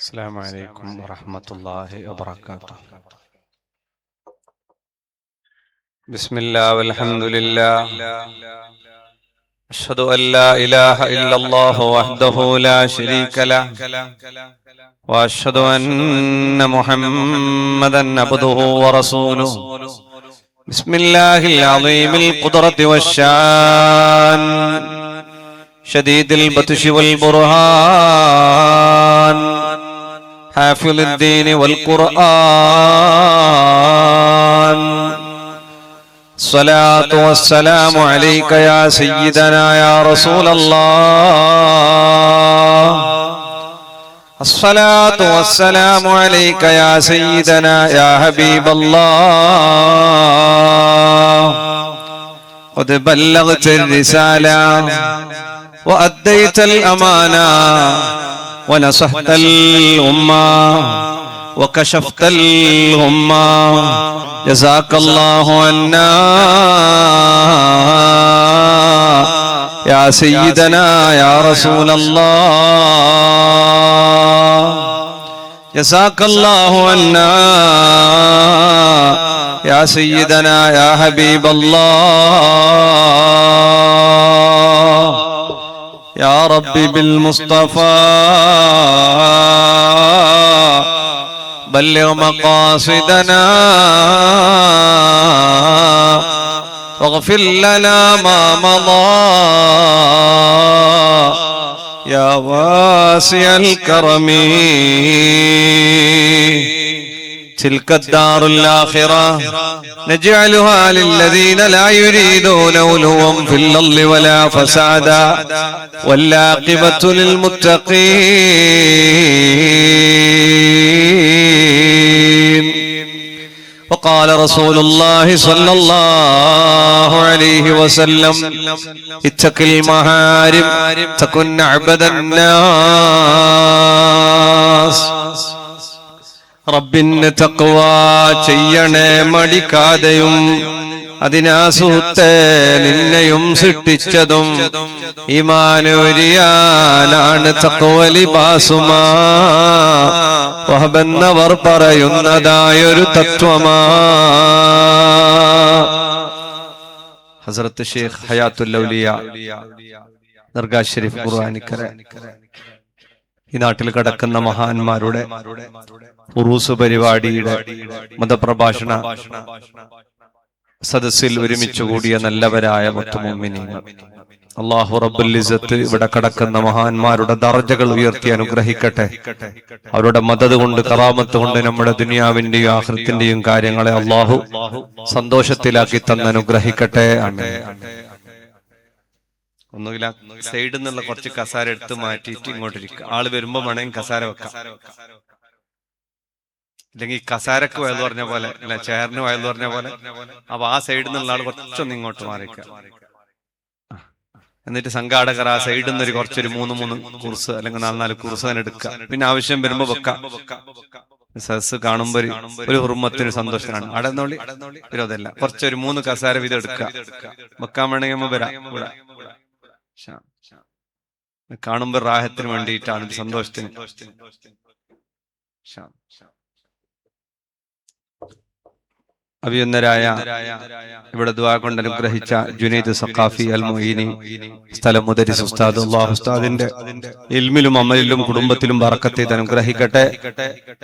السلام عليكم ورحمة الله وبركاته. بسم الله والحمد لله. أشهد أن لا إله إلا الله وحده لا شريك له، وأشهد أن محمدا عبده ورسوله. بسم الله العظيم القدرة والشان، شديد البطش والبرهان، حافظ الدين والقرآن. الصلاة والسلام عليك يا سيدنا يا رسول الله. الصلاة والسلام عليك يا سيدنا يا حبيب الله. قد بلغت الرسالة وأديت الأمانة ونصحت الأمة وكشفت الغمة. جزاك الله عنا يا سيدنا يا رسول الله. جزاك الله عنا يا سيدنا يا حبيب الله. يا ربي بالمصطفى بلغ مقاصدنا واغفر لنا ما مضى يا واسع الكرم. تلك الدار الآخرة نجعلها للذين لا يريدون علوا في الأرض ولا فسادا، والعاقبة للمتقين. وقال رسول الله صلى الله عليه وسلم: اتق المحارم تكن أعبد الناس. റബ്ബിന് തഖ്വ ചെയ്യണേ മടിക്കാതെയും, അതിനാസൂത്തെ നിന്നെയും സൃഷ്ടിച്ചതും. ഈമാനൊരിയാനാണ് തഖ്വ ലിബാസുമാ, വഹബെന്നവർ പറയുന്നതായൊരു തത്വമാ. ഹസ്രത്ത് ഷെയ്ഖ് ഹയാത്തുൽ ഔലിയ ദർഗാ ഷരീഫ് ഖുർആനിക്കര. ഈ നാട്ടിൽ കിടക്കുന്ന മഹാന്മാരുടെ ഉറൂസ് പരിപാടിയുടെ മതപ്രഭാഷണ സദസ്സിൽ ഒരുമിച്ച് കൂടിയ നല്ലവരായ മുത്തുമുഅ്മിനീങ്ങൾ, അല്ലാഹു റബ്ബുൽ ഇസ്സത്ത് ഇവിടെ കിടക്കുന്ന മഹാന്മാരുടെ ദർജകൾ ഉയർത്തി അനുഗ്രഹിക്കട്ടെ. അവരുടെ മദദ് കൊണ്ട്, കറാമത്ത് കൊണ്ട് നമ്മുടെ ദുനിയാവിന്റെയും ആഖിറത്തിന്റെയും കാര്യങ്ങളെ അല്ലാഹു സന്തോഷത്തിലാക്കി തന്ന് അനുഗ്രഹിക്കട്ടെ. ആമീൻ. ഒന്നുകിൽ സൈഡിൽ നിന്നുള്ള കുറച്ച് കസാര എടുത്ത് മാറ്റിയിട്ട് ഇങ്ങോട്ടിരിക്കുക. ആള് വരുമ്പോ വേണമെങ്കിൽ കസാര വെക്കാം. ഇല്ലെങ്കിൽ കസാരക്ക് വയൽ പറഞ്ഞ പോലെ, അല്ല ചെയറിന് വയൽ പറഞ്ഞ പോലെ. അപ്പൊ ആ സൈഡിൽ നിന്നുള്ള ആള് കുറച്ചൊന്ന് ഇങ്ങോട്ട് മാറിക്കുക. എന്നിട്ട് സംഘാടകർ ആ സൈഡിൽ നിന്ന് കുറച്ചൊരു 3 കുർസ് അല്ലെങ്കിൽ 4 കുർസ് തന്നെ എടുക്കുക. പിന്നെ ആവശ്യം വരുമ്പോ വെക്കാം. സദസ് കാണുമ്പോ ഒരു ഹുർമത്തിന് സന്തോഷമാണ്. അടന്നോളി വിരോധമല്ല. കുറച്ചൊരു 3 കസാര വീതം എടുക്കുക. വെക്കാൻ വേണമെങ്കിൽ വരാം. കാണുമ്പോ റാഹത്തിന് വേണ്ടിയിട്ടാണ്, സന്തോഷത്തിന്. അഭിയന്നരായ ഇവിടെ ദുആ കൊണ്ട് അനുഗ്രഹിച്ച ജുനൈദ് സഖാഫി അൽ മുഈനി സ്ഥലം മുദരിസ് ഉസ്താദ്, അല്ലാഹു ഉസ്താദിന്റെ ഇൽമിലും അമലിലും കുടുംബത്തിലും ബറക്കത്ത് ചെയ്ത് അനുഗ്രഹിക്കട്ടെ.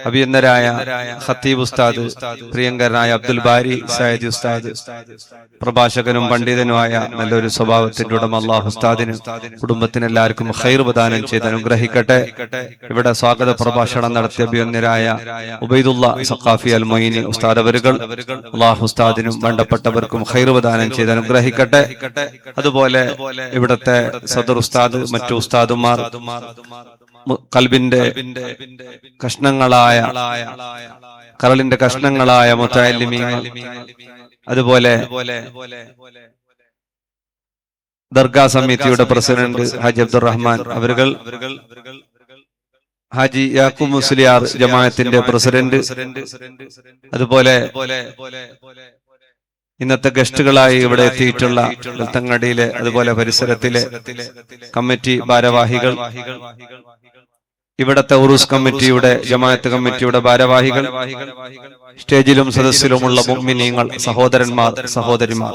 അഭിയന്നരായ ഖത്തീബ് ഉസ്താദ്, പ്രിയങ്കരനായ അബ്ദുൽ ബാരി സയ്യിദ് ഉസ്താദ്, പ്രഭാഷകനും പണ്ഡിതനുമായ നല്ലൊരു സ്വഭാവത്തിന്റെ ഉടമ അല്ലാഹു ഉസ്താദിന് കുടുംബത്തിന് എല്ലാവർക്കും ഖൈർ പ്രദാനം ചെയ്ത് അനുഗ്രഹിക്കട്ടെ. ഇവിടെ സ്വാഗത പ്രഭാഷണം നടത്തിയ അഭിയന്നരായ ഉബൈദുള്ള സഖാഫി അൽ മുഈനി ഉസ്താദ് അവരുകൾ അല്ലാഹു ഉസ്താദിനും ബന്ധപ്പെട്ടവർക്കും ഖൈർ പ്രദാനം ചെയ്ത് അനുഗ്രഹിക്കട്ടെ. അതുപോലെ ഇവിടത്തെ സദർ ഉസ്താദ്, മറ്റു ഉസ്താദുമാർ, കൽബിന്റെ കഷ്ണങ്ങളായ, കരളിന്റെ കഷ്ണങ്ങളായ മുതഅല്ലിമീങ്ങൾ, അതുപോലെ ദർഗാ സമിതിയുടെ പ്രസിഡന്റ് ഹാജി അബ്ദുറഹ്മാൻ അവരുകൾ, ഹാജി യാക്കൂബ് മുസ്ലിയാർ ജമാഅത്തിന്റെ പ്രസിഡന്റ്, അതുപോലെ ഇന്നത്തെ ഗസ്റ്റുകളായി ഇവിടെ എത്തിയിട്ടുള്ള വെൽത്തങ്ങാടിയിലെ അതുപോലെ പരിസരത്തിലെ കമ്മിറ്റി ഭാരവാഹികൾ, ഇവിടത്തെ ഉറൂസ് കമ്മിറ്റിയുടെ, ജമാഅത്ത് കമ്മിറ്റിയുടെ ഭാരവാഹികൾ, സ്റ്റേജിലും സദസ്സിലുമുള്ള മുഅ്മിനീങ്ങൾ, സഹോദരന്മാർ, സഹോദരിമാർ,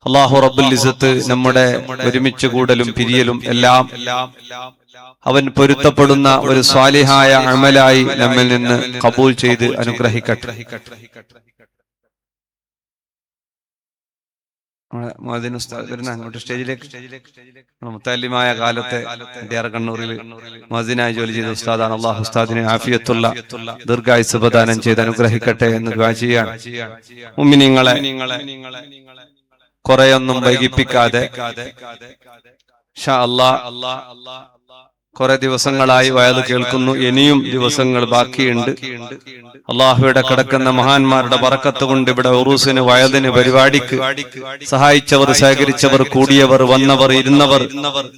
അല്ലാഹു റബ്ബുൽ ഇസ്സത്ത് നമ്മുടെ ഒരുമിച്ച് കൂടലും പിരിയലും എല്ലാം അവൻ പൊരുത്തപ്പെടുന്ന ഒരു സ്വാലിഹായ അമലായി നമ്മിൽ നിന്ന് ഖബൂൽ ചെയ്ത് അനുഗ്രഹിക്കട്ടെ. അങ്ങോട്ട് സ്റ്റേജിലേക്ക് മുത്തല്ലിമായ കാലത്തെ കണ്ണൂരിൽ മുഅദ്ദിനായി ജോലി ചെയ്ത ഉസ്താദാണ്. അല്ലാഹു ഉസ്താദിനെ ആഫിയത്തുള്ള ദീർഘായുസ്സ് പ്രദാനം ചെയ്ത് അനുഗ്രഹിക്കട്ടെ എന്ന് ദുആ ചെയ്യാണ്. മുഅ്മിനീങ്ങളെ, കുറെയൊന്നും വൈകിപ്പിക്കാതെ ഇൻഷാ അല്ലാഹ് കുറെ ദിവസങ്ങളായി വയത് കേൾക്കുന്നു. ഇനിയും ദിവസങ്ങൾ ബാക്കിയുണ്ട്. അള്ളാഹുവിടെ കിടക്കുന്ന മഹാന്മാരുടെ ബറക്കത്ത് കൊണ്ട് ഇവിടെ ഉറൂസിന്, വയദിന്, പരിപാടിക്ക് സഹായിച്ചവർ, സഹകരിച്ചവർ, കൂടിയവർ, വന്നവർ, ഇരുന്നവർ,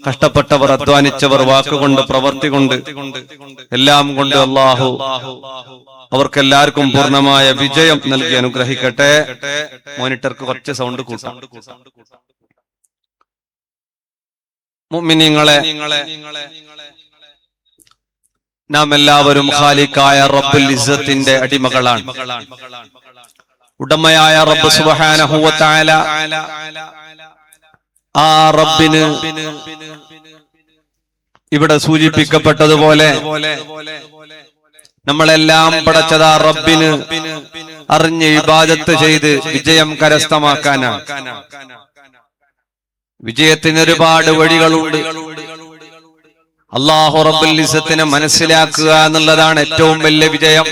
കഷ്ടപ്പെട്ടവർ, അധ്വാനിച്ചവർ, വാക്കുകൊണ്ട്, പ്രവൃത്തി കൊണ്ട്, എല്ലാം കൊണ്ട് അള്ളാഹു അവർക്കെല്ലാവർക്കും പൂർണ്ണമായ വിജയം നൽകി അനുഗ്രഹിക്കട്ടെ. മോണിറ്റർക്ക് കുറച്ച് സൗണ്ട് കൂട്ടാം. മുഅ്മിനീങ്ങളെ, നാം എല്ലാവരും ഖാലിഖായ റബ്ബുൽ ഇസ്സത്തിന്റെ അടിമകളാണ്. ഉടമയായ റബ്ബ് സുബ്ഹാനഹു വ തആല, ആ റബ്ബിന് ഇവിടെ സൂചിപ്പിക്കപ്പെട്ടതുപോലെ നമ്മളെല്ലാം പടച്ചതാ റബ്ബിന് അറിഞ്ഞ് ഇബാദത്ത് ചെയ്ത് വിജയം കരസ്ഥമാക്കാനാണ്. വിജയത്തിന് ഒരുപാട് വഴികളുണ്ട്. അല്ലാഹു റബ്ബുൽ ഇസ്സത്തിനെ മനസ്സിലാക്കുക എന്നുള്ളതാണ് ഏറ്റവും വലിയ വിജയം.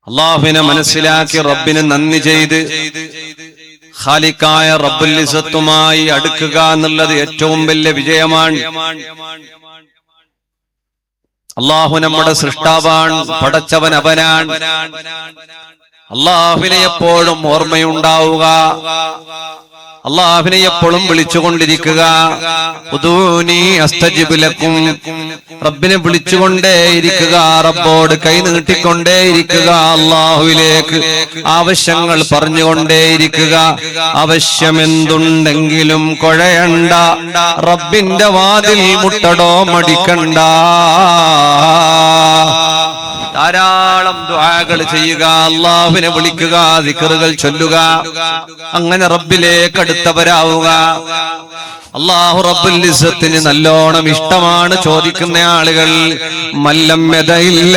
അല്ലാഹുവിനെ മനസ്സിലാക്കി റബ്ബിന് നന്ദി ചെയ്ത് ഖാലിഖായ റബ്ബുൽ ഇസ്സത്തുമായി അടുക്കുക എന്നുള്ളത് ഏറ്റവും വലിയ വിജയമാണ്. അല്ലാഹു നമ്മുടെ സൃഷ്ടാവാണ്, പടച്ചവൻ അവനാണ്. അല്ലാഹുവിനെ എപ്പോഴും ഓർമ്മയുണ്ടാവുക, അല്ലാഹുവിനെ എപ്പോഴും വിളിച്ചുകൊണ്ടിരിക്കുക. ഉദൂനി അസ്തജിബ് ലക്കും, റബ്ബിനെ വിളിച്ചുകൊണ്ടേയിരിക്കുക, റബ്ബോട് കൈ നീട്ടിക്കൊണ്ടേയിരിക്കുക, അല്ലാഹുവിലേക്ക് ആവശ്യങ്ങൾ പറഞ്ഞുകൊണ്ടേയിരിക്കുക. ആവശ്യമെന്തുണ്ടെങ്കിലും കൊഴയണ്ട, റബ്ബിന്റെ വാതിൽ മുട്ടടോ മടിക്കണ്ട. ധാരാളം ദുആകൾ ചെയ്യുക, അല്ലാഹുവിനെ വിളിക്കുക, ദിക്റുകൾ ചൊല്ലുക, അങ്ങനെ റബ്ബിലേക്ക് അടുത്തവരാവുക. അല്ലാഹു റബ്ബുൽ ഇസ്സത്തിന് നല്ലോണം ഇഷ്ടമാണ് ചോദിക്കുന്ന ആളുകൾ. മല്ലം യദയില്ല,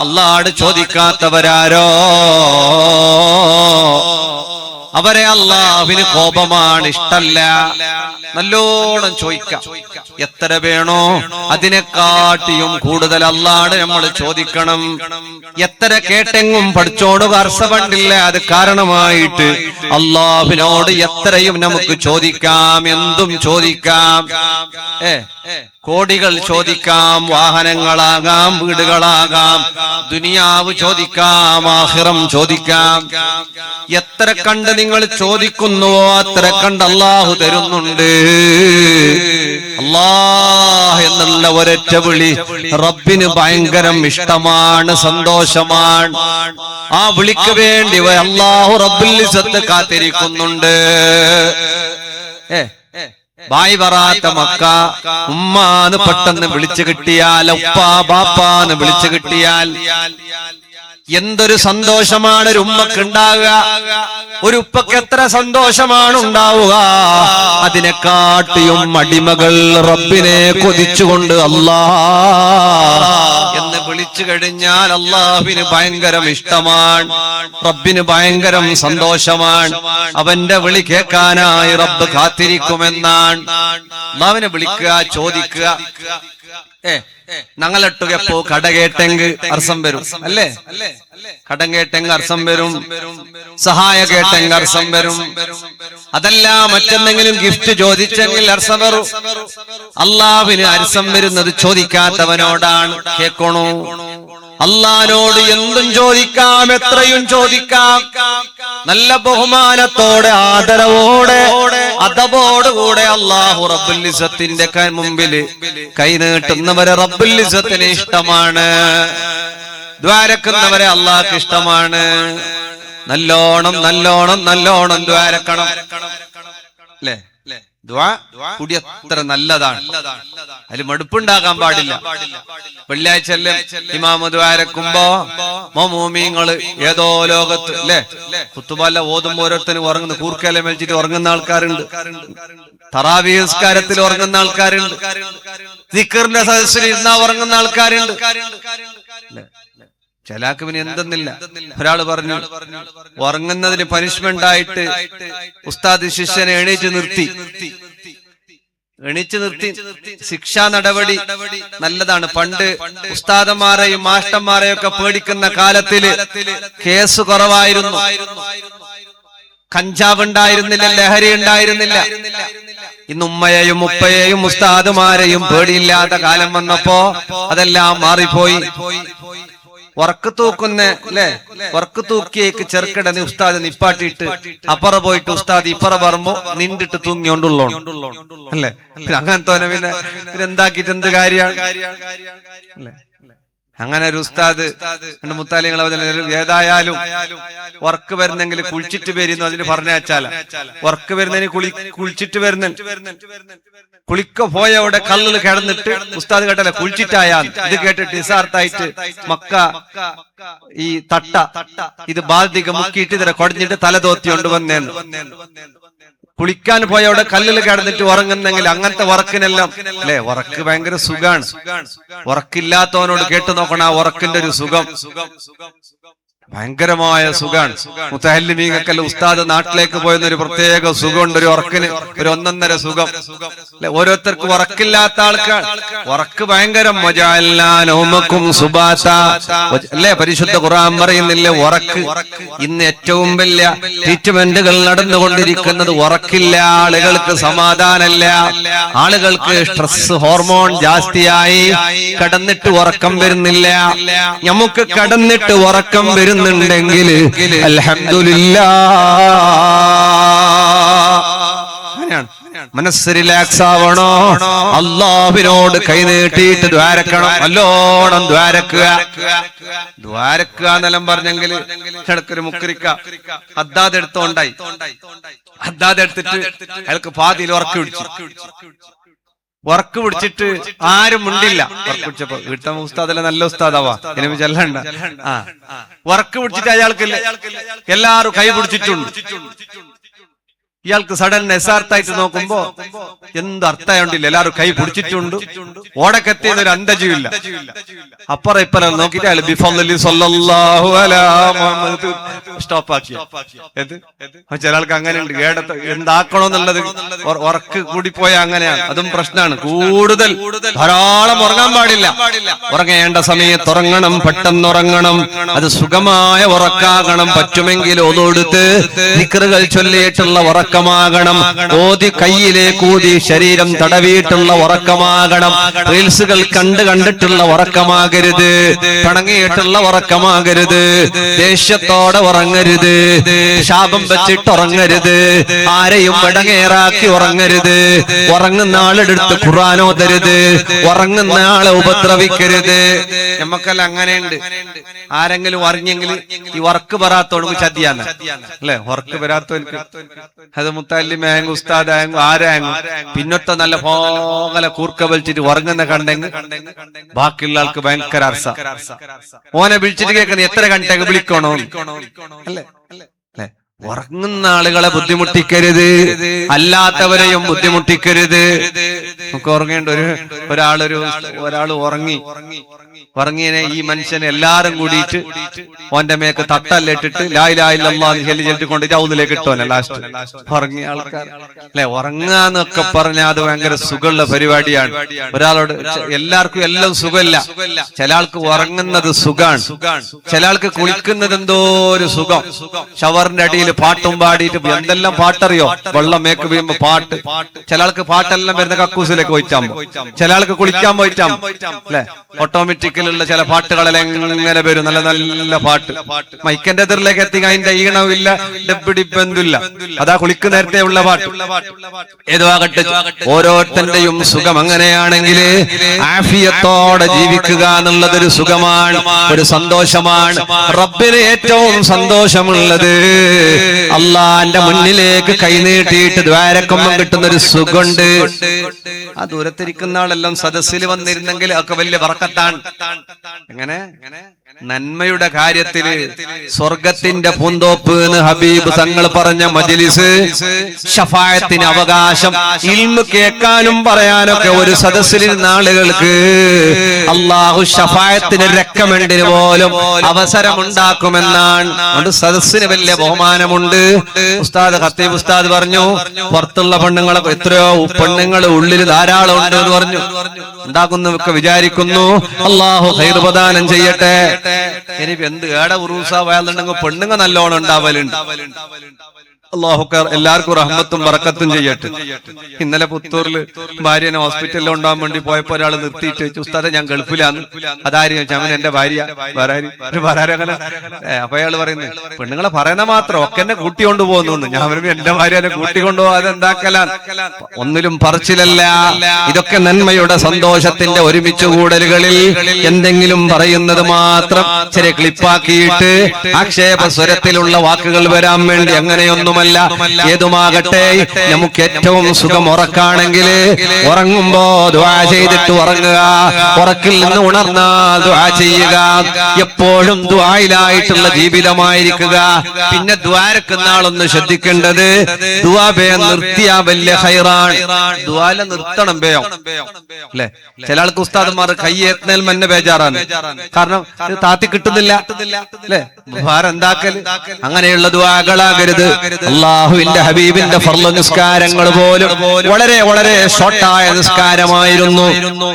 അല്ലാഹുവോട് ചോദിക്കാത്തവരാരോ അവരെ അല്ലാഹുവിന് കോപമാണ്, ഇഷ്ടല്ല. നല്ലോണം ചോദിക്കാം, എത്ര വേണോ അതിനെക്കാട്ടിയും കൂടുതൽ അല്ലാഹുവോട് നമ്മൾ ചോദിക്കണം. എത്ര കേട്ടെങ്ങും പഠിച്ചോടുക അർസപണ്ടില്ല, അത് കാരണമായിട്ട് അല്ലാഹുവിനോട് എത്രയും നമുക്ക് ചോദിക്കാം, എന്തും ചോദിക്കാം. കോടികൾ ചോദിക്കാം, വാഹനങ്ങളാകാം, വീടുകളാകാം, ദുനിയാവ് ചോദിക്കാം, ആഖിറം ചോദിക്കാം. എത്ര കണ്ട് നിങ്ങൾ ചോദിക്കുന്നുവോ അത്ര കണ്ട് അല്ലാഹു തരുന്നുണ്ട്. അല്ലാഹ് എന്നുള്ള ഒരൊറ്റ വിളി റബ്ബിന് ഭയങ്കരം ഇഷ്ടമാണ്, സന്തോഷമാണ്. ആ വിളിക്ക് വേണ്ടി അല്ലാഹു റബ്ബുൽ ഇസ്സത്ത് കാത്തിരിക്കുന്നുണ്ട്. ബായ് വറാത്ത മക്ക, ഉമ്മാന്ന് പെട്ടെന്ന് വിളിച്ചു കിട്ടിയാൽ, ഉപ്പാ ബാപ്പാന്ന് വിളിച്ചു കിട്ടിയാൽ എന്തൊരു സന്തോഷമാണ് ഒരു ഉമ്മക്ക് ഉണ്ടാവുക. ഒരു ഉപ്പക്ക് എത്ര സന്തോഷമാണ് ഉണ്ടാവുക. അതിനെക്കാട്ടിയും അടിമകൾ റബ്ബിനെ കൊതിച്ചുകൊണ്ട് അല്ലാഹ് എന്ന് വിളിച്ചു കഴിഞ്ഞാൽ അല്ലാഹുവിന് ഭയങ്കരം ഇഷ്ടമാണ്, റബ്ബിന് ഭയങ്കരം സന്തോഷമാണ്. അവന്റെ വിളി കേൾക്കാനായി റബ്ബ് കാത്തിരിക്കുമെന്നാണ്. അല്ലാഹുവിനെ വിളിക്കുക, ചോദിക്കുക. ഞങ്ങളെട്ടുകപ്പോ കട കേട്ടെങ്കിൽ അർസം വരും, അല്ലേ? കടം കേട്ടെങ്കിൽ അർസം വരും, സഹായ കേട്ടെങ്കിൽ അർസം വരും, അതല്ല മറ്റെന്തെങ്കിലും ഗിഫ്റ്റ് ചോദിച്ചെങ്കിൽ അർസം വരും. അല്ലാഹുവിന് അർസം വരുന്നത് ചോദിക്കാത്തവനോടാണ്. കേൾക്കണോ? അല്ലാഹുവിനോട് എന്തും ചോദിക്കാം, എത്രയും ചോദിക്കാം. നല്ല ബഹുമാനത്തോടെ, ആദരവോടെ, അദബോടുകൂടെ അല്ലാഹു റബ്ബുൽ ഇസ്സത്തിന്റെ മുമ്പിൽ കൈ നീട്ടുന്നവരെ റബ്ബുൽ ഇസ്സത്തിന് ഇഷ്ടമാണ്. ദ്വാരക്കുന്നവരെ അല്ലാഹുക്ക് ഇഷ്ടമാണ്. നല്ലോണം നല്ലോണം നല്ലോണം ദ്വാരക്കണം, അല്ലേ? ദുആ കൂടി അത്ര നല്ലതാണ്. അതിൽ മടുപ്പുണ്ടാകാൻ പാടില്ല. വെള്ളിയാഴ്ച ഇമാമ ദ്വാരക്കുമ്പോ മോമൂമിങ്ങള് ഏതോ ലോകത്ത് അല്ലെ ഖുതുബല്ല ഓതുമ്പോ ഓരോരുത്തരും ഉറങ്ങുന്ന കൂർക്കല മേൽച്ചിട്ട് ഉറങ്ങുന്ന ആൾക്കാരുണ്ട്. തറാവീഹ് നിസ്കാരത്തിൽ ഉറങ്ങുന്ന ആൾക്കാരുണ്ട്. ദിക്റിന്റെ സദസ്സിൽ ഇരുന്നാ ഉറങ്ങുന്ന ആൾക്കാരുണ്ട്. ചിലാക്ക് പിന്നെ എന്തെന്നില്ല. ഒരാള് പറഞ്ഞു ഉറങ്ങുന്നതിന് പനിഷ്മെന്റ് ആയിട്ട് ഉസ്താദ് ശിഷ്യനെ എണീച്ചു നിർത്തി ശിക്ഷാ നടപടി നല്ലതാണ്. പണ്ട് ഉസ്താദന്മാരെയും മാഷ്ടന്മാരെയും ഒക്കെ പേടിക്കുന്ന കാലത്തില് കേസ് കുറവായിരുന്നു. കഞ്ചാവ് ഉണ്ടായിരുന്നില്ല, ലഹരി ഉണ്ടായിരുന്നില്ല. ഇന്ന് ഉമ്മയെയും ഉപ്പയെയും ഉസ്താദുമാരെയും പേടിയില്ലാത്ത കാലം വന്നപ്പോ അതെല്ലാം മാറിപ്പോയി. ഉറക്ക് തൂക്കുന്ന അല്ലെ ഉറക്ക് തൂക്കിയേക്ക് ചെറുക്കട ഉസ്താദ് നിപ്പാട്ടിട്ട് അപ്പറ പോയിട്ട് ഉസ്താദ് ഇപ്പറ പറമ്പോ നിണ്ടിട്ട് തൂങ്ങിയോണ്ടുള്ളോ അല്ലെ. അങ്ങനത്തെ പിന്നെ എന്താക്കിട്ട് എന്ത് കാര്യമാണ് അല്ലെ. അങ്ങനെ ഒരു ഉസ്താദ് മുത്താലിങ്ങൾ ഏതായാലും വർക്ക് വരുന്നെങ്കിൽ കുളിച്ചിട്ട് വരുന്നു അതിന് പറഞ്ഞാച്ചാല വർക്ക് വരുന്നതിന് കുളിച്ചിട്ട് വരുന്ന കുളിക്ക പോയവിടെ കല്ലിൽ കിടന്നിട്ട് ഉസ്താദ് കേട്ടല്ല കുളിച്ചിട്ടായാ ഇത് കേട്ടിട്ട് ഇസാർത്തായിട്ട് മക്ക ഈ തട്ട ഇത് ബാധിക മുക്കിയിട്ട് ഇതിനെ കൊടഞ്ഞിട്ട് തലതോത്തി കൊണ്ടുവന്നേന്ന്. കുളിക്കാൻ പോയ അവിടെ കല്ലിൽ കിടന്നിട്ട് ഉറങ്ങുന്നെങ്കിൽ അങ്ങനത്തെ വർക്കിനെല്ലാം അല്ലെ ഉറക്ക് ഭയങ്കര സുഖാണ്. ഉറക്കില്ലാത്തവനോട് കേട്ടു നോക്കണം ആ ഉറക്കിന്റെ ഒരു സുഖം, ഭയങ്കരമായ സുഖാണ്. മുത്തഹല്ലിമീങ്ങക്കല്ല ഉസ്താദ് നാട്ടിലേക്ക് പോയെന്ന ഒരു പ്രത്യേക സുഖമുണ്ട്. ഒരു ഉറക്കിന് ഒരു ഒന്നൊന്നര സുഖം അല്ലെ. ഓരോരുത്തർക്കും ഉറക്കില്ലാത്ത ആൾക്കാർ ഉറക്ക് ഭയങ്കരം അല്ലെ. പരിശുദ്ധ ഖുർആൻ പറയുന്നില്ലേ ഉറക്ക് ഇന്ന് ഏറ്റവും വലിയ ട്രീറ്റ്മെന്റുകൾ നടന്നുകൊണ്ടിരിക്കുന്നത് ഉറക്കില്ല. ആളുകൾക്ക് സമാധാനമില്ല, ആളുകൾക്ക് സ്ട്രെസ് ഹോർമോൺ ജാസ്തിയായി കടന്നിട്ട് ഉറക്കം വരുന്നില്ല. നമുക്ക് കടന്നിട്ട് ഉറക്കം വരുന്നുണ്ടെങ്കിൽ അൽഹംദുലില്ലാഹ്. മനസ്സ് റിലാക്സ് ആവണോ? അല്ലാഹുവിനോട് കൈനീട്ടിയിട്ട് ദ്വാരക്കണം, നല്ലോണം ദ്വാരക്കുക. ദ്വാരക്കുക എന്നെല്ലാം പറഞ്ഞെങ്കിൽ കിടക്കൊരു മുക്കരിക്ക ഹദ്ദാദ് എടുത്തോണ്ടായി. ഹദ്ദാദ് എടുത്തിട്ട് അയാൾക്ക് പാതിയിൽ ഉറക്ക് പിടിച്ചിട്ട് ആരും മുണ്ടില്ല. ഉറക്ക് പിടിച്ചപ്പോ വീട്ട ഉസ്താദല്ല നല്ല ഉസ്താദാവാ ഇനി ചെല്ലണ്ട. ഉറക്ക് പിടിച്ചിട്ട് അയാൾക്ക് എല്ലാരും കൈ പിടിച്ചിട്ടുണ്ട്. ഇയാൾക്ക് സഡൻ എസാർത്തായിട്ട് നോക്കുമ്പോ എന്ത് അർത്ഥമുണ്ടില്ല. എല്ലാവരും കൈ പിടിച്ചിട്ടുണ്ട്. ഓടക്കെത്തിയെന്ന് ഒരു അന്തജുമില്ല. അപ്പറ ഇപ്പറ നോക്കിട്ട് അയാൾ ബിഫദ്ലി സ്വല്ലല്ലാഹു അലാ മുഹമ്മദ് സ്റ്റോപ്പ് ആക്കി. ചില ആൾക്ക് അങ്ങനെ ഉണ്ട്. എന്താക്കണോന്നുള്ളത് ഉറക്ക് കൂടിപ്പോയ അങ്ങനെയാണ്. അതും പ്രശ്നമാണ്. കൂടുതൽ ധാരാളം ഉറങ്ങാൻ പാടില്ല. ഉറങ്ങേണ്ട സമയത്ത് ഉറങ്ങണം, പെട്ടെന്നുറങ്ങണം. അത് സുഖമായ ഉറക്കാകണം. പറ്റുമെങ്കിൽ ഒതുകൊടുത്ത് ദിക്റുകൾ ചൊല്ലിയിട്ടുള്ള ഉറക്കമാകണം. ഓതി കയ്യിലേക്ക് ഊതി ശരീരം തടവിയിട്ടുള്ള ഉറക്കമാകണം. റീൽസുകൾ കണ്ടിട്ടുള്ള ഉറക്കമാകരുത്. പിണങ്ങിയിട്ടുള്ള ഉറക്കമാകരുത്. ദേഷ്യത്തോടെ ഉറങ്ങരുത്. ശാപം വെച്ചിട്ട് ഉറങ്ങരുത്. ആരെയും ഇടങ്ങേറാക്കി ഉറങ്ങരുത്. ഉറങ്ങുന്ന ആളെടുത്ത് ഖുർആൻ ഓതരുത്. ഉറങ്ങുന്ന ആളെ ഉപദ്രവിക്കരുത്. നമുക്കെല്ലാം അങ്ങനെയുണ്ട്. ആരെങ്കിലും ഉറങ്ങിയെങ്കിൽ ഈ വർക്ക് വരാത്തോണ്ട് ചതിയാന്ന് അല്ലെ. വർക്ക് വരാത്തവർക്ക് അത് മുത്തല്ലിമാങ് ഉസ്താദാങ് ആരാങ് പിന്നൊത്തെ നല്ല പോകല കൂർക്ക വലിച്ചിട്ട് ഉറങ്ങുന്ന കണ്ടെങ്കിൽ ബാക്കിയുള്ള ആൾക്ക് ഭയങ്കര അർസ. ഓനെ വിളിച്ചിട്ട് കേൾക്കുന്ന എത്ര കണ്ടേക്ക് വിളിക്കണോ അല്ലേ. ഉറങ്ങുന്ന ആളുകളെ ബുദ്ധിമുട്ടിക്കരുത്, അല്ലാത്തവരെയും ബുദ്ധിമുട്ടിക്കരുത്. നമുക്ക് ഉറങ്ങേണ്ട ഒരാൾ ഉറങ്ങിയനെ ഈ മനുഷ്യനെ എല്ലാരും കൂടിയിട്ട് ഓന്റെ മേക്ക് തട്ടല്ലിട്ടിട്ട് ലാ ഇലാഹ ഇല്ലല്ലാഹ് ചൊല്ലിട്ട് കൊണ്ടിട്ട് ഔദിലേക്ക് ഇട്ടോനെ ലാസ്റ്റ്. ഉറങ്ങിയ ആൾക്കാർ അല്ലെ. ഉറങ്ങാന്നൊക്കെ പറഞ്ഞാൽ അത് ഭയങ്കര സുഖമുള്ള പരിപാടിയാണ്. ഒരാളോട് എല്ലാവർക്കും എല്ലാം സുഖമില്ല. ചില ആൾക്ക് ഉറങ്ങുന്നത് സുഖാണ്. ചില ആൾക്ക് കുളിക്കുന്നത് എന്തോ ഒരു സുഖം. ഷവറിന്റെ അടിയിൽ പാട്ടും പാടിയിട്ട് എന്തെല്ലാം പാട്ടറിയോ. വെള്ളം മേക്ക് വീഴുമ്പോ പാട്ട്. ചില ആൾക്ക് പാട്ടെല്ലാം വരുന്ന കക്കൂസിലേക്ക് പോയിട്ടാകുമ്പോ, ചില ആൾക്ക് കുളിക്കാൻ പോയിട്ടാകുമ്പോ അല്ലെ. ഓട്ടോമാറ്റിക്കലുള്ള ചില പാട്ടുകളെല്ലാം എങ്ങനെ വരും. നല്ല നല്ല പാട്ട് മൈക്കന്റെ എതിരിലേക്ക് എത്തി അതിന്റെ ഈണമില്ല, ഡബ്ബിടിപ്പെന്തില്ല. അതാ കുളിക്ക് നേരത്തെ ഉള്ള പാട്ട്. ഏതോ ആകട്ടെ, ഓരോരുത്തന്റെയും സുഖം അങ്ങനെയാണെങ്കിൽ ആഫിയത്തോടെ ജീവിക്കുക എന്നുള്ളതൊരു സുഖമാണ്, ഒരു സന്തോഷമാണ്. റബ്ബിന് ഏറ്റവും സന്തോഷമുള്ളത് അള്ളാന്റെ മുന്നിലേക്ക് കൈനീട്ടിയിട്ട് ദ്വാരക്കുമ്പം കിട്ടുന്ന ഒരു സുഖമുണ്ട്. ആ ദൂരത്തിരിക്കുന്ന ആളെല്ലാം സദസ്സിൽ വന്നിരുന്നെങ്കിൽ ഒക്കെ വലിയ ബർക്കത്താണ്. എങ്ങനെ നന്മയുടെ കാര്യത്തില് സ്വർഗത്തിന്റെ പൂന്തോപ്പ് എന്ന് ഹബീബ് തങ്ങൾ പറഞ്ഞ മജ്ലിസ്, ശഫായത്തിന് അവകാശം, ഇൽമ് കേൾക്കാനും പറയാനൊക്കെ ഒരു സദസ്സിലിരുന്ന ആളുകൾക്ക് അള്ളാഹു ശഫായത്തിന് റെക്കമെൻഡിന് പോലും അവസരമുണ്ടാക്കുമെന്നാണ്. അതുകൊണ്ട് സദസ്സിന് വലിയ ബഹുമാനമുണ്ട്. ഉസ്താദ് ഖത്തീബ് ഉസ്താദ് പറഞ്ഞു, പുറത്തുള്ള പെണ്ണുങ്ങളെ എത്രയോ പെണ്ണുങ്ങൾ ഉള്ളിൽ ധാരാളം ഉണ്ട് എന്ന് പറഞ്ഞു. ഉണ്ടാക്കുന്നൊക്കെ വിചാരിക്കുന്നു. അള്ളാഹു ഖൈർ പ്രദാനം ചെയ്യട്ടെ. ഇനി എന്ത് ഏടെ ഉറൂസ വയലുണ്ടെങ്കിൽ പെണ്ണുങ്ങൾ നല്ലോണം ഉണ്ടാവലുണ്ട്. അള്ളാഹു എല്ലാവർക്കും റഹ്മത്തും ബറക്കത്തും ചെയ്യട്ടെ. ഇന്നലെ പുത്തൂരില് ഭാര്യനെ ഹോസ്പിറ്റലിൽ ഉണ്ടാവാൻ വേണ്ടി പോയപ്പോ ഒരാൾ നിർത്തിയിട്ട് ചോദിച്ചു, ഉസ്താദെ ഞാൻ ഗൾഫിലാന്ന്. അതാരും ചോദിച്ചു. അവൻ എന്റെ ഭാര്യ അങ്ങനെ. അപ്പൊ അയാൾ പറയുന്നത്, പെണ്ണുങ്ങളെ പറയുന്ന മാത്രം ഒക്കെ എന്നെ കൂട്ടിക്കൊണ്ടു പോകുന്നു. ഞാൻ എന്റെ ഭാര്യനെ കൂട്ടിക്കൊണ്ടുപോകാതെ എന്താക്കലാൻ? ഒന്നിലും പറച്ചിലല്ല. ഇതൊക്കെ നന്മയുടെ സന്തോഷത്തിന്റെ ഒരുമിച്ച് കൂടലുകളിൽ എന്തെങ്കിലും പറയുന്നത് മാത്രം ചെറിയ ക്ലിപ്പാക്കിയിട്ട് ആക്ഷേപ സ്വരത്തിലുള്ള വാക്കുകൾ വരാൻ വേണ്ടി അങ്ങനെയൊന്നും ഏതുമാകട്ടെ, നമുക്ക് ഏറ്റവും സുഖം ഉറക്കാണെങ്കിൽ ഉറങ്ങുമ്പോ ദുആ ചെയ്തിട്ട് ഉറങ്ങുക. ഉറക്കിൽ നിന്ന് ഉണർന്നാൽ ദുആ ചെയ്യുക. എപ്പോഴും ദുആയിലായിട്ടുള്ള ജീവിതമായിരിക്കുക. പിന്നെ ദ്വാരക്കുന്ന ആളൊന്ന് ശ്രദ്ധിക്കേണ്ടത്, ദുആ ബേയം നിർത്തിയാ വലിയ ഖൈറാണ്. ദുആല നിർത്തണം ബേയം അല്ലെ. ചില ആൾക്ക് ഉസ്താദന്മാർ കയ്യെത്തുന്നതിൽ തന്നെ ബേജാറാണ്. കാരണം താത്തി കിട്ടുന്നില്ല അല്ലെ, ഭാരം എന്താക്കൽ. അങ്ങനെയുള്ള ദുആകളാകരുത്. അല്ലാഹുവിന്റെ ഹബീബിന്റെ ഫർള് നിസ്കാരങ്ങൾ പോലും വളരെ വളരെ ഷോർട്ടായ നിസ്കാരമായിരുന്നു.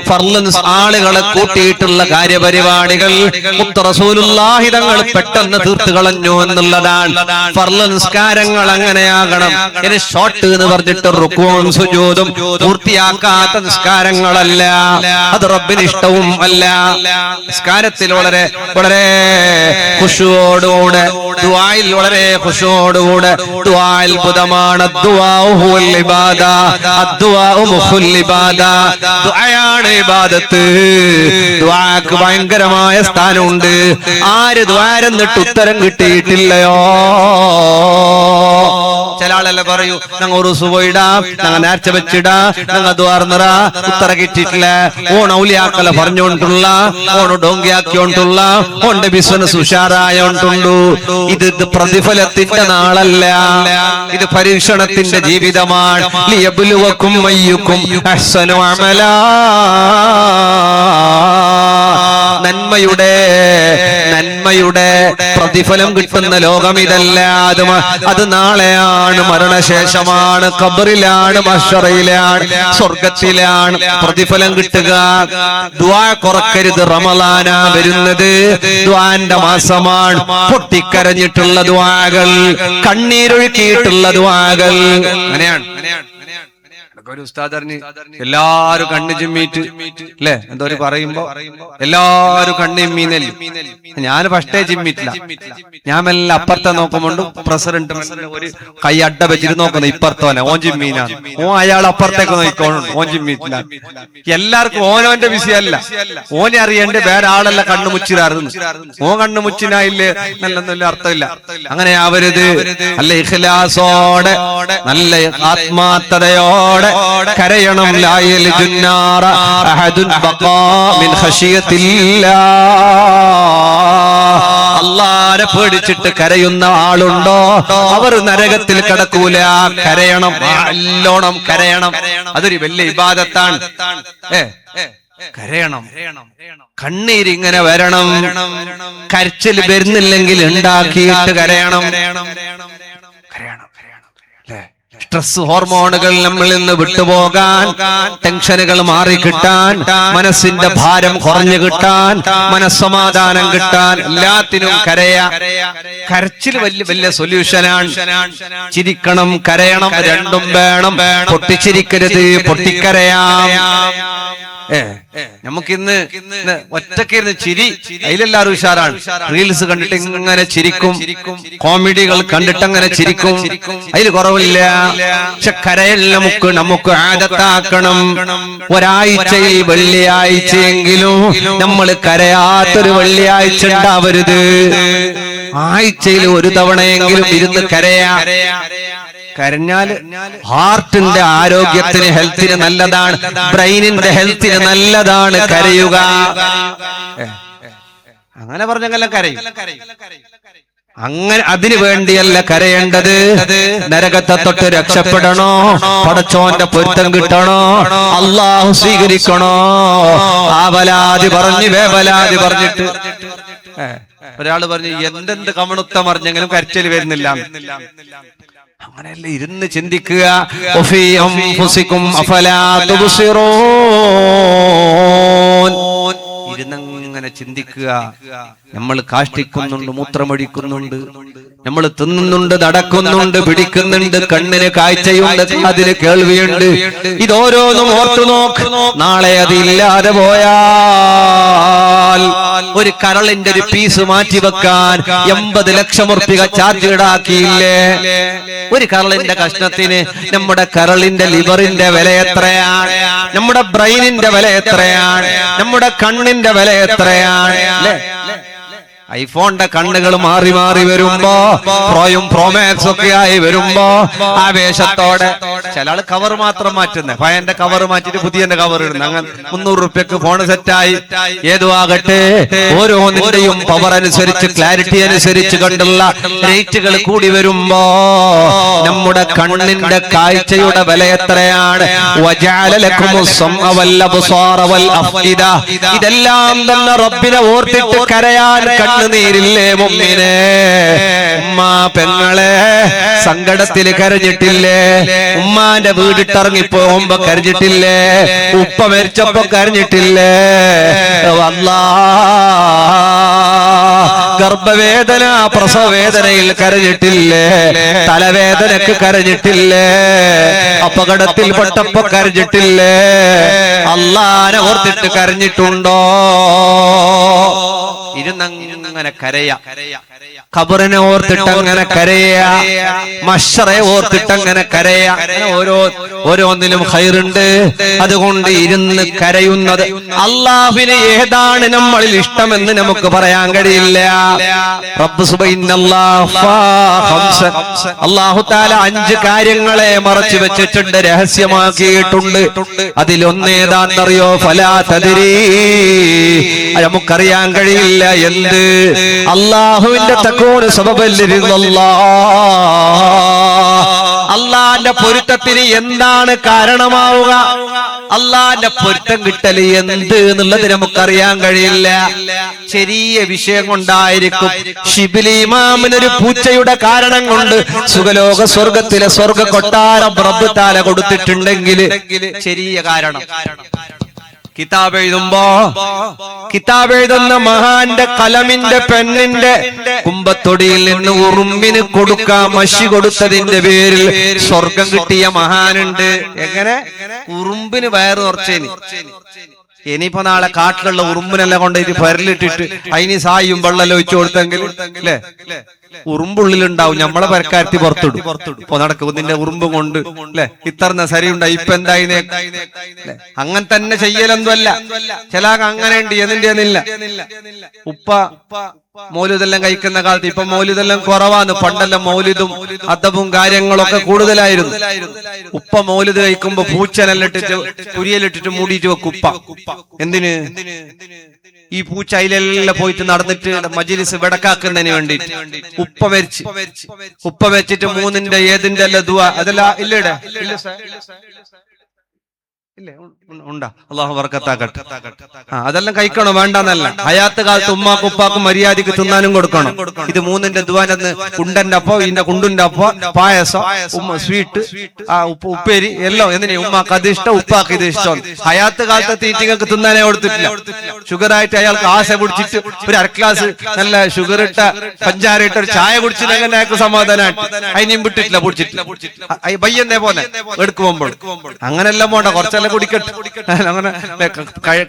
ഫർള് ആളുകളെ കൂട്ടിയിട്ടുള്ള കാര്യപരിപാടികൾ മുത്ത് റസൂലുള്ളാഹി തങ്ങൾ പെട്ടെന്ന് തീർത്തു കളഞ്ഞു എന്നുള്ളതാണ്. ഫർള് നിസ്കാരങ്ങൾ അങ്ങനെയാകണം. ഇനി ഷോർട്ട് എന്ന് പറഞ്ഞിട്ട് റുക്കൂഉം സുജൂദും പൂർത്തിയാക്കാത്ത നിസ്കാരങ്ങളല്ല, അത് റബ്ബിന് ഇഷ്ടവും അല്ല. നിസ്കാരത്തിൽ വളരെ വളരെ ഖുശൂഅോടുകൂടെ, ദുആയിൽ വളരെ ഖുശൂഅോടുകൂടെ. ദുആ അത്ഭുതമാണ്. ദുആഉ ഹുവൽ ഇബാദ, അദ്ദുആഉ മുഖുൽ ഇബാദ. ദുആയാണ് ഇബാദത്ത്. ദുആക്ക് ഭയങ്കരമായ സ്ഥാനമുണ്ട്. ആര് ദ്വാരന്നിട്ട് ഉത്തരം കിട്ടിയിട്ടില്ലയോ? ചില ആളല്ലേ പറയൂ, ഞങ്ങൾ ഉറുസ് പോയിടാം, ഞങ്ങൾ നേർച്ച വെച്ചിടാം, ഞങ്ങൾ ദ്വാർന്നറ ഉത്തര കിട്ടിയിട്ടില്ല. ഓൺ ഔലിയാക്കളെ പറഞ്ഞോണ്ടുള്ള, ഓൺ ഡോങ്കിയാക്കിയോണ്ടുള്ള, ഓന്റെ ബിസിനസ് ഉഷാറായോണ്ടുള്ളൂ. ഇത് പ്രതിഫലത്തിന്റെ നാളല്ല, ഇത് പരീക്ഷണത്തിന്റെ ജീവിതമാണ്. ലിയബ്ലുവക്കും അയ്യുക്കും അഹ്സനു അമലാ. നന്മയുടെ പ്രതിഫലം കിട്ടുന്ന ലോകം ഇതല്ല. അത് നാളെയാണ്, മരണശേഷമാണ്, ഖബറിലാണ്, മഹ്ശറയിലാണ്, സ്വർഗത്തിലാണ് പ്രതിഫലം കിട്ടുക. ദുആ കുറക്കരുത്. റമളാനാ വരുന്നത്, ദുആന്റെ മാസമാണ്. പൊട്ടിക്കരഞ്ഞിട്ടുള്ള ദുആകൾ, കണ്ണീരൊഴുക്കിയിട്ടുള്ള ദുആകൾ. അങ്ങനെയാണ്. ഒരു ഉസ്താദ് അറിഞ്ഞ് എല്ലാരും കണ്ണു ചിമ്മീറ്റ് അല്ലെ, എന്തോ പറയുമ്പോ എല്ലാരും കണ്ണു ചിമ്മീന്നല്ലേ. ഞാൻ ഫസ്റ്റേ ചിമ്മിട്ടില്ല. ഞാൻ മെല്ലെ അപ്പുറത്തെ നോക്കുമ്പോണ്ട് പ്രസിഡന്റ് ഒരു കൈ അഡ വെച്ചിട്ട് നോക്കുന്നത് ഇപ്പുറത്തോനെ. ഓൻ ചിമ്മീനാണ്. അയാൾ അപ്പുറത്തേക്ക് നോക്കിക്കോണം. ഓൻ ചിമ്മീറ്റില്ല. എല്ലാവർക്കും ഓനോന്റെ വിഷയമല്ല, ഓനെ അറിയേണ്ട വേറെ ആളല്ല കണ്ണു മുച്ചിരായിരുന്നു. ഓൻ കണ്ണു മുച്ചിനായില്ലേ നല്ല അർത്ഥമില്ല. അങ്ങനെ ആവരുത്. നല്ല ഇഖ്ലാസോടെ, നല്ല ആത്മാർത്ഥതയോടെ കരയണം. ലായൽ ജുന്നാറ അഹദുൻ ബഖാ മിൻ ഖശിയത്തില്ലാ. അല്ലാഹനെ പേടിച്ചിട്ട് കരയുന്ന ആളുണ്ടോ? അവർ നരകത്തിൽ കടക്കൂല. കരയണം, നല്ലോണം കരയണം. അതൊരു വലിയ ഇബാദത്താണ്. കരയണം, കണ്ണീരിങ്ങനെ വരണം. കരച്ചിൽ വരുന്നില്ലെങ്കിൽ ഉണ്ടാക്കിയിട്ട് കരയണം. സ്ട്രെസ് ഹോർമോണുകൾ നമ്മളിൽ നിന്ന് വിട്ടുപോകാൻ, ടെൻഷനുകൾ മാറിക്കിട്ടാൻ, മനസ്സിന്റെ ഭാരം കുറഞ്ഞു കിട്ടാൻ, മനസ്സമാധാനം കിട്ടാൻ, എല്ലാത്തിനും കരച്ചിൽ വലിയ വലിയ സൊല്യൂഷനാണ്. ചിരിക്കണം, കരയണം, രണ്ടും വേണം. പൊട്ടിച്ചിരിക്കരുത്, പൊട്ടിക്കരയാം. നമുക്കിന്ന് ഒറ്റക്കിരുന്ന് ചിരി, അതിലെല്ലാരും ഉഷാറാണ്. റീൽസ് കണ്ടിട്ട് ഇങ്ങനെ ചിരിക്കും, കോമഡികൾ കണ്ടിട്ട് അങ്ങനെ ചിരിക്കും, അതിൽ കുറവില്ല. പക്ഷെ കരയിൽ നമുക്ക് ആദത്താക്കണം. ഒരാഴ്ചയിൽ വെള്ളിയാഴ്ചയെങ്കിലും നമ്മൾ കരയാത്തൊരു വെള്ളിയാഴ്ച ഉണ്ടാവരുത്. ആഴ്ചയിൽ ഒരു തവണയെങ്കിലും ഇരുന്ന് കരയാ. കരഞ്ഞാൽ ഹാർട്ടിന്റെ ആരോഗ്യത്തിന്, ഹെൽത്തിന് നല്ലതാണ്, ബ്രെയിനിന്റെ ഹെൽത്തിന് നല്ലതാണ് കരയുക. അങ്ങനെ പറഞ്ഞെല്ലാം കരയും. അങ്ങനെ അതിനു വേണ്ടിയല്ല കരയേണ്ടത്. നരകത്തെ തൊട്ട് രക്ഷപ്പെടണോ, പടച്ചോന്റെ പൊരുത്തം കിട്ടണോ, അള്ളാഹു സ്വീകരിക്കണോ, ആവലാതി പറഞ്ഞ് വേവലാതി പറഞ്ഞിട്ട് ഒരാള് പറഞ്ഞു എന്തെന്ത് കമണുത്തം പറഞ്ഞെങ്കിലും കരച്ചിൽ വരുന്നില്ല. അങ്ങനെയല്ല, ഇരുന്ന് ചിന്തിക്കുക. ഇരുന്നങ്ങനെ ചിന്തിക്കുക. നമ്മൾ കാഷ്ടിക്കുന്നുണ്ട്, മൂത്രമൊഴിക്കുന്നുണ്ട്, നമ്മൾ തിന്നുന്നുണ്ട്, നടക്കുന്നുണ്ട്, പിടിക്കുന്നുണ്ട്, കണ്ണിന് കാഴ്ചയുണ്ട്, അതിന് കേൾവിയുണ്ട്. ഇതോരോന്നും ഓർത്തു നോക്ക്. നാളെ അതില്ലാതെ പോയാൽ ഒരു കരളിന്റെ ഒരു പീസ് മാറ്റിവെക്കാൻ 80 ലക്ഷം ഉറുപ്പിക ചാർജ് ഈടാക്കിയില്ലേ? ഒരു കരളിന്റെ കഷ്ണത്തിന് നമ്മുടെ കരളിന്റെ ലിവറിന്റെ വില എത്രയാണ്? നമ്മുടെ ബ്രെയിനിന്റെ വില എത്രയാണ്? നമ്മുടെ കണ്ണിന്റെ വില എത്രയാണ്? അല്ലേ? ഐഫോണിന്റെ കണ്ണുകൾ മാറി മാറി വരുമ്പോ, പ്രോയും പ്രോമാക്സ് ഒക്കെ ആയി വരുമ്പോ ആവേശത്തോടെ ചില ആള് കവർ മാത്രം മാറ്റുന്നേ, പഴയന്റെ കവർ മാറ്റിട്ട് പുതിയ കവർ ഇടുന്ന, അങ്ങനെ 300 റുപ്യക്ക് ഫോൺ സെറ്റായി. ഏതു ആകട്ടെ, ഓരോന്നിന്റെയും പവർ അനുസരിച്ച്, ക്ലാരിറ്റി അനുസരിച്ച് കണ്ടുള്ള റേറ്റുകൾ കൂടി വരുമ്പോ നമ്മുടെ കണ്ണിന്റെ കാഴ്ചയുടെ വില എത്രയാണ്? ഇതെല്ലാം തന്നെ റബ്ബിനെ ഓർത്തിട്ട് കരയാൻ കണ്ണുനീരില്ലേ മുമ്മിനെ? ഉമ്മ പെങ്ങളെ സങ്കടത്തിൽ കരഞ്ഞിട്ടില്ലേ? ഉമ്മാന്റെ വീടിട്ടിറങ്ങിപ്പോകുമ്പോ കരഞ്ഞിട്ടില്ലേ? ഉപ്പ മരിച്ചപ്പോ കരഞ്ഞിട്ടില്ലേ? അല്ലാ, ഗർഭവേദന പ്രസവവേദനയിൽ കരഞ്ഞിട്ടില്ലേ? തലവേദനക്ക് കരഞ്ഞിട്ടില്ലേ? അപകടത്തിൽ പെട്ടപ്പോ കരഞ്ഞിട്ടില്ലേ? അല്ലാഹനെ ഓർത്തിട്ട് കരഞ്ഞിട്ടുണ്ടോ? ഇരുന്നങ്ങനെ കരയാ. ഖബറിനെ ഓർത്തിട്ട് അങ്ങനെ കരയാ, മഹ്ശറെ ഓർത്തിട്ട് അങ്ങനെ കരയാ. ഓരോന്നിലും ഖൈറുണ്ട്. അതുകൊണ്ട് ഇരുന്ന് കരയുന്നത്. അല്ലാഹുവിന് ഏതാണ് നമ്മളിൽ ഇഷ്ടമെന്ന് നമുക്ക് പറയാൻ കഴിയില്ല. റബ്ബ് അല്ലാഹു തആല 5 കാര്യങ്ങളെ മറച്ചു വെച്ചിട്ടുണ്ട്, രഹസ്യമാക്കിയിട്ടുണ്ട്. അതിലൊന്നേതാണെന്നറിയോ? ഫലാ തദ്രീ, നമുക്കറിയാൻ കഴിയില്ല എന്ത്. അല്ലാഹുവിന്റെ തഖ്വയുടെ അള്ളാന്റെ പൊരുത്തത്തിന് എന്താണ് കാരണമാവുക? അള്ളാന്റെ പൊരുത്തം കിട്ടല് എന്ത് എന്നുള്ളത് നമുക്കറിയാൻ കഴിയില്ല. ചെറിയ വിഷയം കൊണ്ടായിരിക്കും. ഷിബിലി ഇമാമിനൊരു പൂച്ചയുടെ കാരണം കൊണ്ട് സുഖലോക സ്വർഗത്തിലെ സ്വർഗ കൊട്ടാരം റബ്ബ് തആല കൊടുത്തിട്ടുണ്ടെങ്കിൽ ചെറിയ കാരണം. കിതാബ് എഴുതുന്ന മഹാന്റെ കലമിന്റെ പെണ്ണിന്റെ കുമ്പത്തൊടിയിൽ നിന്ന് ഉറുമ്പിന് കൊടുക്കാൻ മഷി കൊടുത്തതിന്റെ പേരിൽ സ്വർഗം കിട്ടിയ മഹാനുണ്ട്. എങ്ങനെ? ഉറുമ്പിന് വയറ് നിറച്ചേന്. ഇനിയിപ്പോ നാളെ കാട്ടിലുള്ള ഉറുമ്പിനെല്ലാം കൊണ്ടുപോയിട്ട് പരലിട്ടിട്ട് അതിന് സായും വെള്ളം ഒഴിച്ചു കൊടുത്തെങ്കിൽ അല്ലേ, ഉറുമ്പുള്ളിലുണ്ടാവും. നമ്മളെ പരക്കാരത്തി പുറത്തിടും. ഇപ്പൊ നടക്കും നിന്റെ ഉറുമ്പും കൊണ്ട് അല്ലെ, ഇത്തർന്ന സരിയുണ്ടായി, ഇപ്പൊ എന്തായിനെ. അങ്ങനെ തന്നെ ചെയ്യലൊന്നുമല്ല. ചില അങ്ങനെ ഉണ്ട്, എന്നില്ല. ഉപ്പ മൗലിദെല്ലാം കഴിക്കുന്ന കാലത്ത് ഇപ്പൊ മൗലിദെല്ലാം കുറവാണ്. പണ്ടെല്ലാം മൗലിദും അദബും കാര്യങ്ങളൊക്കെ കൂടുതലായിരുന്നു. ഉപ്പ മൗലിദ് കഴിക്കുമ്പോ പൂച്ചനെല്ലിട്ടിട്ട് കുരിയലിട്ടിട്ട് മൂടിയിട്ട് വെക്കും ഉപ്പ. എന്തിന്? ഈ പൂച്ച അതിലെല്ലാം പോയിട്ട് നടന്നിട്ട് മജ്‌ലിസ് വെടക്കാക്കുന്നതിന് വേണ്ടിട്ട്. ഉപ്പ മരിച്ചിട്ട് 3ന്റെ ഏതിന്റെ അല്ല ദുആ അതെല്ലാം ഇല്ലേടെ ഇല്ലേ? ഉണ്ടാ? അല്ലാഹു ബർക്കത്താക്കട്ടെ. അതെല്ലാം കഴിക്കണോ? വേണ്ടെന്നല്ല. ഹയാത്ത് കാലത്ത് ഉമ്മാക്കും ഉപ്പാക്കും മര്യാദക്ക് തിന്നാനും കൊടുക്കണം. ഇത് 3ന്റെ ദുആനെന്ന് കുണ്ടന്റെ അപ്പോ, ഇതിന്റെ കുണ്ടുന്റെ അപ്പോ, പായസം, സ്വീറ്റ്, ഉപ്പേരി എല്ലാം. എന്തിനാ? ഉമ്മാക്ക് അത് ഇഷ്ടം, ഉപ്പാക്ക് ഇത് ഇഷ്ടം. ഹയാത്ത് കാലത്തെ തീറ്റിങ്ങൾക്ക് തിന്നാനേ കൊടുത്തിട്ടില്ല. ഷുഗറായിട്ട് അയാൾക്ക് ആശ പിടിച്ചിട്ട് ഒരു 1/2 ഗ്ലാസ് നല്ല ഷുഗർ ഇട്ട പഞ്ചാര ഇട്ട ഒരു ചായ കുടിച്ചിട്ട് അങ്ങനെ അയാൾക്ക് സമാധാനമായിട്ട് അതിനെയും വിട്ടിട്ടില്ല, കുടിച്ചിട്ടില്ല. ബയ്യന്നെ പോലെ എടുക്കുമ്പോൾ അങ്ങനെല്ലാം പോണ്ട, കുറച്ചെല്ലാം കുടിക്കട്ടെ. അങ്ങനെ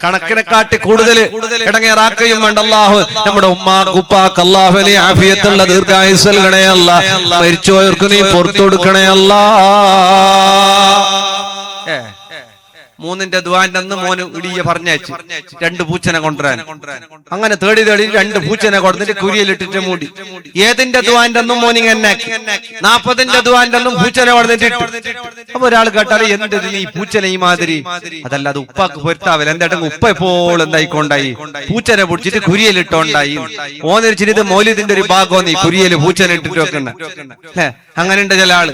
കണക്കിനെ കാട്ടി കൂടുതൽ ഇടങ്ങേറാക്കുകയും വേണ്ട. അല്ലാഹു നമ്മുടെ ഉമ്മാക്ക് ഉപ്പാക്ക് അല്ലാഹുവിനെ ആഫിയത്തുള്ള ദീർഘായുസ്സ് നൽകണേ അല്ലാ. മരിച്ചുപോയവർക്ക് നീ പുറത്തു കൊടുക്കണേ അല്ലാ. മൂന്നിന്റെ ദുആന്റെ അന്ന് മോന് ഇടിയെ പറഞ്ഞയച്ചു 2 പൂച്ചനെ കൊണ്ടുവരാൻ. അങ്ങനെ തേടി 2 പൂച്ചനെ കൊടുത്തിട്ട് കുരിയിലിട്ടിട്ട് മൂടി. ഏതിന്റെ ദുആന്റെ അന്നും മോനിങ് എന്നാക്കി 40ന്റെ ദുആന്റെ അന്നും പൂച്ചനെ കൊടുത്തിട്ട്. അപ്പൊ ഒരാൾ കേട്ടാൽ എന്ത് ഈ പൂച്ചനെ ഈ മാതിരി? അതല്ല, അത് ഉപ്പാക്ക് പൊരുത്താവില്ല. എന്തായിട്ടും ഉപ്പ എപ്പോൾ എന്തായിക്കൊണ്ടായി പൂച്ചനെ പിടിച്ചിട്ട് കുരിയലിട്ടോണ്ടായി. ഓന്നിരിച്ചിട്ട് ഇത് മൗലിദിന്റെ ഒരു ഭാഗം ഈ കുരിയല് പൂച്ചനെ ഇട്ടിട്ട് വെക്കുന്ന അങ്ങനെ ഉണ്ട് ചില ആള്.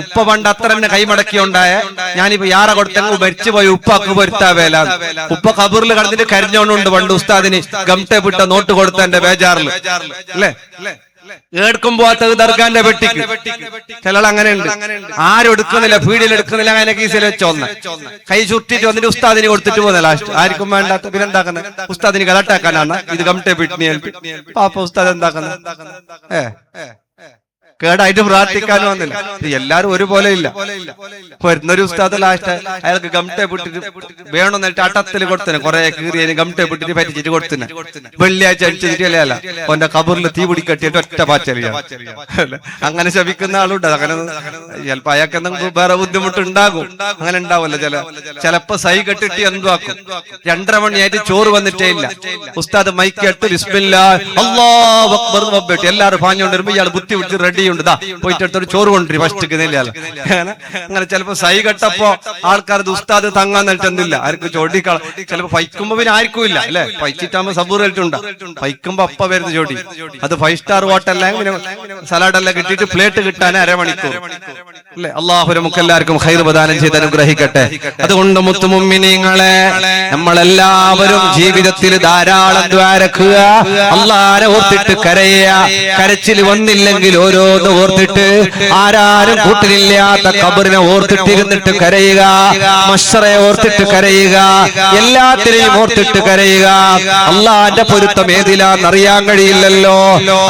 ഉപ്പ പണ്ട് അത്ര തന്നെ കൈമടക്കിയോണ്ടായ ഞാനിപ്പോ യാറെ കൊടുത്തെങ്കിൽ മരിച്ചുപോയി ഉപ്പാക്ക് പൊരുത്താവേല. ഉപ്പ ഖബറിൽ കടന്നിട്ട് കരഞ്ഞോണ്ടുണ്ട് പണ്ട് ഉസ്താദിന് ഗംട്ടെ വിട്ട നോട്ട് കൊടുത്ത എന്റെ ബേജാറിൽ അല്ലേ. ഏടുക്കും പോവാത്തത് ദർഗാന്റെ വെട്ടിക്ക്. ചില അങ്ങനെയുണ്ട്, ആരും എടുക്കുന്നില്ല, പീടിയിൽ എടുക്കുന്നില്ല, അങ്ങനെ കീസിൽ വെച്ചോന്ന് കൈ ചുട്ടിട്ട് വന്നിട്ട് ഉസ്താദിന് കൊടുത്തിട്ട് പോകുന്ന ലാസ്റ്റ്. ആർക്കും വേണ്ടാത്ത പിന്നെ എന്താക്കുന്നത്? ഉസ്താദിന് കലട്ടാക്കാനാണ് ഇത് ഗംട്ടെ പിട്ടിനി പാപ്പ ഉസ്താദ് എന്താക്കുന്നത്? കേടായിട്ട് പ്രാർത്ഥിക്കാനും വന്നില്ല. എല്ലാരും ഒരുപോലെ ഇല്ല. വരുന്നൊരു ഉസ്താദ് ലാസ്റ്റ് അയാൾക്ക് ഗംട്ടെ പിട്ടിട്ട് വേണം എന്നിട്ട് അട്ടത്തിൽ കൊടുത്തന്നെ കുറെ കീറിയതിന് ഗംട്ടെ പിട്ടിട്ട് പറ്റിച്ചിട്ട് കൊടുത്തന്നെ. വെള്ളിയാഴ്ച അടിച്ചിട്ട് അല്ല അവന്റെ കബറിൽ തീ പിടിക്കട്ടിയിട്ട് ഒറ്റ പാച്ചലിയ. അങ്ങനെ ശപിക്കുന്ന ആളുണ്ട്. അങ്ങനെ ചിലപ്പോ അയാൾക്ക് എന്തെങ്കിലും വേറെ ബുദ്ധിമുട്ടുണ്ടാകും. അങ്ങനെ ഉണ്ടാവല്ലോ ചിലപ്പോ സൈ കെട്ടിട്ട് എന്തുവാക്കും. 2:30 മണിയായിട്ട് ചോറ് വന്നിട്ടേ ഇല്ല. ഉസ്താദ് മൈക്കെട്ട് ബിസ്മില്ലാഹ് അല്ലാഹു അക്ബർ വബ്ബട്ട് എല്ലാരും പാഞ്ഞോണ്ട് വരുമ്പോ ഇയാൾ ബുദ്ധി പിടിച്ച് റെഡി പോയിട്ട് അടുത്തൊരു ചോറ് കൊണ്ടുവരും ഫസ്റ്റ്. അങ്ങനെ ചിലപ്പോ സൈ കെട്ടപ്പോ ആൾക്കാർ ഉസ്താദ് തങ്ങാൻ നിന്നിട്ടെന്നില്ല, ആർക്കും ചോടിക്കള. ചിലപ്പോ പൈക്കുമ്പോ പിന്നെ ആർക്കും ഇല്ല അല്ലെ. പൈച്ചിട്ടാകുമ്പോ സബൂറായിട്ടുണ്ട്. പൈക്കുമ്പോ അപ്പ വരുന്ന ചോടി. അത് 5 സ്റ്റാർ ഹോട്ടലിലെ പിന്നെ സലാഡെല്ലാം കിട്ടിയിട്ട് പ്ലേറ്റ് കിട്ടാൻ അരമണിക്കൂർ അല്ലെ. അള്ളാഹു നമുക്ക് എല്ലാവർക്കും ഖൈർ പ്രദാനം ചെയ്ത് അനുഗ്രഹിക്കട്ടെ. അതുകൊണ്ട് മുത്തുമുഅ്മിനീങ്ങളെ, നമ്മളെല്ലാവരും ജീവിതത്തിൽ ധാരാളം ദ്വാരക്കുക, അള്ളാഹനെ ഓർത്തിട്ട് കരയുക. കരച്ചിൽ വന്നില്ലെങ്കിൽ ഓരോന്ന് ഓർത്തിട്ട്, ആരാരും കൂട്ടിലില്ലാത്ത ഖബറിനെ ഓർത്തിട്ടിരുന്നിട്ട് കരയുക, മശ്റയെ ഓർത്തിട്ട് കരയുക, എല്ലാത്തിനെയും ഓർത്തിട്ട് കരയുക. അള്ളാന്റെ പൊരുത്തം ഏതിലാന്ന് അറിയാൻ കഴിയില്ലല്ലോ.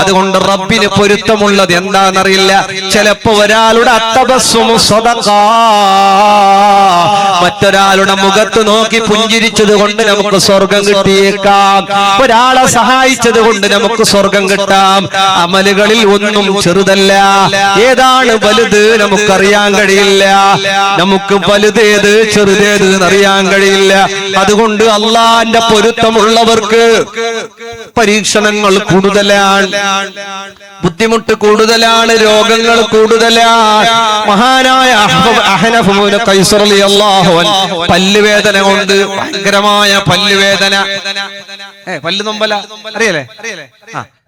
അതുകൊണ്ട് റബ്ബിന് പൊരുത്തമുള്ളത് എന്താണെന്നറിയില്ല. ചിലപ്പോ ഒരാളുടെ അത്തബസ്സുമു സദഖ, മറ്റൊരാളുടെ മുഖത്ത് നോക്കി പുഞ്ചിരിച്ചത് കൊണ്ട് നമുക്ക് സ്വർഗം കിട്ടിയേക്കാം. ഒരാളെ സഹായിച്ചത് കൊണ്ട് നമുക്ക് സ്വർഗം കിട്ടാം. അമലുകളിൽ ഒന്നും ചെറുതല്ല. ഏതാണ് വലുത് നമുക്കറിയാൻ കഴിയില്ല. നമുക്ക് വലുതേത് ചെറുതേത് എന്നറിയാൻ കഴിയില്ല. അതുകൊണ്ട് അള്ളാന്റെ പൊരുത്തമുള്ളവർക്ക് പരീക്ഷണങ്ങൾ കൂടുതലാണ്, ബുദ്ധിമുട്ട് കൂടുതലാണ്, രോഗങ്ങൾ കൂടുതലാണ്. മഹാനായ അഹ്നഫ് ഇബ്നു ഖൈസ് റളിയല്ലാഹു അൻഹു പല്ലുവേദന കൊണ്ട്, ഭയങ്കരമായ പല്ലുവേദന, പല്ല് നൊമ്പല അറിയല്ലേ?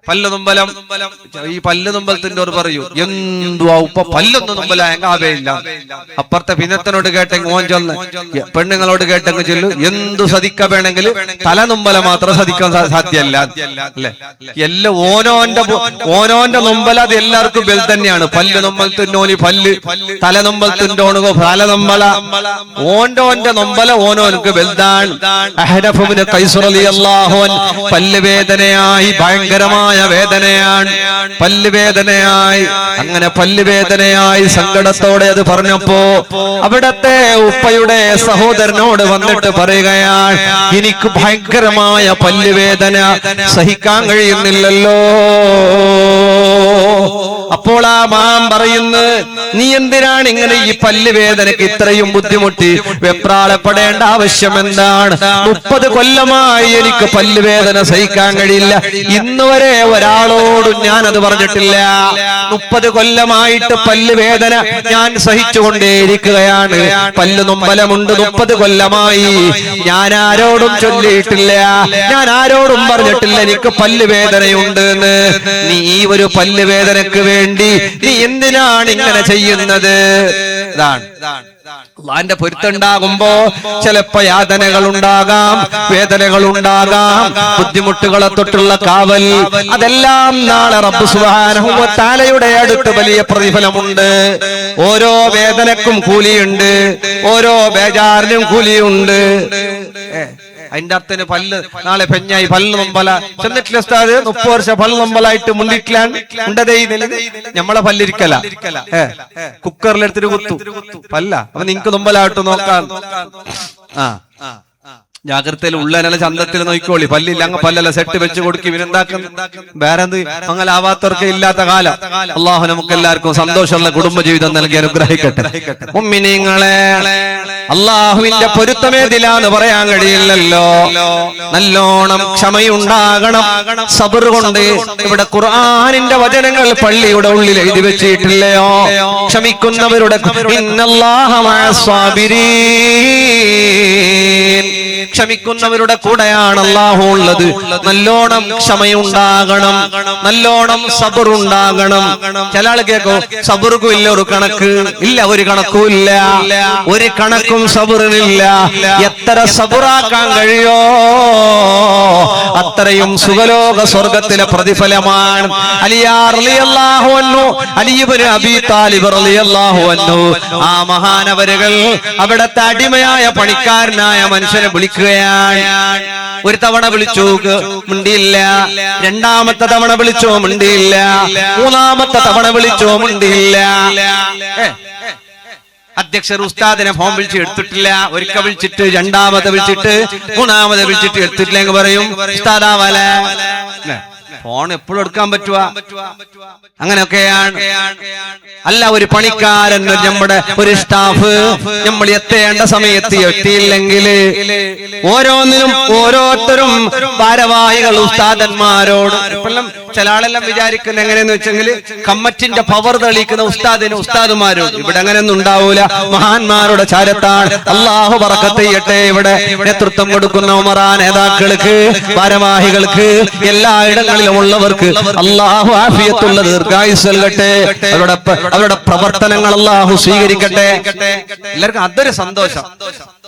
പല്ല് നൊമ്പലം. ഈ പല്ല് നൊമ്പലത്തിന്റെ ഒരു പറയൂ, എന്തുവാ ഉപ്പ പല്ലൊന്നും നൊമ്പല എങ്കാവേയില്ല. അപ്പുറത്തെ പിന്നത്തിനോട് കേട്ടെങ്കിൽ ഓൻ ചൊന്ന്, പെണ്ണുങ്ങളോട് കേട്ടെങ്കിൽ ചൊല്ലു, എന്തു സതിക്ക വേണമെങ്കിൽ തല നൊമ്പല മാത്രം സതിക്കാൻ സാധ്യമല്ല അല്ലെ. എല്ലാം ഓനോന്റെ നൊമ്പല അത് എല്ലാവർക്കും ബെൽ തന്നെയാണ്. പല്ല് നൊമ്പലത്തിനോനി പല്ല്, തല നൊമ്പലത്തിനോണുകോ തല നൊമ്പല, ഓന്റെ നൊമ്പല ഓനോനക്ക് ബെൽതാണ്. അഹ്നഫ് ഇബ്നു ഖൈസ് റളിയല്ലാഹു അൻഹു പല്ലുവേദനയായി, ഭയങ്കരമായ വേദനയാണ്, പല്ലുവേദനയായി. അങ്ങനെ പല്ലുവേദനയായി സങ്കടത്തോടെ അത് പറഞ്ഞപ്പോ അവിടത്തെ ഉപ്പയുടെ സഹോദരനോട് വന്നിട്ട് പറയുകയാണ്, എനിക്ക് ഭയങ്കരമായ പല്ലുവേദന സഹിക്കാൻ കഴിയുന്നില്ലല്ലോ. അപ്പോൾ ആ മാം പറയുന്നു, നീ എന്തിനാണ് ഇങ്ങനെ ഈ പല്ലുവേദനക്ക് ഇത്രയും ബുദ്ധിമുട്ടി വെപ്രാളപ്പെടേണ്ട ആവശ്യം എന്താണ്? 30 കൊല്ലമായി എനിക്ക് പല്ലുവേദന സഹിക്കാൻ കഴിയില്ല. ഇന്നുവരെ ഒരാളോടും ഞാൻ അത് പറഞ്ഞിട്ടില്ല. 30 കൊല്ലമായിട്ട് പല്ലുവേദന ഞാൻ സഹിച്ചുകൊണ്ടേയിരിക്കുകയാണ്. പല്ല് നൊമ്പലമുണ്ട് 30 കൊല്ലമായി. ഞാൻ ആരോടും ചൊല്ലിയിട്ടില്ല, ഞാൻ ആരോടും പറഞ്ഞിട്ടില്ല എനിക്ക് പല്ലുവേദനയുണ്ട് എന്ന്. നീ ഈ ഒരു പല്ലുവേദനക്ക് വേണ്ടി നീ എന്തിനാണ് ഇങ്ങനെ ചെയ്യുന്നത്? അള്ളാന്റെ പൊരുത്തുണ്ടാകുമ്പോ ചിലപ്പോ യാതനകൾ ഉണ്ടാകാം, വേദനകൾ ഉണ്ടാകാം, ബുദ്ധിമുട്ടുകളെ തൊട്ടുള്ള കാവൽ, അതെല്ലാം നാളെ റബ്ബ് സുബ്ഹാനഹു വ തആലയുടെ അടുത്ത് വലിയ പ്രതിഫലമുണ്ട്. ഓരോ വേദനക്കും കൂലിയുണ്ട്, ഓരോ ബേജാറിനും കൂലിയുണ്ട്. അതിന്റെ അർത്ഥത്തിന് പല്ല് നാളെ പെഞ്ഞായി പല്ല് നൊമ്പല ചെന്നിട്ടില്ല ഉസ്താദ്, 30 വർഷം പല്ല് നൊമ്പലായിട്ട് മുണ്ടിട്ടില്ലാണ് ഉണ്ടതേ. നമ്മളെ പല്ലിരിക്കല കുക്കറിലെടുത്തിട്ട് കുത്തു പല്ല. അപ്പൊ നിങ്ങക്ക് നൊമ്പലായിട്ട് നോക്കാം. ജാഗ്രതയിൽ ഉള്ളതിനല്ല ചന്തത്തിൽ നോക്കിക്കോളി. പല്ലില്ല അങ്ങ് പല്ലല്ല സെറ്റ് വെച്ച് കൊടുക്കും. ഇവനെന്താക്കുന്നു വേറെ എന്ത് അങ്ങനെ ആവാത്തവർക്ക് ഇല്ലാത്ത കാലം. അള്ളാഹു നമുക്ക് എല്ലാവർക്കും സന്തോഷമുള്ള കുടുംബജീവിതം നൽകി അനുഗ്രഹിക്കട്ടെ. മുഅ്മിനീങ്ങളെ, അള്ളാഹുവിന്റെ പൊരുത്തമേതിലാന്ന് പറയാൻ കഴിയില്ലല്ലോ. നല്ലോണം ക്ഷമയുണ്ടാകണം, സബർ കൊണ്ട്. ഇവിടെ ഖുർആനിന്റെ വചനങ്ങൾ പള്ളിയുടെ ഉള്ളിൽ എഴുതി വെച്ചിട്ടില്ലയോ? ക്ഷമിക്കുന്നവരുടെ ഇന്നല്ലാഹ മഅസ്സാബിരീൻ, ക്ഷമിക്കുന്നവരുടെ കൂടെയാണ് അല്ലാഹു ഉള്ളത്. നല്ലോണം ക്ഷമയുണ്ടാകണം, നല്ലോണം സബർ ഉണ്ടാകണം. ചില ആൾ കേൾക്കോ സബർക്കും ഇല്ല ഒരു കണക്ക് ഇല്ല, ഒരു കണക്കും ഇല്ല, ഒരു കണക്കും സബറിനില്ല. എത്ര സബറാക്കാൻ കഴിയോ അത്രയും സുഖലോക സ്വർഗത്തിലെ പ്രതിഫലമാണ്. അലി ഇബ്നു അബീ താലിബ് റളിയല്ലാഹു അൻഹു, ആ മഹാനവരുകൾ അവിടത്തെ അടിമയായ പണിക്കാരനായ മനുഷ്യനെ വിളിക്കുകയാണ്. ഒരു തവണ വിളിച്ചു, മിണ്ടിയില്ല. രണ്ടാമത്തെ തവണ വിളിച്ചോ, മിണ്ടിയില്ല. മൂന്നാമത്തെ തവണ വിളിച്ചോ, മിണ്ടിയില്ല. അധ്യക്ഷർ ഉസ്താദിനെ ഫോൺ വിളിച്ച് എടുത്തിട്ടില്ല. ഒരിക്കൽ വിളിച്ചിട്ട്, രണ്ടാമത്തെ വിളിച്ചിട്ട്, മൂന്നാമത് വിളിച്ചിട്ട് എടുത്തിട്ടില്ല എന്ന് പറയും. ഉസ്താദാവല ഫോൺ എപ്പോഴും എടുക്കാൻ പറ്റുക? അങ്ങനെയൊക്കെയാണ്. അല്ല, ഒരു പണിക്കാരൻ, നമ്മുടെ ഒരു സ്റ്റാഫ് നമ്മൾ എത്തേണ്ട സമയത്ത് എത്തിയില്ലെങ്കിൽ ഓരോന്നിനും ഓരോരുത്തരും ഭാരവാഹികൾ ഉസ്താദന്മാരോട്. ഇപ്പെല്ലാം ചില ആളെല്ലാം വിചാരിക്കുന്നത് എങ്ങനെയെന്ന് വെച്ചെങ്കിൽ കമ്മിറ്റിന്റെ പവർ തെളിയിക്കുന്ന ഉസ്താദിന് ഉസ്താദുമാരോട്. ഇവിടെ അങ്ങനെയൊന്നും ഉണ്ടാവൂല. മഹാന്മാരുടെ ചാരത്താണ്. അള്ളാഹു ബറക്കത്ത് ചെയ്യട്ടെ. ഇവിടെ നേതൃത്വം കൊടുക്കുന്ന ഉമറാ നേതാക്കൾക്ക്, ഭാരവാഹികൾക്ക്, എല്ലായിടങ്ങളിലും ഉള്ളവർക്ക് അള്ളാഹു ആഫിയത്തുള്ള ദീർഘായുസ്സ് നൽകട്ടെ. അവരുടെ പ്രവർത്തനങ്ങൾ അള്ളാഹു സ്വീകരിക്കട്ടെ. എല്ലാവർക്കും അതൊരു സന്തോഷം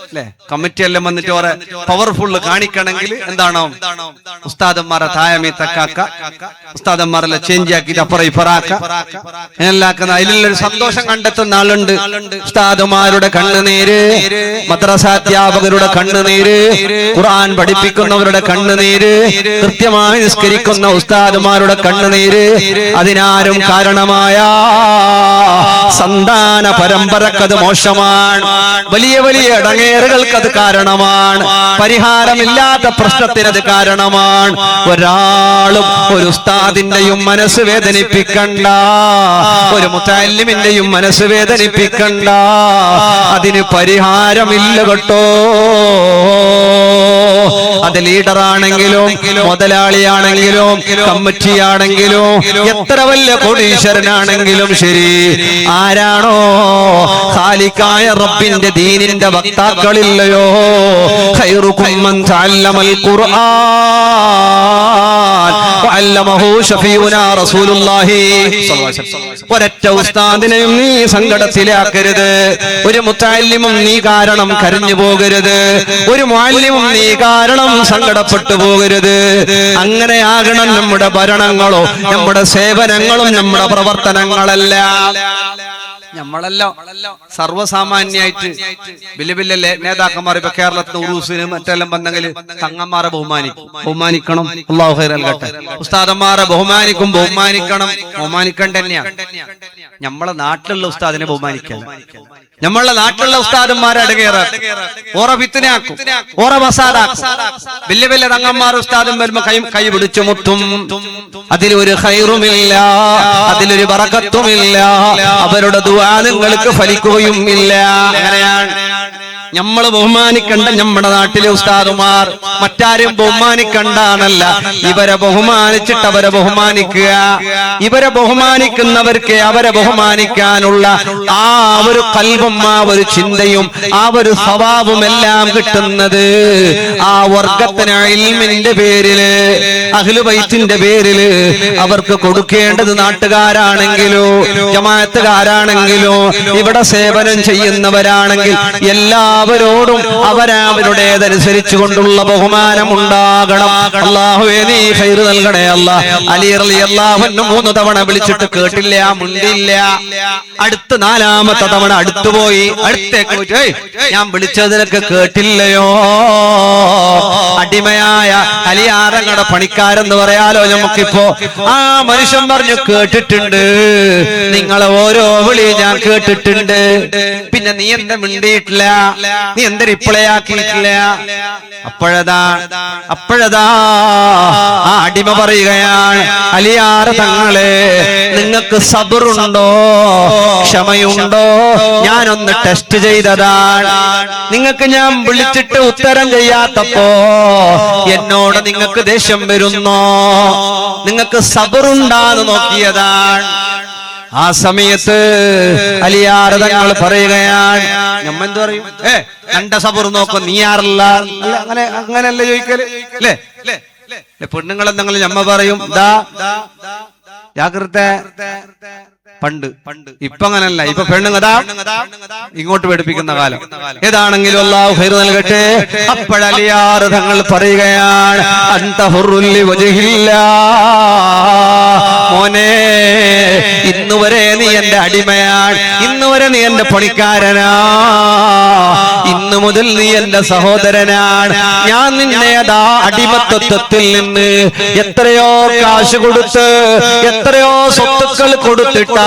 അല്ലെ? കമ്മിറ്റി എല്ലാം വന്നിട്ട് ഓരോ പവർഫുള്ള് കാണിക്കണമെങ്കിൽ എന്താണോ ഉസ്താദന്മാരെ തായമേ തക്കാക്ക, ഉസ്താദന്മാരെല്ലാം ചേഞ്ച് ആക്കിയിട്ട് അപ്പുറം ഇപ്പറാക്ക, എല്ലാക്കുന്ന അതിലൊരു സന്തോഷം കണ്ടെത്തുന്ന ആളുണ്ട്. ഉസ്താദുമാരുടെ കണ്ണുനീര്, മദ്രസാധ്യാപകരുടെ കണ്ണുനീര്, ഖുർആൻ പഠിപ്പിക്കുന്നവരുടെ കണ്ണുനീര്, കൃത്യമായി നിസ്കരിക്കുന്ന ഉസ്താദുമാരുടെ കണ്ണുനീര്, അതിനാരും കാരണമായ സന്താന പരമ്പരക്കത് മോശമാണ്. വലിയ വലിയ ഇടങ്ങേറുകൾക്കത് കാരണമാണ്. പരിഹാരമില്ലാത്ത പ്രശ്നത്തിനത് കാരണമാണ്. ഒരാളും ഒരു ഉസ്താദിന്റെയും മനസ്സ് വേദനിപ്പിക്കണ്ട, ഒരു മുതഅല്ലിമിന്റെയും മനസ്സ് വേദനിപ്പിക്കണ്ട. അതിന് പരിഹാരമില്ല കേട്ടോ. അത് ലീഡറാണെങ്കിലും മുതലാളിയാണെങ്കിലും കമ്മിറ്റിയാണെങ്കിലും എത്ര വലിയ കോടീശ്വരനാണെങ്കിലും ശരി, ആരാണോ ഖാലിഖായ റബ്ബിന്റെ ദീനിന്റെ വക്താക്കളില്ലയോ, ഖൈറുകും മൻ തഅല്ലമൽ ഖുർആൻ വഅല്ലമഹു ശഫീഉനാ റസൂലുള്ളാഹി സ്വല്ലല്ലാഹു അലൈഹി വസല്ലം. ഒരൊറ്റ ഉസ്താദിനെയും നീ സങ്കടത്തിലാക്കരുത്. ഒരു മുതഅല്ലിമും നീ കാരണം കരഞ്ഞു പോകരുത്. ഒരു മുഅല്ലിമും നീ കാരണം സങ്കടപ്പെട്ടു പോകരുത്. അങ്ങനെയാകണം നമ്മുടെ ഭരണങ്ങളോ നമ്മുടെ സേവനങ്ങളും നമ്മുടെ പ്രവർത്തനങ്ങളെല്ലാം. നമ്മളെല്ലാം സർവ്വസാമാന്യായിട്ട് വലിയ വലിയ നേതാക്കന്മാർ ഇപ്പൊ കേരളത്തിലെ ഉറൂസിന് മറ്റെല്ലാം വന്നെങ്കിൽ തങ്ങന്മാരെ ബഹുമാനിക്കണം. അല്ലാഹു ഖൈറൽ കട്ടെ. ഉസ്താദന്മാരെ ബഹുമാനിക്കണം. ബഹുമാനിക്കേണ്ട തന്നെയാണ്. നമ്മളെ നാട്ടിലുള്ള ഉസ്താദിനെ ബഹുമാനിക്കണം. നമ്മളെ നാട്ടിലുള്ള ഉസ്താദന്മാരെ അടങ്ങേറാം, ഓറ ഫിത്നയാക്കും, ഓറ ഫസാദാക്കും. വലിയ വലിയ തങ്ങന്മാർ ഉസ്താദും വരുമ്പോ കൈ പിടിച്ചു മുത്തും. അതിലൊരു ഖൈറുമില്ല, അതിലൊരു ബറക്കത്തുമില്ല. അവരുടെ ദുആ നിങ്ങൾക്ക് ഫലിക്കുകയും ഇല്ല. അങ്ങനെയാണ് നമ്മൾ ബഹുമാനിക്കണ്ട നമ്മുടെ നാട്ടിലെ ഉസ്താദുമാർ. മറ്റാരും ബഹുമാനിക്കണ്ടെന്നല്ല, ഇവരെ ബഹുമാനിച്ചിട്ട് അവരെ ബഹുമാനിക്കുക. ഇവരെ ബഹുമാനിക്കുന്നവർക്ക് അവരെ ബഹുമാനിക്കാനുള്ള ആ ഒരു കൽബും ആ ഒരു ചിന്തയും ആ ഒരു സ്വഭാവവും എല്ലാം കിട്ടുന്നത് ആ വർഗത്തിന് ഇൽമിന്റെ പേരില്, അഹ്ലു ബൈത്തിന്റെ പേരില് അവർക്ക് കൊടുക്കേണ്ടത് നാട്ടുകാരാണെങ്കിലോ ജമാഅത്തുകാരാണെങ്കിലോ ഇവിടെ സേവനം ചെയ്യുന്നവരാണെങ്കിൽ എല്ലാവരോടും അവരവരുടേതനുസരിച്ചു കൊണ്ടുള്ള ബഹുമാനം ഉണ്ടാകണം. അല്ലാഹുവേ നീ ഖൈർ നൽകണേ അല്ലാഹ്. അലി റളിയല്ലാഹു അൻഹു 3 തവണ വിളിച്ചിട്ട് കേട്ടില്ല, മുണ്ടില്ല. അടുത്ത 4ാമത്തെ തവണ അടുത്തുപോയി, അടുത്തേക്ക് പോയി, ഞാൻ വിളിച്ചതിനൊക്കെ കേട്ടില്ലയോ? അടിമയായ അലിയാറങ്ങടെ പണിക്കാരെന്ന് പറയാലോ നമുക്കിപ്പോ. ആ മനുഷ്യൻ പറഞ്ഞു, കേട്ടിട്ടുണ്ട്, നിങ്ങളെ ഓരോ വിളി ഞാൻ കേട്ടിട്ടുണ്ട്. പിന്നെ നീ എന്താ മിണ്ടിയിട്ടില്ല? നീ എന്തൊരു ഇപ്പോഴേയാക്കിയിട്ടില്ല. അപ്പോഴതാ ആ അടിമ പറയുകയാണ്, അലിയാർ തങ്ങളെ, നിങ്ങൾക്ക് സബറുണ്ടോ, ക്ഷമയുണ്ടോ? ഞാനൊന്ന് ടെസ്റ്റ് ചെയ്തതാണ്. നിങ്ങൾക്ക് ഞാൻ വിളിച്ചിട്ട് ഉത്തരം ചെയ്യാത്തപ്പോ എന്നോട് നിങ്ങൾക്ക് ദേഷ്യം വരുന്നോ? നിങ്ങൾക്ക് സബറുണ്ടാന്ന് നോക്കിയതാണ്. ആ സമയത്ത് അലിയാർ തങ്ങൾ പറയുകയാണ്, നമ്മ എന്ത് പറയും? കണ്ട സബർ നോക്കും, നീ ആറല്ല. അങ്ങനെയല്ലേ ചോദിക്കല് അല്ലേ? പെണ്ണുങ്ങളെന്തെങ്കിലും നമ്മ പറയും, ജാഗ്രത. പണ്ട് ഇപ്പൊ അങ്ങനല്ല. ഇപ്പൊ പെണ്ണുങ്ങതാ ഇങ്ങോട്ട് പഠിപ്പിക്കുന്ന കാലം. ഏതാണെങ്കിലും അല്ലാഹു ഖൈർ നൽകട്ടെ. അപ്പോഴലിയാർ തങ്ങൾ പറയുകയാണ്, അൻത ഹുറുൽ വജ്ഹില്ലാ, മോനെ, ഇന്നുവരെ നീ എന്റെ അടിമയാണ്, ഇന്നുവരെ നീ എന്റെ പണിക്കാരനാ, ഇന്നു മുതൽ നീ എന്റെ സഹോദരനാണ്. ഞാൻ നിന്നെ അതാ അടിമത്തത്വത്തിൽ നിന്ന് എത്രയോ കാശ് കൊടുത്ത്, എത്രയോ സ്വത്തുക്കൾ കൊടുത്തിട്ടാണ്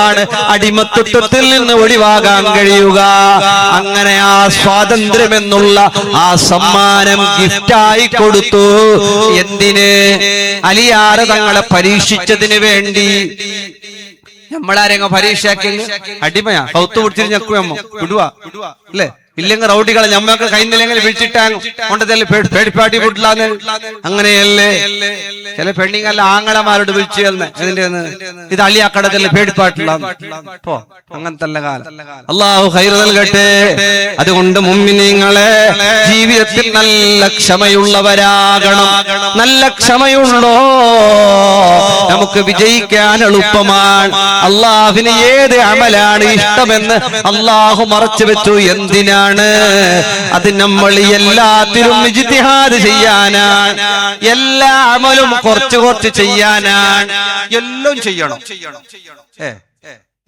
അടിമത്തത്വത്തിൽ നിന്ന് ഒഴിവാകാൻ കഴിയുക. അങ്ങനെ ആ സ്വാതന്ത്ര്യം എന്നുള്ള ആ സമ്മാനം ഗിഫ്റ്റായി കൊടുത്തു. എന്തിന്? അലിയാർ തങ്ങളെ പരീക്ഷിച്ചതിന് വേണ്ടി. നമ്മളാരെങ്ങ പരീക്ഷയാക്കി അടിമയാ കൗത്ത് പിടിച്ചിട്ട് ഞെക്കുമോ വിടുവാ അല്ലേ? ഇല്ലെങ്കിൽ റൗഡികളെ ഞമ്മക്ക് കൈന്നില്ലെങ്കിൽ വിളിച്ചിട്ടാകും കൊണ്ടതല്ലേ പേടിപ്പാട്ടി വിട്ടില്ലാന്ന്. അങ്ങനെയല്ലേ ചില പെണ്ണിങ്ങല്ല ആങ്ങളമാരോട് വിളിച്ചു ഇതിന്റെ ഇത് അളിയാക്കടത്തല്ലേ പേടിപ്പാട്ടില്ല. പോ, അങ്ങനത്തെ കാലം. അല്ലാഹു ഖൈർ നൽകട്ടെ. അതുകൊണ്ട് മുഅ്മിനീങ്ങളെ, ജീവിതത്തിൽ നല്ല ക്ഷമയുള്ളവരാകണം. നല്ല ക്ഷമയുണ്ടോ നമുക്ക് വിജയിക്കാൻ എളുപ്പമാണ്. അള്ളാഹുവിന് ഏത് അമലാണ് ഇഷ്ടമെന്ന് അള്ളാഹു മറച്ചു വെച്ചു. എന്തിനാണ്? അത് നമ്മൾ എല്ലാത്തിലും ഇജ്തിഹാദ് ചെയ്യാനാണ്. എല്ലാ അമലും കുറച്ച് ചെയ്യാനാണ്. എല്ലാം ചെയ്യണം.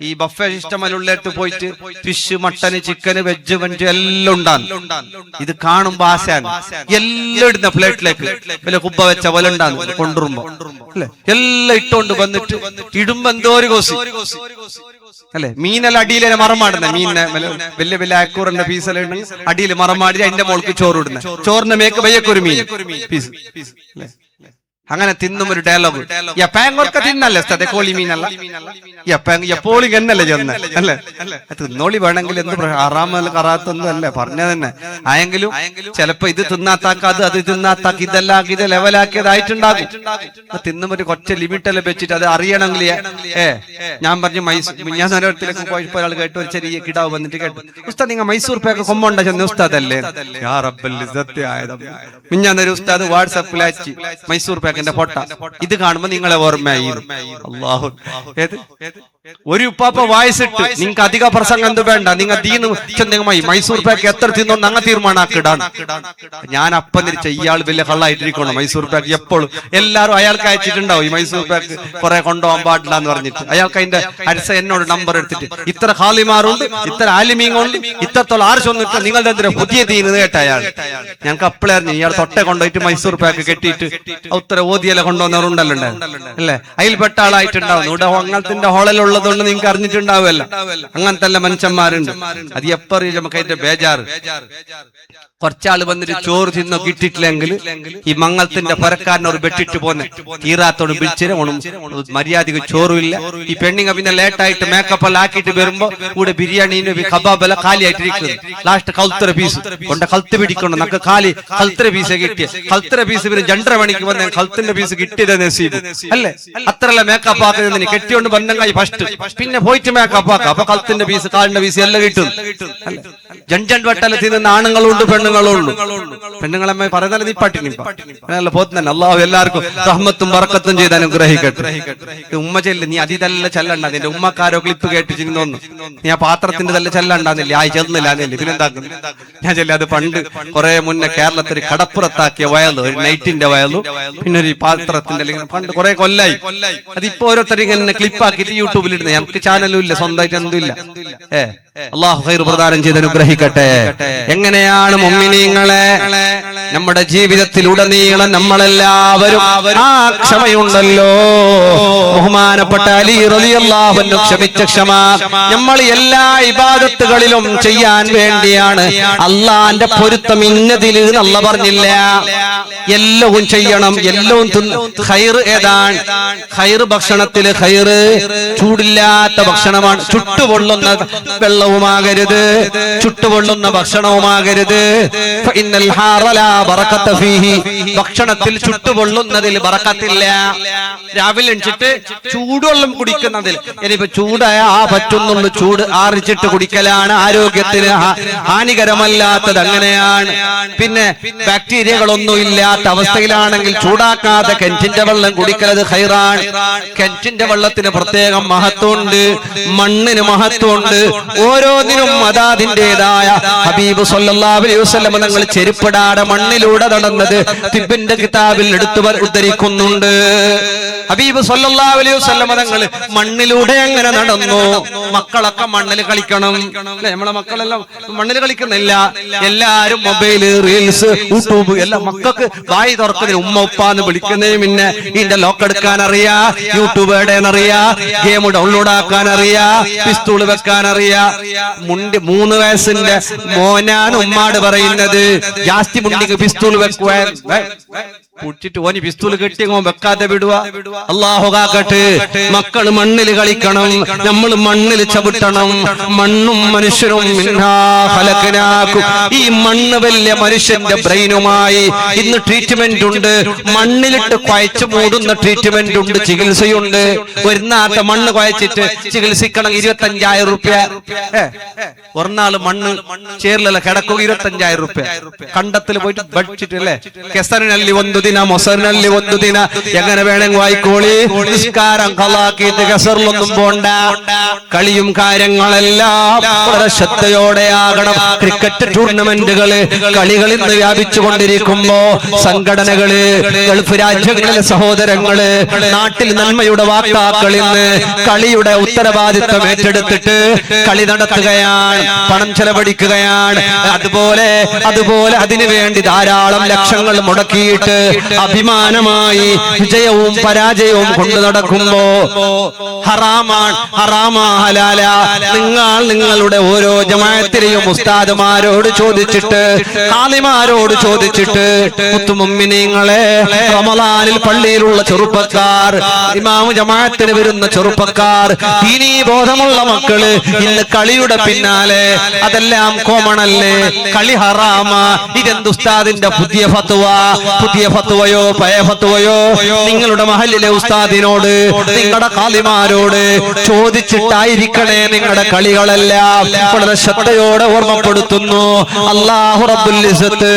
ഈ ബഫേ സിസ്റ്റമല്ലുള്ളിട്ട് പോയിട്ട് ഫിഷ്, മട്ടന്, ചിക്കന്, വെജ്, വെഞ്ച് എല്ലാം ഉണ്ടാകും. ഇത് കാണുമ്പോ ആശാൻ എല്ലാം ഇടുന്ന പ്ലേറ്റിലേക്ക് വല്ല കുബ്ബ വെച്ച പോലെ ഉണ്ടാകും. കൊണ്ടുവരുമ്പോ അല്ലെ എല്ലാം ഇട്ടോണ്ട് വന്നിട്ട് ഇടുമ്പോ എന്തോ ഒരു കോസി അല്ലെ. മീനെല്ലാം അടിയിലെ മറമാടുന്ന മീനിനെ വലിയ വലിയ അക്കൂറിന്റെ പീസെല്ലാം ഉണ്ടെങ്കിൽ അടിയിൽ മറമാടി അതിന്റെ മോൾക്ക് ചോറ് ഇടുന്ന ചോറിന്റെ മേക്ക് വയ്യൊരു മീൻ പീസ് അല്ലെ. അങ്ങനെ തിന്നും ഒരു ഡയലോഗ്. എപ്പാങ്ങൊക്കെ തിന്നല്ലേ സ്ഥത്തെ കോളി മീനല്ല, എപ്പോഴും എന്നല്ലേ ചെന്ന് അല്ലേ? തിന്നോളി വേണമെങ്കിൽ എന്ത് ആറാമല്ല കറാത്തൊന്നും അല്ലേ പറഞ്ഞ തന്നെ. ആയെങ്കിലും ചിലപ്പോ ഇത് തിന്നാത്താക്കാത്, അത് തിന്നാത്താക്കി, ഇതെല്ലാം ഇത് ലെവലാക്കിയതായിട്ടുണ്ടാകും. തിന്നും ഒരു കൊച്ച ലിമിറ്റെല്ലാം വെച്ചിട്ട് അത് അറിയണമെങ്കിൽ ഞാൻ പറഞ്ഞു ഞാൻ ഓരോരുത്തരൊക്കെ പോയപ്പോ ഒരാൾ കേട്ടു, ഒരു ചെറിയ കിടാവ് വന്നിട്ട് കേട്ടു, ഉസ്താദ് നിങ്ങൾ മൈസൂർ പേക്ക് കൊമ്പുണ്ട ചെന്ന ഉസ്താദ് അല്ലേ? മിഞ്ഞാന്നൊരു ഉസ്താദ് വാട്സാപ്പിൽ അയച്ചു മൈസൂർ പേക്കിന്റെ പൊട്ട. ഇത് കാണുമ്പോ നിങ്ങളെ ഓർമ്മയായി. അല്ലാഹു, ഒരു ഉപ്പാപ്പ വായിച്ചിട്ട് നിങ്ങൾക്ക് അധിക പ്രസംഗം എന്ത് വേണ്ട, നിങ്ങൾ ദീന് ചെന്നമായി മൈസൂർ പാക്ക് എത്ര തിന്നോന്ന് അങ്ങ് തീരുമാനാക്കിടാണ്. ഞാൻ അപ്പം തിരിച്ച ഇയാൾ വലിയ കള്ളായിട്ടിരിക്കണം. മൈസൂർ പാക്ക് എപ്പോഴും എല്ലാരും അയാൾക്ക് അയച്ചിട്ടുണ്ടാവും. ഈ മൈസൂർ പാക്ക് കുറെ കൊണ്ടുപോകാൻ പാടില്ല എന്ന് പറഞ്ഞിട്ട് അയാൾക്ക് അതിന്റെ അരിസ എന്നോട് നമ്പർ എടുത്തിട്ട് ഇത്ര ഖാലിമാറുണ്ട്, ഇത്ര ആലിമീങ്ങളുണ്ട്, ഇത്രത്തോളം ആർച്ചൊന്നിട്ട് നിങ്ങളുടെ എന്തിനാ പുതിയ ദീന് കേട്ട അയാൾ. ഞങ്ങൾക്ക് അപ്പോഴായിരുന്നു ഇയാൾ തൊട്ടെ കൊണ്ടുപോയിട്ട് മൈസൂർ പാക്ക് കെട്ടിയിട്ട് ഉത്തര ഓതിയല കൊണ്ടുവന്നവരുണ്ടല്ലോ അല്ലേ? അതിൽപ്പെട്ട ആളായിട്ടുണ്ടാവും. ഇവിടെ അങ്ങനത്തിന്റെ ഹോളിലുള്ളതുകൊണ്ട് നിങ്ങൾക്ക് അറിഞ്ഞിട്ടുണ്ടാവുമല്ലോ. അങ്ങനത്തെ എല്ലാ മനുഷ്യന്മാരുണ്ട്. അത് എപ്പറിയില്ല നമുക്ക് അതിന്റെ ബേജാറ്. കുറച്ചാള് വന്നിട്ട് ചോറ് തിന്നോ കിട്ടിയിട്ടില്ലെങ്കിൽ ഈ മംഗളത്തിന്റെ പുരക്കാരനോട് വെട്ടിട്ട് പോന്നെ തീരാത്തോട് വിളിച്ചിട്ട് മര്യാദക്ക് ചോറുമില്ല. ഈ പെണ്ണിങ്ങ പിന്നെ ലേറ്റായിട്ട് മേക്കപ്പ് എല്ലാം ആക്കിയിട്ട് വരുമ്പോ കൂടെ ബിരിയാണീന് കബാബെല്ലാം കാലിയായിട്ടിരിക്കുന്നു. ലാസ്റ്റ് കൗത്തര പീസ് കൊണ്ട് കൽത്ത് പിടിക്കണം. നമുക്ക് കാലി കൽത്തര പീസ് കിട്ടിയ കൽത്തര പീസ് പിന്നെ 2:30 മണിക്ക് വന്ന കൽത്തിന്റെ പീസ് കിട്ടിയത് നസീബ് അല്ലേ? അത്രല്ല മേക്കപ്പ് ആക്കുന്നതിന് കെട്ടിയോണ്ട് ബന്ധങ്ങായി ഫസ്റ്റ്, പിന്നെ പോയിട്ട് മേക്കപ്പ് ആക്കാം. അപ്പൊ കൽത്തിന്റെ പീസ് കാലിന്റെ പീസ് എല്ലാം കിട്ടും. ജൺ വട്ടല തിന്നുന്ന ആണുങ്ങളുണ്ട് പെണ്ണുങ്ങളുണ്ട്. പെണ്ണുങ്ങളെ പറയുന്നത് നീ പാട്ടിനി പോത്തുന്നെ. അള്ളാഹു എല്ലാവർക്കും റഹ്മത്തും ബറക്കത്തും ചെയ്ത് അനുഗ്രഹിക്കട്ടെ. ഉമ്മ ചെല്ല്, നീ അതിതല്ല ചെല്ലണ്ട. നിന്റെ ഉമ്മക്കാരോ ക്ലിപ്പ് കേട്ട് ചിന്നോന്നു നീ ആ പാത്രത്തിന്റെ തന്നെ ചെല്ലണ്ടാന്നില്ല. ആ ചെന്നില്ല അതില്ല. പിന്നെന്താക്കുന്നു ഞാൻ ചെല്ലി. അത് പണ്ട് കുറെ മുന്നേ കേരളത്തിൽ കടപ്പുറത്താക്കിയ വയല്, ഒരു നൈറ്റിന്റെ വയലും പിന്നെ ഒരു പാത്രത്തിന്റെ പണ്ട് കുറെ കൊല്ലായി. അതിപ്പോ ഓരോരുത്തരും ഇങ്ങനെ ക്ലിപ്പാക്കിയിട്ട് യൂട്യൂബിൽ ഇടുന്നത്. നമുക്ക് ചാനലും ഇല്ല, സ്വന്തമായിട്ട് എന്തും ഇല്ല. അള്ളാഹു ഖൈർ പ്രദാനം ചെയ്ത് അനുഗ്രഹിക്കട്ടെ. എങ്ങനെയാണ് മുഅ്മിനീങ്ങളെ നമ്മുടെ ജീവിതത്തിലുടനീളം നമ്മളെല്ലാവരും ആ ക്ഷമയുണ്ടല്ലോ. ബഹുമാനപ്പെട്ട അലി റളിയല്ലാഹു അൻഹു ക്ഷമിച്ച ക്ഷമ നമ്മൾ എല്ലാ ഇബാദത്തുകളിലും ചെയ്യാൻ വേണ്ടിയാണ്. അള്ളാന്റെ പൊരുത്തം ഇന്നതിൽ അല്ല പറഞ്ഞില്ല. എല്ലവും ചെയ്യണം, എല്ലവും ഖൈർ ഏതാണ്? ഖൈർ ഭക്ഷണത്തില് ഖൈറ് ചൂടില്ലാത്ത ഭക്ഷണമാണ്. ചുട്ടുപൊള്ളുന്ന വെള്ളവുമാകരുത്, ചുട്ടുപൊള്ളുന്ന ഭക്ഷണവുമാകരുത്. ഫഇന്നൽ ഹാറ ലാ ബറകത ഫീഹി, ഭക്ഷണത്തിൽ ചുട്ടുപൊള്ളുന്നതിൽ ബറക്കത്തില്ല. രാവിലെ എണിച്ചിട്ട് ചൂടുവെള്ളം കുടിക്കുന്നതിൽ ഇനിയിപ്പോ ചൂടായ പറ്റുന്നുള്ളൂ, ചൂട് ആറിച്ചിട്ട് കുടിക്കലാണ് ആരോഗ്യത്തിന് ഹാനികരമല്ലാത്തത്. അങ്ങനെയാണ്. പിന്നെ ബാക്ടീരിയകളൊന്നും ഇല്ലാത്ത അവസ്ഥയിലാണെങ്കിൽ ചൂടാക്കാതെ കിണറ്റിന്റെ വെള്ളം കുടിക്കലത് ഖൈറാണ്. കിണറ്റിന്റെ വെള്ളത്തിന് പ്രത്യേകം മഹത്വമുണ്ട്, മണ്ണിന് മഹത്വമുണ്ട്. ഓരോന്നിനും അതാതിൻ്റെതായ ഹബീബ് സല്ലല്ലാഹു അലൈഹി വസല്ലം തങ്ങൾ ചെരുപ്പിടാതെ മണ്ണിലൂടെ നടന്നത് തിബ്ബിന്റെ കിതാബിൽ എടുത്തു ഉദ്ധരിക്കുന്നുണ്ട്. ഹബീബ് സല്ലല്ലാഹു അലൈഹി വസല്ലം തങ്ങൾ മണ്ണിലൂടെ അങ്ങനെ നടന്നു. മക്കളൊക്കെ മണ്ണിൽ കളിക്കണം അല്ലെ? നമ്മളെ മക്കളെല്ലാം മണ്ണിൽ കളിക്കുന്നില്ല. എല്ലാരും മൊബൈല്, റീൽസ്, യൂട്യൂബ് എല്ലാം. മക്കൾക്ക് വായി തുറക്കുന്നതിന് ഉമ്മ ഉപ്പാന്ന് വിളിക്കുന്നതിന് പിന്നെ ഇതിന്റെ ലോക്ക് എടുക്കാൻ അറിയാ, യൂട്യൂബ് എവിടെയെന്നറിയാ, ഗെയിം ഡൗൺലോഡ് ആക്കാൻ അറിയാ, പിസ്തൂള് വെക്കാൻ അറിയാ. 3 വയസ്സിന്റെ മോനാണ് ഉമ്മാട് പറയുന്നത്, ജാസ്തി മുണ്ടിക്ക് പിസ്തൂൾ വെക്കുവാൻ കുടിച്ചിട്ട് ഓന് പിസ്തൂൾ കെട്ടിയങ്ങോ വെക്കാതെ വിടുക. അല്ലാഹു കാക്കട്ടെ. മക്കൾ മണ്ണിൽ കളിക്കണം, നമ്മൾ മണ്ണിൽ ചവിട്ടണം. മണ്ണും മനുഷ്യരും മിൻഹാ ഖലഖനാകും. ഈ മണ്ണ് വലിയ മനുഷ്യന്റെ ബ്രെയിനുമായി ഇന്ന് ട്രീറ്റ്മെന്റ് ഉണ്ട്. മണ്ണിലിട്ട് കുഴച്ചു മൂടുന്ന ട്രീറ്റ്മെന്റ് ഉണ്ട്, ചികിത്സയുണ്ട്. ഒരു നാട്ട മണ്ണ് കുഴച്ചിട്ട് ചികിത്സിക്കണം 25,000 റുപ്യ. ഒന്നാള് മണ്ണ് ചേർലല്ല കിടക്കുക 25,000 റുപ്യ. കണ്ടത്തിൽ പോയിട്ട് ബഡ്ജിറ്റ് അല്ലേ, കെസറിനല്ലി ഒന്ന് ദിന, മൊസറിനല്ലി ഒന്ന് ദിന, എങ്ങനെ വേണമെങ്കിൽ വായിക്കോളി. നിസ്കാരം കളാക്കിയിട്ട് കെസറിലൊന്നും പോണ്ട. കളിയും കാര്യങ്ങളെല്ലാം വളരെ ശ്രദ്ധയോടെയാകണം. ക്രിക്കറ്റ് ടൂർണമെന്റുകള്, കളികൾ ഇന്ന് വ്യാപിച്ചുകൊണ്ടിരിക്കുമ്പോ സംഘടനകള്, ഗൾഫ് രാജ്യങ്ങളിലെ സഹോദരങ്ങള്, നാട്ടിൽ നന്മയുടെ വാക്താക്കൾ ഇന്ന് കളിയുടെ ഉത്തരവാദിത്വം ഏറ്റെടുത്തിട്ട് കളി നടത്തുകയാണ്, പണം ചെലവഴിക്കുകയാണ്. അതുപോലെ അതിനുവേണ്ടി ധാരാളം ലക്ഷങ്ങൾ മുടക്കിയിട്ട് അഭിമാനമായി വിജയവും പരാജയവും കൊണ്ടു നടക്കുമ്പോ ഹറാമാണ്, ഹറാമാ ഹലാല. നിങ്ങളുടെ ഓരോ ജമാഅത്തിലെയും ഉസ്താദുമാരോട് ചോദിച്ചിട്ട്, ഖാദിമാരോട് ചോദിച്ചിട്ട്, മുത്തുമുഅ്മിനീങ്ങളെ, റമളാനിൽ പള്ളിയിലുള്ള ചെറുപ്പക്കാർ, ഇമാം ജമാഅത്തിന് വരുന്ന ചെറുപ്പക്കാർ, ദീനീ ബോധമുള്ള മക്കള് ഇന്ന് കളിയുടെ പിന്നാലെ. അതെല്ലാം കോമൺ അല്ലേ? കളി ഹറാമാ. ഇതെന്ത് ഉസ്താദിന്റെ പുതിയ ഫത്വയോ പഴയ ഫത്വയോ? നിങ്ങളുടെ മഹല്ലിലെ ഉസ്താദിനോട്, നിങ്ങളുടെ ഖാദിമാരോട് ചോദിച്ചിട്ടായിരിക്കണേ നിങ്ങളുടെ കളികളെല്ലാം. വളരെ ശ്രദ്ധയോടെ ഓർമ്മപ്പെടുത്തുന്നു. അല്ലാഹു റബ്ബുൽ ഇസ്സത്ത്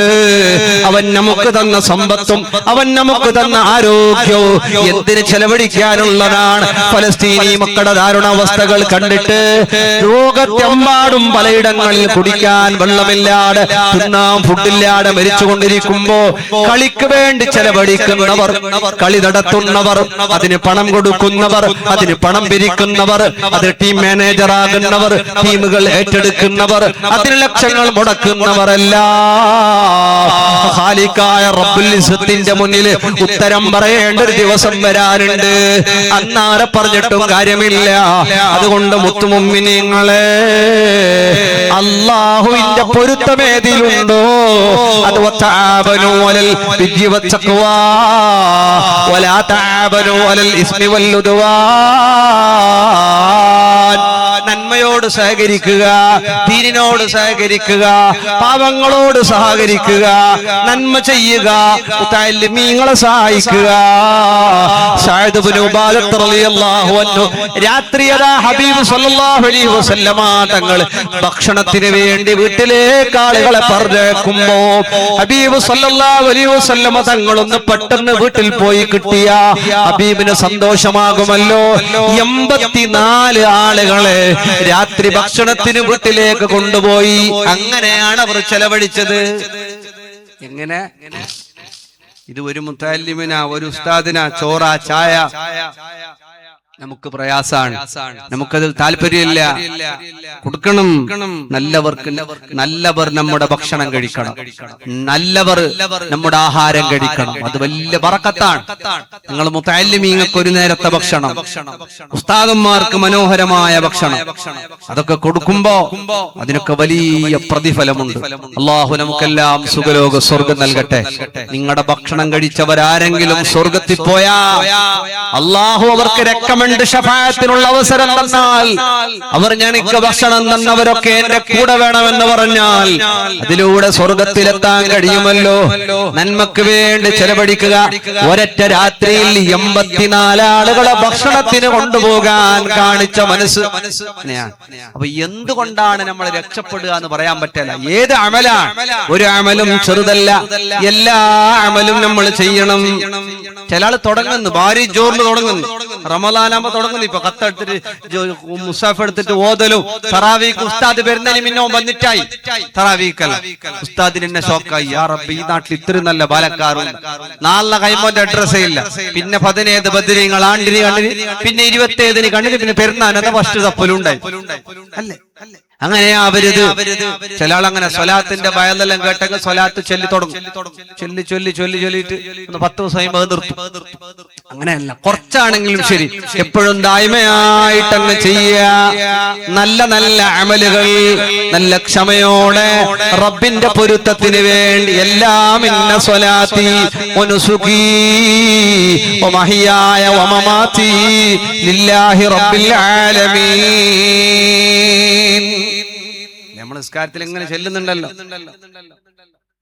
അവൻ നമുക്ക് തന്ന സമ്പത്തും അവൻ നമുക്ക് തന്ന ആരോഗ്യവും എന്തിന് ചെലവഴിക്കാനുള്ളതാണ്. ഫലസ്തീനി മക്കളുടെ ദാരുണാവസ്ഥകൾ കണ്ടിട്ട് ലോകത്തെമ്പാടും പലയിടങ്ങളിൽ കുടിക്കാൻ വെള്ളമില്ലാതെ, തിന്നാൻ ഫുഡില്ലാതെ മരിച്ചുകൊണ്ടിരിക്കുമ്പോ കളിക്ക് വേണ്ടി ചെലവഴിക്കുന്നവർ, കളി നടത്തുന്നവർ, അതിന് പണം കൊടുക്കുന്നവർ, അതിന് പണം പിരിക്കുന്നവർ, അത് ടീം മാനേജർ ആകുന്നവർ, ടീമുകൾ ഏറ്റെടുക്കുന്നവർ, അതിന് ലക്ഷങ്ങൾ മുടക്കുന്നവരെല്ലാം ഖാലിഖായ റബ്ബുൽ ഇസ്സത്തിന്റെ മുന്നിൽ ഉത്തരം പറയേണ്ട ഒരു ദിവസം വരാനുണ്ട്. അന്നാരെ പറഞ്ഞിട്ടും കാര്യമില്ല. അതുകൊണ്ട് മുത്തുമുഅ്മിനീങ്ങളെ, അല്ലാഹുവിന്റെ പൊരുത്തമേതിലുണ്ടോ അത് വതആബനു അലൽ ബിർരി വത്തഖ്വാ വലാ തആബനു അലൽ ഇസ്മി വൽ ഉദ്വാൻ. നന്മയോട് സഹകരിക്കുക, ദീനിനോട് സഹകരിക്കുക, പാവങ്ങളോട് സഹകരിക്കുക, നന്മ ചെയ്യുക, മുതഅല്ലിമീങ്ങളെ സഹായിക്കുക. സഅദ് ഇബ്നു ഉബാദ റളിയല്ലാഹു അൻഹു രാത്രിയതാ ഹബീബ് സല്ലല്ലാഹു അലൈഹി വസല്ലമ തങ്ങൾ ഭക്ഷണത്തിന് വേണ്ടി വീട്ടിലേക്ക് ആളുകളെ പറഞ്ഞേക്കുമ്പോ ഹബീബ് സല്ലല്ലാഹു അലൈഹി വസല്ലമ തങ്ങളൊന്ന് പെട്ടെന്ന് വീട്ടിൽ പോയി കിട്ടിയ ഹബീബിന് സന്തോഷമാകുമല്ലോ. 84 ആളുകളെ രാത്രി ഭക്ഷണത്തിന് വീട്ടിലേക്ക് കൊണ്ടുപോയി. അങ്ങനെയാണ് അവർ ചെലവഴിച്ചത്. എങ്ങനെ? ഇത് ഒരു മുത്തഅല്ലിമിനാ, ഒരു ഉസ്താദിനാ ചോറ ചായ നമുക്ക് പ്രയാസാണ്, നമുക്കതിൽ താല്പര്യമില്ല. കൊടുക്കണം. നല്ലവർ നമ്മുടെ ഭക്ഷണം കഴിക്കണം, നല്ലവർ നമ്മുടെ ആഹാരം കഴിക്കണം. അത് വലിയ ബറക്കത്താണ്. നിങ്ങൾ മുതഅല്ലിമീങ്ങൾക്ക് ഒരു നേരത്തെ ഭക്ഷണം, ഉസ്താദന്മാർക്ക് മനോഹരമായ ഭക്ഷണം, അതൊക്കെ കൊടുക്കുമ്പോ അതിനൊക്കെ വലിയ പ്രതിഫലമുണ്ട്. അള്ളാഹു നമുക്കെല്ലാം സുഖലോക സ്വർഗം നൽകട്ടെ. നിങ്ങളുടെ ഭക്ഷണം കഴിച്ചവരാരെങ്കിലും സ്വർഗത്തിൽ പോയാ അള്ളാഹു അവർക്ക് രക്കമെണ്ട് ശഫാഅത്തിനുള്ള അവസരം തന്നാൽ, അവർ ഞങ്ങൾക്ക് ഭക്ഷണം തന്നവരൊക്കെ എന്റെ കൂടെ വേണമെന്ന് പറഞ്ഞാൽ അതിലൂടെ സ്വർഗത്തിലെത്താൻ കഴിയുമല്ലോ. നന്മക്ക് വേണ്ടി ചെലവഴിക്കുക. ഒരൊറ്റ രാത്രിയിൽ 84 ആളുകളെ ഭക്ഷണത്തിന് കൊണ്ടുപോകാൻ കാണിച്ച മനസ്സ്. അപ്പൊ എന്തുകൊണ്ടാണ് നമ്മൾ രക്ഷപ്പെടുക എന്ന് പറയാൻ പറ്റില്ല. ഏത് അമലാണ്? ഒരു അമലും ചെറുതല്ല, എല്ലാ അമലും നമ്മൾ ചെയ്യണം. ചില ആള് തുടങ്ങുന്നു, ഭാര്യ ജോറിന് തുടങ്ങുന്നു, റമളാനാകുമ്പോ തുടങ്ങുന്നു. ഇപ്പൊ കത്തെടുത്തിട്ട് മുസാഫ് എടുത്തിട്ട് ഓതലും തറാവീക്ക് ഉസ്താദ് വരുന്നതിന് മിന്നോ വന്നിട്ടായി. തറാവീക്കല്ല, ഉസ്താദിന് എന്നെ ഷോക്കായി. യാ റബ്ബി, ഈ നാട്ടിൽ ഇത്രയും നല്ല ബാലക്കാരും. നാളെ കൈമോന്റെ അഡ്രസ്സേ ഇല്ല. പിന്നെ 17 ബദ്രീങ്ങൾ ആണ്ടിന് കണ്ടിന്, പിന്നെ 27 കണ്ടിന്, പിന്നെ പെരുന്നാനത്തെ ഫസ്റ്റ് തപ്പലുണ്ടായി അല്ലേ? അങ്ങനെയാവരുത്. ചില ആളങ്ങനെ സ്വലാത്തിന്റെ വയലെല്ലാം കേട്ടെങ്കിൽ സ്വലാത്ത് ചൊല്ലി തുടങ്ങും. ചൊല്ലിട്ട് 10 ദിവസം നിർത്തും. അങ്ങനെയല്ല, കുറച്ചാണെങ്കിലും ശരി എപ്പോഴും ദായിമയായിട്ടങ്ങ് ചെയ്യുക. നല്ല അമലുകൾ നല്ല ക്ഷമയോടെ റബ്ബിന്റെ പൊരുത്തത്തിന് വേണ്ടി എല്ലാം ഇന്ന സ്വലാത്തി വനുസുകി വമഹിയായ വമമാതി ലില്ലാഹി റബ്ബിൽ ആലമീൻ. നമ്മൾ നിസ്കാരത്തിൽ എങ്ങനെ ചെല്ലുന്നുണ്ടല്ലോ,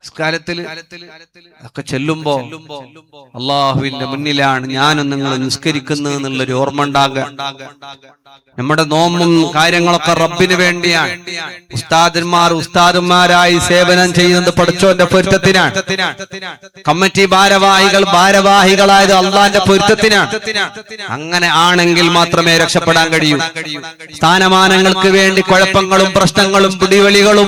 നിസ്കാരത്തിൽ ഒക്കെ ചെല്ലുമ്പോ അള്ളാഹുവിന്റെ മുന്നിലാണ് ഞാനും നിങ്ങൾ നിസ്കരിക്കുന്നത് എന്നുള്ളൊരു ഓർമ്മ ഉണ്ടാകുക. നമ്മുടെ നോമ്പും കാര്യങ്ങളൊക്കെ റബ്ബിന് വേണ്ടിയാണ്. ഉസ്താദന്മാരായി സേവനം ചെയ്യുന്നത് പടച്ചോന്റെ പൊരുത്തത്തിനാണ്. കമ്മിറ്റി ഭാരവാഹികളായത് അള്ളാന്റെ പൊരുത്തത്തിനാണ്. അങ്ങനെ ആണെങ്കിൽ മാത്രമേ രക്ഷപ്പെടാൻ കഴിയൂ. സ്ഥാനമാനങ്ങൾക്ക് വേണ്ടി കുഴപ്പങ്ങളും പ്രശ്നങ്ങളും പിടിവലികളും,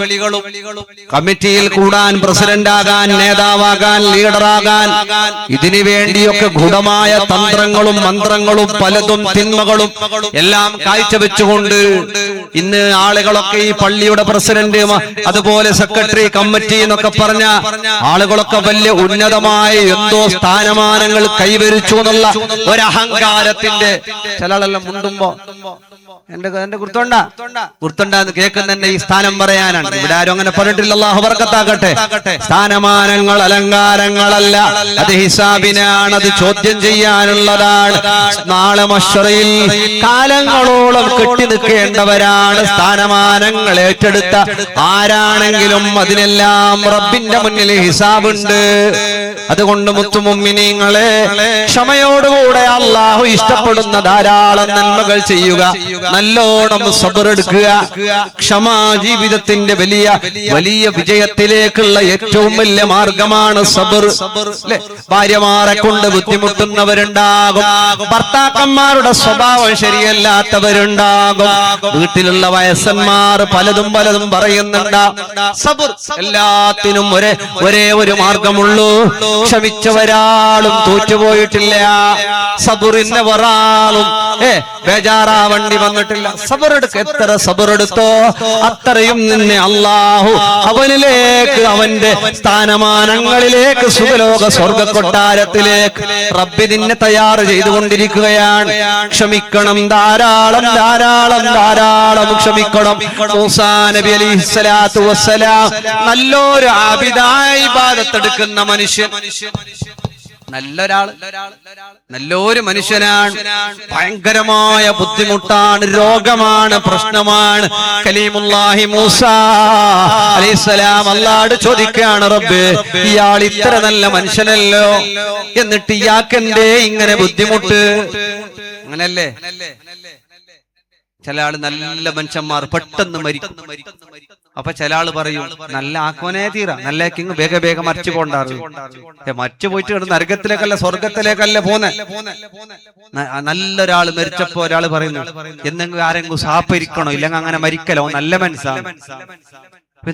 കമ്മിറ്റിയിൽ കൂടാൻ, പ്രസിഡന്റ് ആകാൻ, നേതാവാകാൻ, ലീഡറാകാൻ, ഇതിനു വേണ്ടിയൊക്കെ ഗൂഢമായ തന്ത്രങ്ങളും മന്ത്രങ്ങളും പലതും തിന്മകളും എല്ലാം കാഴ്ചവെച്ചുകൊണ്ട് ഇന്ന് ആളുകളൊക്കെ ഈ പള്ളിയുടെ പ്രസിഡന്റ്, അതുപോലെ സെക്രട്ടറി, കമ്മിറ്റി എന്നൊക്കെ പറഞ്ഞ ആളുകളൊക്കെ വലിയ ഉന്നതമായ എന്തോ സ്ഥാനമാനങ്ങൾ കൈവരിച്ചു എന്നുള്ള ഒരഹങ്കാരത്തിന്റെ ചില ആളെല്ലാം മുണ്ടുമ്പോ എന്റെ ഗുർത്തുണ്ടെന്ന് കേൾക്കുന്ന തന്നെ ഈ സ്ഥാനം പറയാനാണ്. ഇവിടെ ആരും അങ്ങനെ പറഞ്ഞിട്ടില്ല. അല്ലാഹു ബർക്കത്താക്കട്ടെ. സ്ഥാനമാനങ്ങൾ അലങ്കാരങ്ങളല്ല, അത് ഹിസാബിനാണ്, അത് ചോദ്യം ചെയ്യാനുള്ളതാണ്. നാളെ മഹ്ശറിൽ കാലങ്ങളോളം കെട്ടി നിൽക്കേണ്ടവരാണ് സ്ഥാനമാനങ്ങൾ ഏറ്റെടുത്ത ആരാണെങ്കിലും. അതിനെല്ലാം റബ്ബിന്റെ മുന്നിൽ ഹിസാബുണ്ട്. അതുകൊണ്ട് മുത്തുമുഅ്മിനീങ്ങളെ, ക്ഷമയോടുകൂടെ അല്ലാഹു ഇഷ്ടപ്പെടുന്ന ധാരാളം നന്മകൾ ചെയ്യുക. നല്ലോണം സബർ എടുക്കുക. ക്ഷമ ജീവിതത്തിന്റെ വലിയ വിജയത്തിലേക്കുള്ള ഏറ്റവും വലിയ മാർഗമാണ് സബർ. ഭാര്യമാരെ കൊണ്ട് ബുദ്ധിമുട്ടുന്നവരുണ്ടാകും, ഭർത്താക്കന്മാരുടെ സ്വഭാവം ശരിയല്ലാത്തവരുണ്ടാകും, വീട്ടിലുള്ള വയസ്സന്മാർ പലതും പറയുന്നുണ്ടാകും. സബർ എല്ലാത്തിനും ഒരേ ഒരു മാർഗമുള്ളൂ. ക്ഷമിച്ചവരാളും തോറ്റുപോയിട്ടില്ല. സബറിന്റെ ഒരാളും ബേജാറാവണ്ടി വന്നിട്ടില്ല. സബറെടുക്ക, എത്ര സബറെടുത്തോ അത്രയും നിന്നെ അല്ലാഹു അവനിലേക്ക്, അവന്റെ സ്ഥാനമാനങ്ങളിലേക്ക്, സുഖലോക സ്വർഗ കൊട്ടാരത്തിലേക്ക് റബ്ബി നിന്നെ തയ്യാറ് ചെയ്തുകൊണ്ടിരിക്കുകയാണ്. ക്ഷമിക്കണം, ധാരാളം ക്ഷമിക്കണം. മൂസാ നബി അലൈഹിസ്സലാത്തു വസ്സലാം നല്ലൊരു ആബിദായി ഇബാദത്തെടുക്കുന്ന മനുഷ്യൻ, നല്ലൊരു മനുഷ്യനാണ്. ഭയങ്കരമായ ബുദ്ധിമുട്ടാണ്, രോഗമാണ്, പ്രശ്നമാണ്. കലീമുല്ലാഹി മൂസാ അലൈഹിസ്സലാം അല്ലാഹുവോട് ചോദിക്കുകയാണ്, റബ്ബേ, ഇയാൾ ഇത്ര നല്ല മനുഷ്യനല്ലോ, എന്നിട്ട് ഇയാൾക്കെന്തേ ഇങ്ങനെ ബുദ്ധിമുട്ട്? അങ്ങനല്ലേ ചില ആള് നല്ല മനുഷ്യന്മാർ പെട്ടെന്ന് മരിക്കും. അപ്പൊ ചില ആള് പറയും, നല്ല ആക്കോനെ തീരാ, നല്ല വേഗം മരിച്ചു പോണ്ടാറ്. മരിച്ചു പോയിട്ട് നരകത്തിലേക്കല്ല സ്വർഗത്തിലേക്കല്ല പോന്നെ. നല്ലൊരാള് മരിച്ചപ്പോ ഒരാള് പറയുന്നു, എന്തെങ്കിലും ആരെങ്കിലും സാപ്പിരിക്കണോ, ഇല്ലെങ്കിൽ അങ്ങനെ മരിക്കലോ, നല്ല മനസ്സാണ്.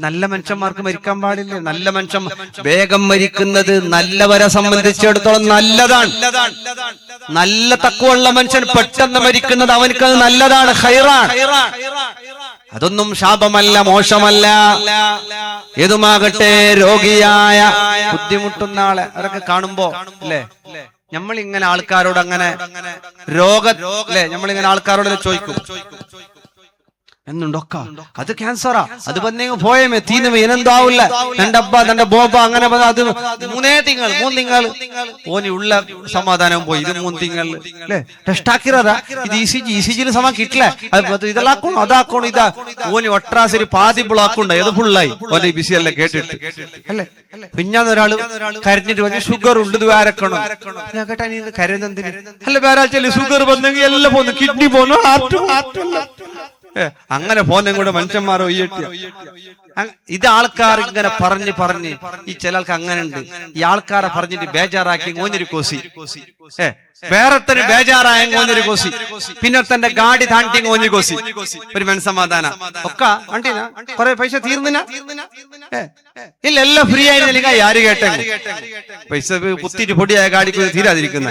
നല്ല മനുഷ്യന്മാർക്ക് മരിക്കാൻ പാടില്ല. നല്ല മനുഷ്യൻ വേഗം മരിക്കുന്നത് നല്ലവരെ സംബന്ധിച്ചിടത്തോളം നല്ലതാണ്. നല്ല തഖ്വയുള്ള മനുഷ്യൻ പെട്ടെന്ന് മരിക്കുന്നത് അവനക്ക് നല്ലതാണ്, ഖൈറാണ്. അതൊന്നും ശാപമല്ല, മോശമല്ല. ഏതുമാകട്ടെ രോഗിയായ ബുദ്ധിമുട്ടുന്ന ആളെ അതൊക്കെ കാണുമ്പോ അല്ലേ നമ്മളിങ്ങനെ ആൾക്കാരോട് അങ്ങനെ അല്ലേ നമ്മളിങ്ങനെ ആൾക്കാരോട് ചോദിക്കും, എന്നുണ്ടൊക്ക അത് ക്യാൻസറാ, അത് വന്നെങ്കിൽ പോയമേ തീനുമേ ഇനെന്താവില്ല, തന്റെ അബ്ബ തന്റെ ബോബ അങ്ങനെ അത് 3 തിങ്കൾ ഓനി ഉള്ള സമാധാനം പോയി. ഇത് 3 തിങ്കൾ അല്ലേ ടെസ്റ്റ് ആക്കിറതാ. ഇത് ഇസിജിയിൽ സമയം കിട്ടില്ല, ഇതെല്ലാക്കണോ അതാക്കണോ ഇതാ ഓനി ഒട്രാശരി പാതി പുള്ളാക്കുണ്ടോ ഏത് ഫുള്ളായി ഓന്റെ ബിസി എല്ലാം കേട്ടിട്ട് അല്ലേ. പിന്നാന്നൊരാള് കരഞ്ഞിട്ട് പറഞ്ഞ ഷുഗർ ഉണ്ട് ഇത് വേരക്കണോ. ഞാൻ കേട്ടാ നീ കരയുന്നെന്തിന് അല്ല, വേറെ ഷുഗർ വന്നെങ്കിൽ എല്ലാം പോന്നു, കിഡ്നി പോന്നു, അങ്ങനെ പോന്നെ കൂടെ മനുഷ്യന്മാരോ ഇത് ആൾക്കാർ ഇങ്ങനെ പറഞ്ഞ് ഈ ചില ആൾക്ക് അങ്ങനെ ഉണ്ട്. ഈ ആൾക്കാരെ പറഞ്ഞിട്ട് ബേജാറാക്കി ഓഞ്ഞൊരു കോസി, വേറെത്തൊരു ബേജാറായ ഓഞ്ഞൊരു കോസി, പിന്നെ തന്റെ ഗാഡി താണ്ടി ഓഞ്ഞു കോസി, ഒരു മനസ്സമാധാന ഒക്കെ വണ്ടിന കൊറേ പൈസ തീർന്നിന ഇല്ല, എല്ലാം ഫ്രീ ആയിരുന്നില്ല. ആര് കേട്ടെ പൈസ കുത്തിട്ട് പൊടിയായ ഗാഡിക്ക് തീരാതിരിക്കുന്ന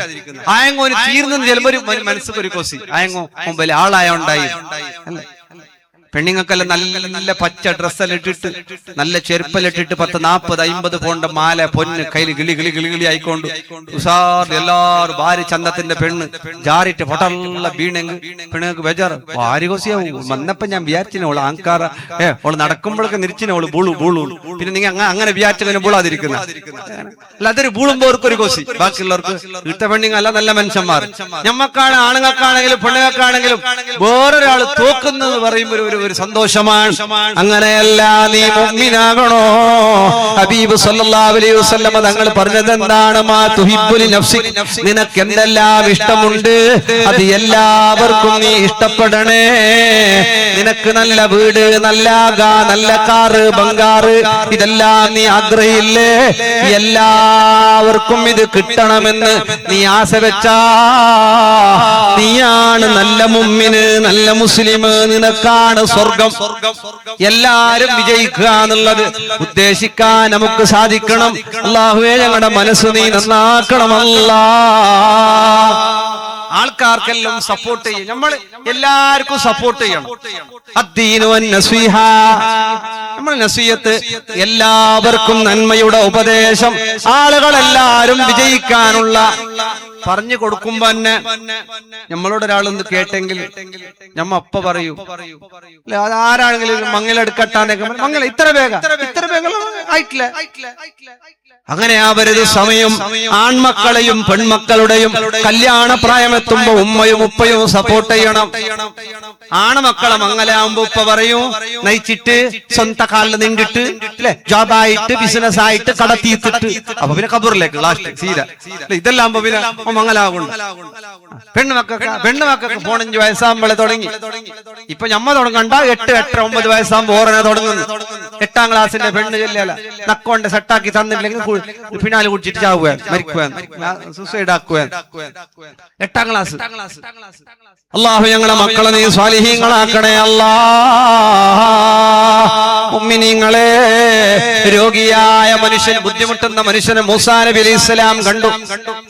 ആയങ്ങോന് തീർന്നെന്ന് ചിലപ്പോ ഒരു മനസ്സൊരു കോസി ആയങ്ങോ മുമ്പിൽ ആളായോണ്ടായി അല്ലേ. പെണ്ണുങ്ങൾക്കെല്ലാം നല്ല പച്ച ഡ്രസ്സെല്ലാം ഇട്ടിട്ട് നല്ല ചെരുപ്പെല്ലാം 10-40-50 പോണ്ട മാല പൊന്ന് കയ്യിൽ കിളി ആയിക്കൊണ്ട് ഉസാറിൽ എല്ലാരും ഭാര്യ ചന്തത്തിന്റെ പെണ്ണ് ജാറിട്ട് പൊട്ടല്ല വീണെങ്കിൽ പെണ്ണുങ്ങൾക്ക് ബേജാറ് ഭാര്യ കോസിയാവും. വന്നപ്പോ ഞാൻ വിചാരിച്ചിനെ ഓള് ആൾക്കാര ഓള് നടക്കുമ്പോഴൊക്കെ നിരിച്ചിനെ ഓള് ബൂളു പിന്നെ നിങ്ങൾ അങ്ങനെ വിചാരിച്ചങ്ങനെ ബൂളാതിരിക്കുന്ന അല്ല, അതൊരു ബൂളുമ്പോ അവർക്കൊരു കോസി. ബാക്കിയുള്ളവർക്ക് ഇട്ട പെണ്ണുങ്ങല്ല നല്ല മനുഷ്യന്മാർ. ഞമ്മക്കാണ് ആണുങ്ങൾക്കാണെങ്കിലും പെണ്ണുങ്ങൾക്കാണെങ്കിലും വേറൊരാൾ തോക്കുന്നത് പറയുമ്പോൾ ഒരു സന്തോഷമാണ്. അങ്ങനെയല്ല, നീ മുഅ്മിനാകണോ. ഹബീബ് സല്ലല്ലാഹു അലൈഹി വസല്ലം തങ്ങൾ പറഞ്ഞത് എന്താണ്? മാ തുഹിബ്ബുലി നഫ്സിക്, നിനക്ക് എന്തെല്ലാം ഇഷ്ടമുണ്ട് അത് എല്ലാവർക്കും നീ ഇഷ്ടപ്പെടണേ. നിനക്ക് നല്ല വീട്, നല്ല കാറ്, ബംഗാറ് ഇതെല്ലാം നീ ആഗ്രഹില്ലേ? എല്ലാവർക്കും ഇത് കിട്ടണമെന്ന് നീ ആശ വെച്ചാ നീയാണ് നല്ല മുഅ്മിന്, നല്ല മുസ്ലിം. നിനക്കാണ് സ്വർഗം. എല്ലാരും വിജയിക്കുക എന്നുള്ളത് ഉദ്ദേശിക്കാൻ നമുക്ക് സാധിക്കണം. അല്ലാഹുവേ, ഞങ്ങളുടെ മനസ്സ് നീ നന്നാക്കണമല്ല. ആൾക്കാർക്കെല്ലാം സപ്പോർട്ട് ചെയ്യും, നമ്മൾ എല്ലാവർക്കും സപ്പോർട്ട് ചെയ്യണം. നമ്മൾ നസീഹത്ത്, എല്ലാവർക്കും നന്മയുടെ ഉപദേശം, ആളുകളെല്ലാരും വിജയിക്കാനുള്ള പറഞ്ഞു കൊടുക്കുമ്പോ തന്നെ നമ്മളോട് ഒരാളൊന്ന് കേട്ടെങ്കിൽ നമ്മ അപ്പ പറയൂ അതാരാണെങ്കിലും മങ്ങലെടുക്കട്ടാന്നൊക്കെ മങ്ങല ഇത്ര വേഗം ആയിട്ടില്ല. അങ്ങനെ ആവരുത് സമയം. ആൺമക്കളെയും പെൺമക്കളുടെയും കല്യാണ പ്രായമെത്തുമ്പോ ഉമ്മയും ഉപ്പയും സപ്പോർട്ട് ചെയ്യണം. ആണുമക്കളെ മങ്ങലാവുമ്പോ ഉപ്പ പറയൂ നയിച്ചിട്ട് സ്വന്തം കാലിൽ നിന്നിട്ട് അല്ലെ, ജോബായിട്ട് ബിസിനസ് ആയിട്ട് കടത്തിയിട്ടിട്ട് അപ്പൊ പിന്നെ കബറിലേക്ക് ലാസ്റ്റ് സീര ഇതെല്ലാം പിന്നെ മങ്ങലാകുണ്ട്. പെണ്ണുമക്കൊക്കെ 15 വയസ്സാകുമ്പോഴേ തുടങ്ങി. ഇപ്പൊ ഞമ്മ തുടങ്ങണ്ട, 8, 8, 9 വയസ്സാകുമ്പോ ഓരനെ തുടങ്ങുന്നു. 8ാം ക്ലാസ്സിന്റെ പെണ്ണ് ചെല്ലല നക്കോണ്ട് സെറ്റാക്കി തന്നില്ലെങ്കിൽ പിന്നാലെ കുടിച്ചിട്ട് ചാവുക, മരിക്കുക, സൂസൈഡ് ആക്കുക. 8ാം ക്ലാസ്. അല്ലാഹു ഞങ്ങളെ മക്കളെ നീ സ്വാലിഹീങ്ങളാക്കണേ അല്ലാ. മുഅ്മിനീങ്ങളെ, രോഗിയായ മനുഷ്യൻ, ബുദ്ധിമുട്ടുന്ന മനുഷ്യനെ മൂസാ നബി അലൈഹിസ്സലാം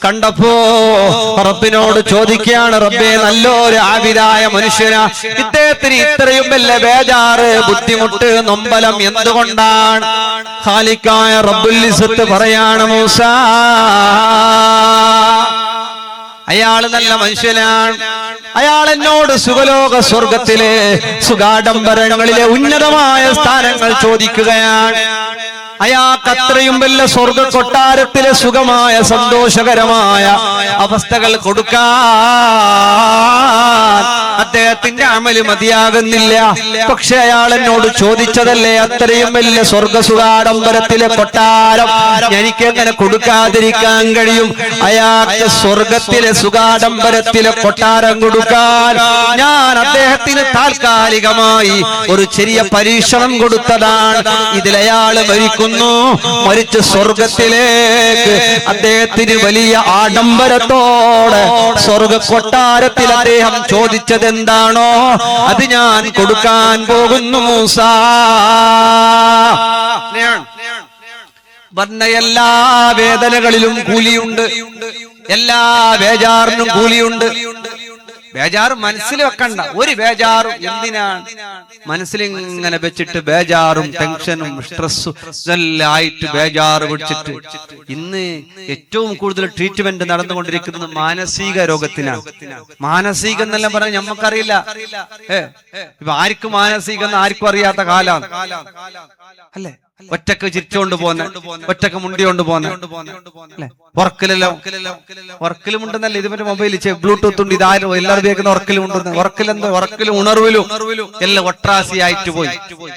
കണ്ടപ്പോ റബ്ബിനോട് ചോദിക്കുകയാണ്, റബ്ബേ നല്ലൊരു ആബിദായ മനുഷ്യനാ, ഇദ്ദേഹത്തിന് ഇത്രയും വലിയ ബേജാറ്, ബുദ്ധിമുട്ട്, നൊമ്പലം എന്തുകൊണ്ടാണ്? ഖാലിഖായ റബ്ബുൽ ഇസ്സത്ത് പറയാണ്, മൂസാ അയാള് നല്ല മനുഷ്യനാണ്, അയാൾ എന്നോട് സുഖലോക സ്വർഗത്തിലെ സുഖാഡംബരങ്ങളിലെ ഉന്നതമായ സ്ഥാനങ്ങൾ ചോദിക്കുകയാണ്. അയാൾക്ക് അത്രയും വലിയ സ്വർഗ കൊട്ടാരത്തിലെ സുഖമായ സന്തോഷകരമായ അവസ്ഥകൾ കൊടുക്കാൻ അദ്ദേഹത്തിന്റെ അമല് മതിയാകുന്നില്ല. പക്ഷെ അയാൾ എന്നോട് ചോദിച്ചതല്ലേ അത്രയും വലിയ സ്വർഗ സുഖാഡംബരത്തിലെ കൊട്ടാരം, എനിക്ക് എങ്ങനെ കൊടുക്കാതിരിക്കാൻ കഴിയും? അയാൾക്ക് സ്വർഗത്തിലെ സുഖാഡംബരത്തിലെ കൊട്ടാരം കൊടുക്കാൻ ഞാൻ അദ്ദേഹത്തിന് താൽക്കാലികമായി ഒരു ചെറിയ പരീക്ഷണം കൊടുത്തതാണ്. ഇതിലയാള് മരിക്കുന്നു, കഴിയുന്നു, മരിച്ച് സ്വർഗത്തിലേക്ക് അദ്ദേഹത്തിന് വലിയ ആഡംബരത്തോടെ സ്വർഗ കൊട്ടാരത്തിൽ അദ്ദേഹം ചോദിച്ചത് എന്താണോ അത് ഞാൻ കൊടുക്കാൻ പോകുന്നു മൂസ. വന്ന എല്ലാ വേദനകളിലും കൂലിയുണ്ട്, എല്ലാ ബേജാറിനും കൂലിയുണ്ട്. ബേജാറ് മനസ്സിൽ വെക്കണ്ട, ഒരു ബേജാറും എന്തിനാണ് മനസ്സിൽ ഇങ്ങനെ വെച്ചിട്ട് ബേജാറും ടെൻഷനും സ്ട്രെസ്സും ഇതെല്ലാം ആയിട്ട് ബേജാറ് പിടിച്ചിട്ട് ഇന്ന് ഏറ്റവും കൂടുതൽ ട്രീറ്റ്മെന്റ് നടന്നുകൊണ്ടിരിക്കുന്നത് മാനസിക രോഗത്തിനാണ്. മാനസികം എന്നെല്ലാം പറഞ്ഞാൽ നമുക്കറിയില്ല, ഇപ്പൊ ആർക്കും മാനസികം എന്ന് ആർക്കും അറിയാത്ത കാലാണ് അല്ലേ. ഒറ്റക്ക് ചിരിച്ചോണ്ട് പോന്നെ, ഒറ്റക്ക് മുണ്ടിയോണ്ട് പോന്നെ അല്ലെ. വർക്കിലും ഉണ്ടെന്നല്ലേ ഇത് മറ്റേ മൊബൈലിൽ ബ്ലൂടൂത്ത് ഉണ്ട്, ഇതാരും എല്ലാവരും കേൾക്കുന്ന വർക്കിലും ഉണ്ടെന്ന്. വർക്കിലും ഉണർവിലും എല്ലാം ഒട്രാസിയായിട്ട് പോയി.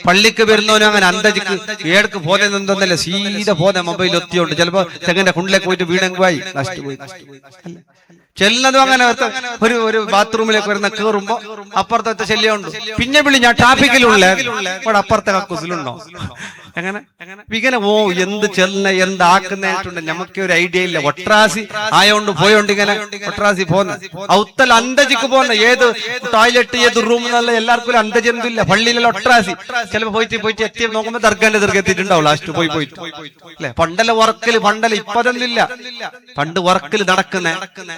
പള്ളിക്ക് വരുന്നവനും അങ്ങനെ അന്തജിക്ക് ഏടക്ക് പോന്നെന്തോന്നല്ലേ സീത പോന്നെ മൊബൈൽ ഒത്തിയോണ്ട് ചിലപ്പോ ചെങ്ങന്റെ കുണ്ടിലേക്ക് പോയിട്ട് വീടെങ്കുമായി നഷ്ടപോയി. ചെല്ലുന്നതും അങ്ങനെ ഒരു ബാത്റൂമിലേക്ക് വരുന്ന കേറുമ്പോ അപ്പുറത്തെ ശല്യമുണ്ട്, പിന്നെ വിളി ഞാൻ ട്രാഫിക്കിലുള്ള ഇവിടെ അപ്പുറത്തെ കക്കൂസിലുണ്ടോ എങ്ങനെ ഇങ്ങനെ എന്ത് ചെല്ലുന്ന എന്താക്കുന്നുണ്ട് നമുക്ക് ഒരു ഐഡിയ ഇല്ല. ഒട്രാസി ആയോണ്ട് പോയോണ്ട് ഇങ്ങനെ ഒട്രാസി പോന്ന ഔത്തൽ അന്തജിക്ക് പോന്ന ഏത് ടോയ്ലറ്റ് ഏത് റൂം എന്നല്ല എല്ലാവർക്കും അന്തജ് എന്തില്ല. പള്ളിയിലുള്ള ഒട്രാസി ചിലപ്പോ പോയിട്ട് എത്തി നോക്കുമ്പോ ദർഗാന്റെ എത്തിയിട്ടുണ്ടാവും ലാസ്റ്റ് പോയിട്ട് അല്ലെ. പണ്ടല്ല വർക്കില്, പണ്ടല്ല ഇപ്പതൊന്നില്ല. പണ്ട് വർക്കില് നടക്കുന്ന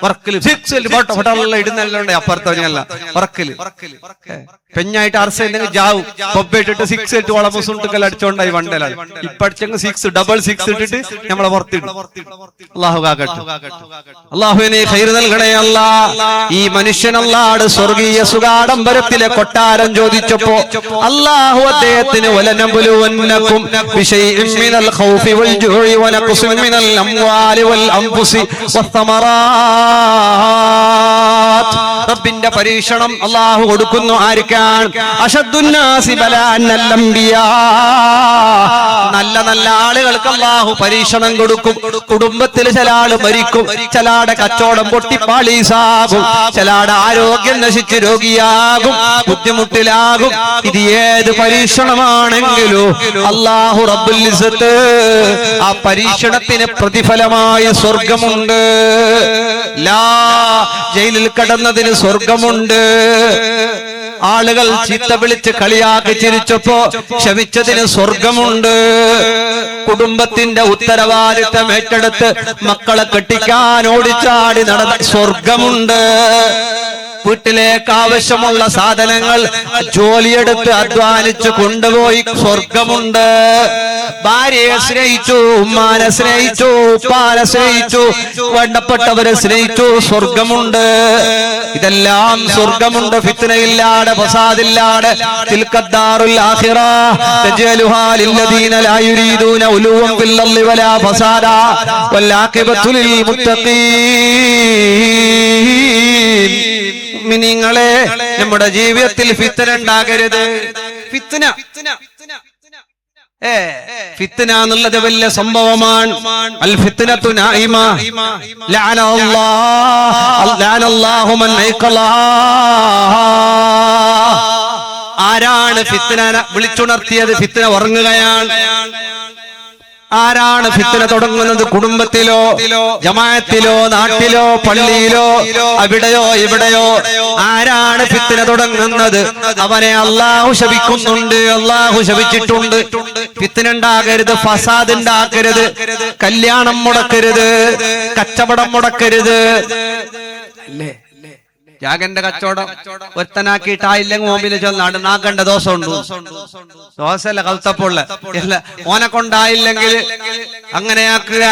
വർക്കില് ഇടുന്നല്ല അപ്പുറത്തല്ല വർക്കില് പെഞ്ഞായിട്ട് അർസെങ്കിൽ ജാവും പൊബിട്ടിട്ട് 6 8 വളമുസുണ്ടെല്ലാം അടിച്ചോണ്ടായി വണ്ടലാണ്. ഇപ്പടിച്ചെങ്കിൽ 6 ഡബിൾ 6 ഇട്ടിട്ട് നമ്മളെ പുറത്തിടും. അള്ളാഹു കാക്കട്ടെ, അള്ളാഹുവിനെ ഖൈർ നൽകണേ അല്ലാ. ഈ മനുഷ്യൻ അല്ലാഹുവിന്റെ സ്വർഗീയ സുഖാഡംബരത്തിലെ കൊട്ടാരം ചോദിച്ചപ്പോ അള്ളാഹു അദ്ദേഹത്തിന് വലനബുലുവന്നകും ബിശൈഇൻ മിനൽ ഖൗഫി വൽ ജൂഇ വനഖ്സിൻ മിനൽ അംവാലി വൽ അൻഫുസി വസ്സമറാത്ത്. റബ്ബിന്റെ പരീക്ഷണം അള്ളാഹു കൊടുക്കുന്നു. ആർക്കാണ്? അശദ്ദുന്നാസി ബലാഅൻ അൽഅംബിയാ. നല്ല നല്ല ആളുകൾക്ക് അള്ളാഹു പരീക്ഷണം കൊടുക്കും. കുടുംബത്തിൽ ചില ആള് മരിക്കും, ചിലാടെ കച്ചവടം പൊട്ടിപ്പാളീസാകും, ചിലാടെ ആരോഗ്യം നശിച്ച് രോഗിയാകും, ബുദ്ധിമുട്ടിലാകും. ഇത് ഏത് പരീക്ഷണമാണെങ്കിലും അള്ളാഹു റബ്ബുൽ ഇസ്സത്ത് ആ പരീക്ഷണത്തിന് പ്രതിഫലമായ സ്വർഗമുണ്ട്. ജയിലിൽ കടന്നതിന് സ്വർഗമുണ്ട്. ആളുകൾ ചീത്ത വിളിച്ച് കളിയാക്കി ചിരിച്ചപ്പോ ക്ഷമിച്ചതിന് സ്വർഗമുണ്ട്. കുടുംബത്തിന്റെ ഉത്തരവാദിത്തം ഏറ്റെടുത്ത് മക്കളെ കെട്ടിക്കാൻ ഓടിച്ചാടി നടന്ന സ്വർഗമുണ്ട്. വീട്ടിലേക്ക് ആവശ്യമുള്ള സാധനങ്ങൾ ജോലിയെടുത്ത് അധ്വാനിച്ച് കൊണ്ടുപോയി സ്വർഗമുണ്ട്. ഭാര്യയെ സ്നേഹിച്ചു, ഉമ്മാനെ സ്നേഹിച്ചു, ഉപ്പാനെ സ്നേഹിച്ചു, വേണ്ടപ്പെട്ടവരെ സ്നേഹിച്ചു, സ്വർഗമുണ്ട്. ഇതെല്ലാം സ്വർഗമുണ്ട്. ഫിത്നയില്ലാതെ, ഫസാദില്ലാതെ. തിൽക്കദ്ദാറുൽ ആഖിറ തജലുഹാ ലില്ലദീന ലാ യുരീദൂന ഉലുവൻ ഫിൽ അർളി വലാ ഫസാദാ വൽ ആഖിബത്തു ലിൽ മുത്തഖീൻ. മുഅ്മിനീങ്ങളെ, നമ്മുടെ ജീവിതത്തിൽ ഫിത്ന ഉണ്ടാകരുത്. ഫിത്ന എന്നുള്ളത് വലിയ സംഭവമാണ്. അൽ ഫിത്നതു നായിമ ലഅനല്ലാഹു മൻ ഐഖലാ. ആരാണ് ഫിത്ന വിളിച്ചുണർത്തിയത്? ഫിത്ന ഉറങ്ങുകയാണ്. ആരാണ് ഫിത്ന തുടങ്ങുന്നത്? കുടുംബത്തിലോ, ജമാഅത്തിലോ, നാട്ടിലോ, പള്ളിയിലോ, അവിടെയോ ഇവിടെയോ ആരാണ് ഫിത്ന തുടങ്ങുന്നത്? അവനെ അള്ളാഹു ശപിക്കുന്നുണ്ട്, അള്ളാഹു ശപിച്ചിട്ടുണ്ട്. ഫിത്ന ഉണ്ടാകരുത്, ഫസാദ് ഉണ്ടാക്കരുത്, കല്യാണം മുടക്കരുത്, കച്ചവടം മുടക്കരുത്. അല്ലേ ജാഗന്റെ കച്ചവടം ഒരുത്തനാക്കിയിട്ടായില്ലെങ്കിൽ മോമില് ചൊല്ലാണ് നാക്കണ്ട ദോഷമുണ്ട്. ദോശല്ല കൽത്തപ്പുള്ള ഓനെ കൊണ്ടായില്ലെങ്കിൽ അങ്ങനെയാക്കുക.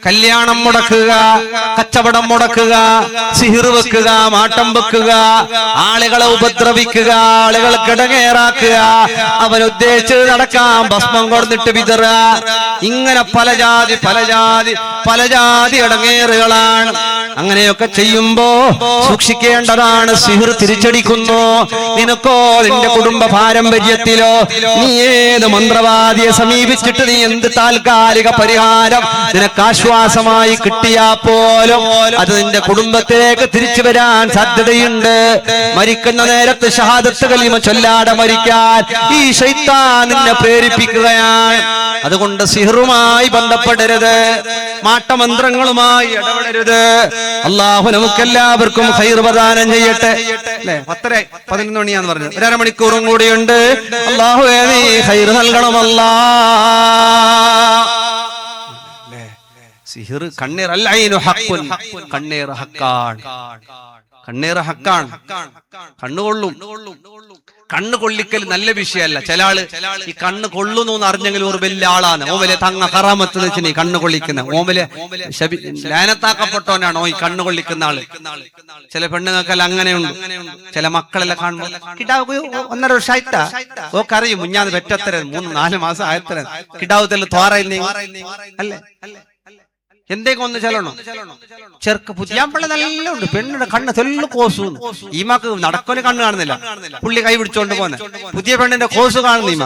കല്യാണം മുടക്കുക, കച്ചവടം മുടക്കുക, സിഹിർ വെക്കുക, മാട്ടം വെക്കുക, ആളുകളെ ഉപദ്രവിക്കുക, ആളുകളെ കിടങ്ങേറാക്കുക, അവനുദ്ദേശിച്ചത് നടക്കാൻ ഭസ്മം കൊടുത്തിട്ട് വിതറുക. ഇങ്ങനെ പല ജാതി ഇടങ്ങേറുകളാണ്. അങ്ങനെയൊക്കെ ചെയ്യുമ്പോ സൂക്ഷിക്കേണ്ടതാണ്. സിഹിർ തിരിച്ചടിക്കുന്നു. നിനക്കോ നിന്റെ കുടുംബ പാരമ്പര്യത്തിലോ നീ ഏത് മന്ത്രവാദിയെ സമീപിച്ചിട്ട് നീ എന്ത് താൽക്കാലിക പരിഹാരം നിനക്ക് ആശ്വാസമായി കിട്ടിയാ പോലും അത് നിന്റെ കുടുംബത്തിലേക്ക് തിരിച്ചു വരാൻ സാധ്യതയുണ്ട്. മരിക്കുന്ന നേരത്ത് ഷഹാദത്ത് കലിമ ചൊല്ലാതെ മരിക്കാൻ ഈ ശൈത്താൻ നിന്നെ പ്രേരിപ്പിക്കുകയാണ്. അതുകൊണ്ട് സിഹറുമായി ബന്ധപ്പെടരുത്, മാട്ടമന്ത്രങ്ങളുമായി ഇടപെടരുത്. അള്ളാഹു നമുക്കെല്ലാവർക്കും ഖൈർ പ്രദാനം ചെയ്യട്ടെ. അല്ലെ 10:11 മണിയാന്ന് പറഞ്ഞു, 1.5 മണിക്കൂറും കൂടിയുണ്ട്. അള്ളാഹുവേ നീ ഖൈർ നൽകണമല്ലാ. സിഹിർ കണ്ണീർ അല്ലൈനു ഹഖ്ഖുൻ, കണ്ണീർ ഹക്കാണ്. കണ്ണീർ ഹക്കാണ്. കണ്ണുകൊള്ളും. കണ്ണ് കൊള്ളിക്കൽ നല്ല വിഷയമല്ല. ചില ആള് ഈ കണ്ണ് കൊള്ളുന്നു എന്ന് അറിഞ്ഞെങ്കിൽ ഒരു വലിയ ആളാണ്. ഓമലെ തങ്ങ ഹറാമത്ത് വെച്ച് നീ കണ്ണ് കൊള്ളിക്കുന്ന ഓമലെ ലാനത്താക്കപ്പെട്ടവനാണോ ഈ കണ്ണ് കൊള്ളിക്കുന്ന ആള്? ചില പെണ്ണുങ്ങൾക്കെല്ലാം അങ്ങനെയുണ്ട്. ചില മക്കളെല്ലാം കാണുമ്പോൾ 1.5 വർഷമായിട്ടാ ഓക്കറിയും മുഞ്ഞാന്ന് പെറ്റത്തര 3-4 മാസം ആയത്തര കിടാവത്തിൽ തോറയിൽ അല്ലേ എന്തേക്കും ഒന്ന് ചെല്ലണോ? ചെറുക്ക് പുതിയാമ്പിള്ള നല്ല ഉണ്ട്. പെണ്ണിന്റെ കണ്ണ് തെല്ലു കോസു. ഈമാക്ക് നടക്കൊരു കണ്ണ് കാണുന്നില്ല. പുള്ളി കൈ പിടിച്ചോണ്ട് പോന്നെ പുതിയ പെണ്ണിന്റെ കോസ് കാണുന്നു. ഈമ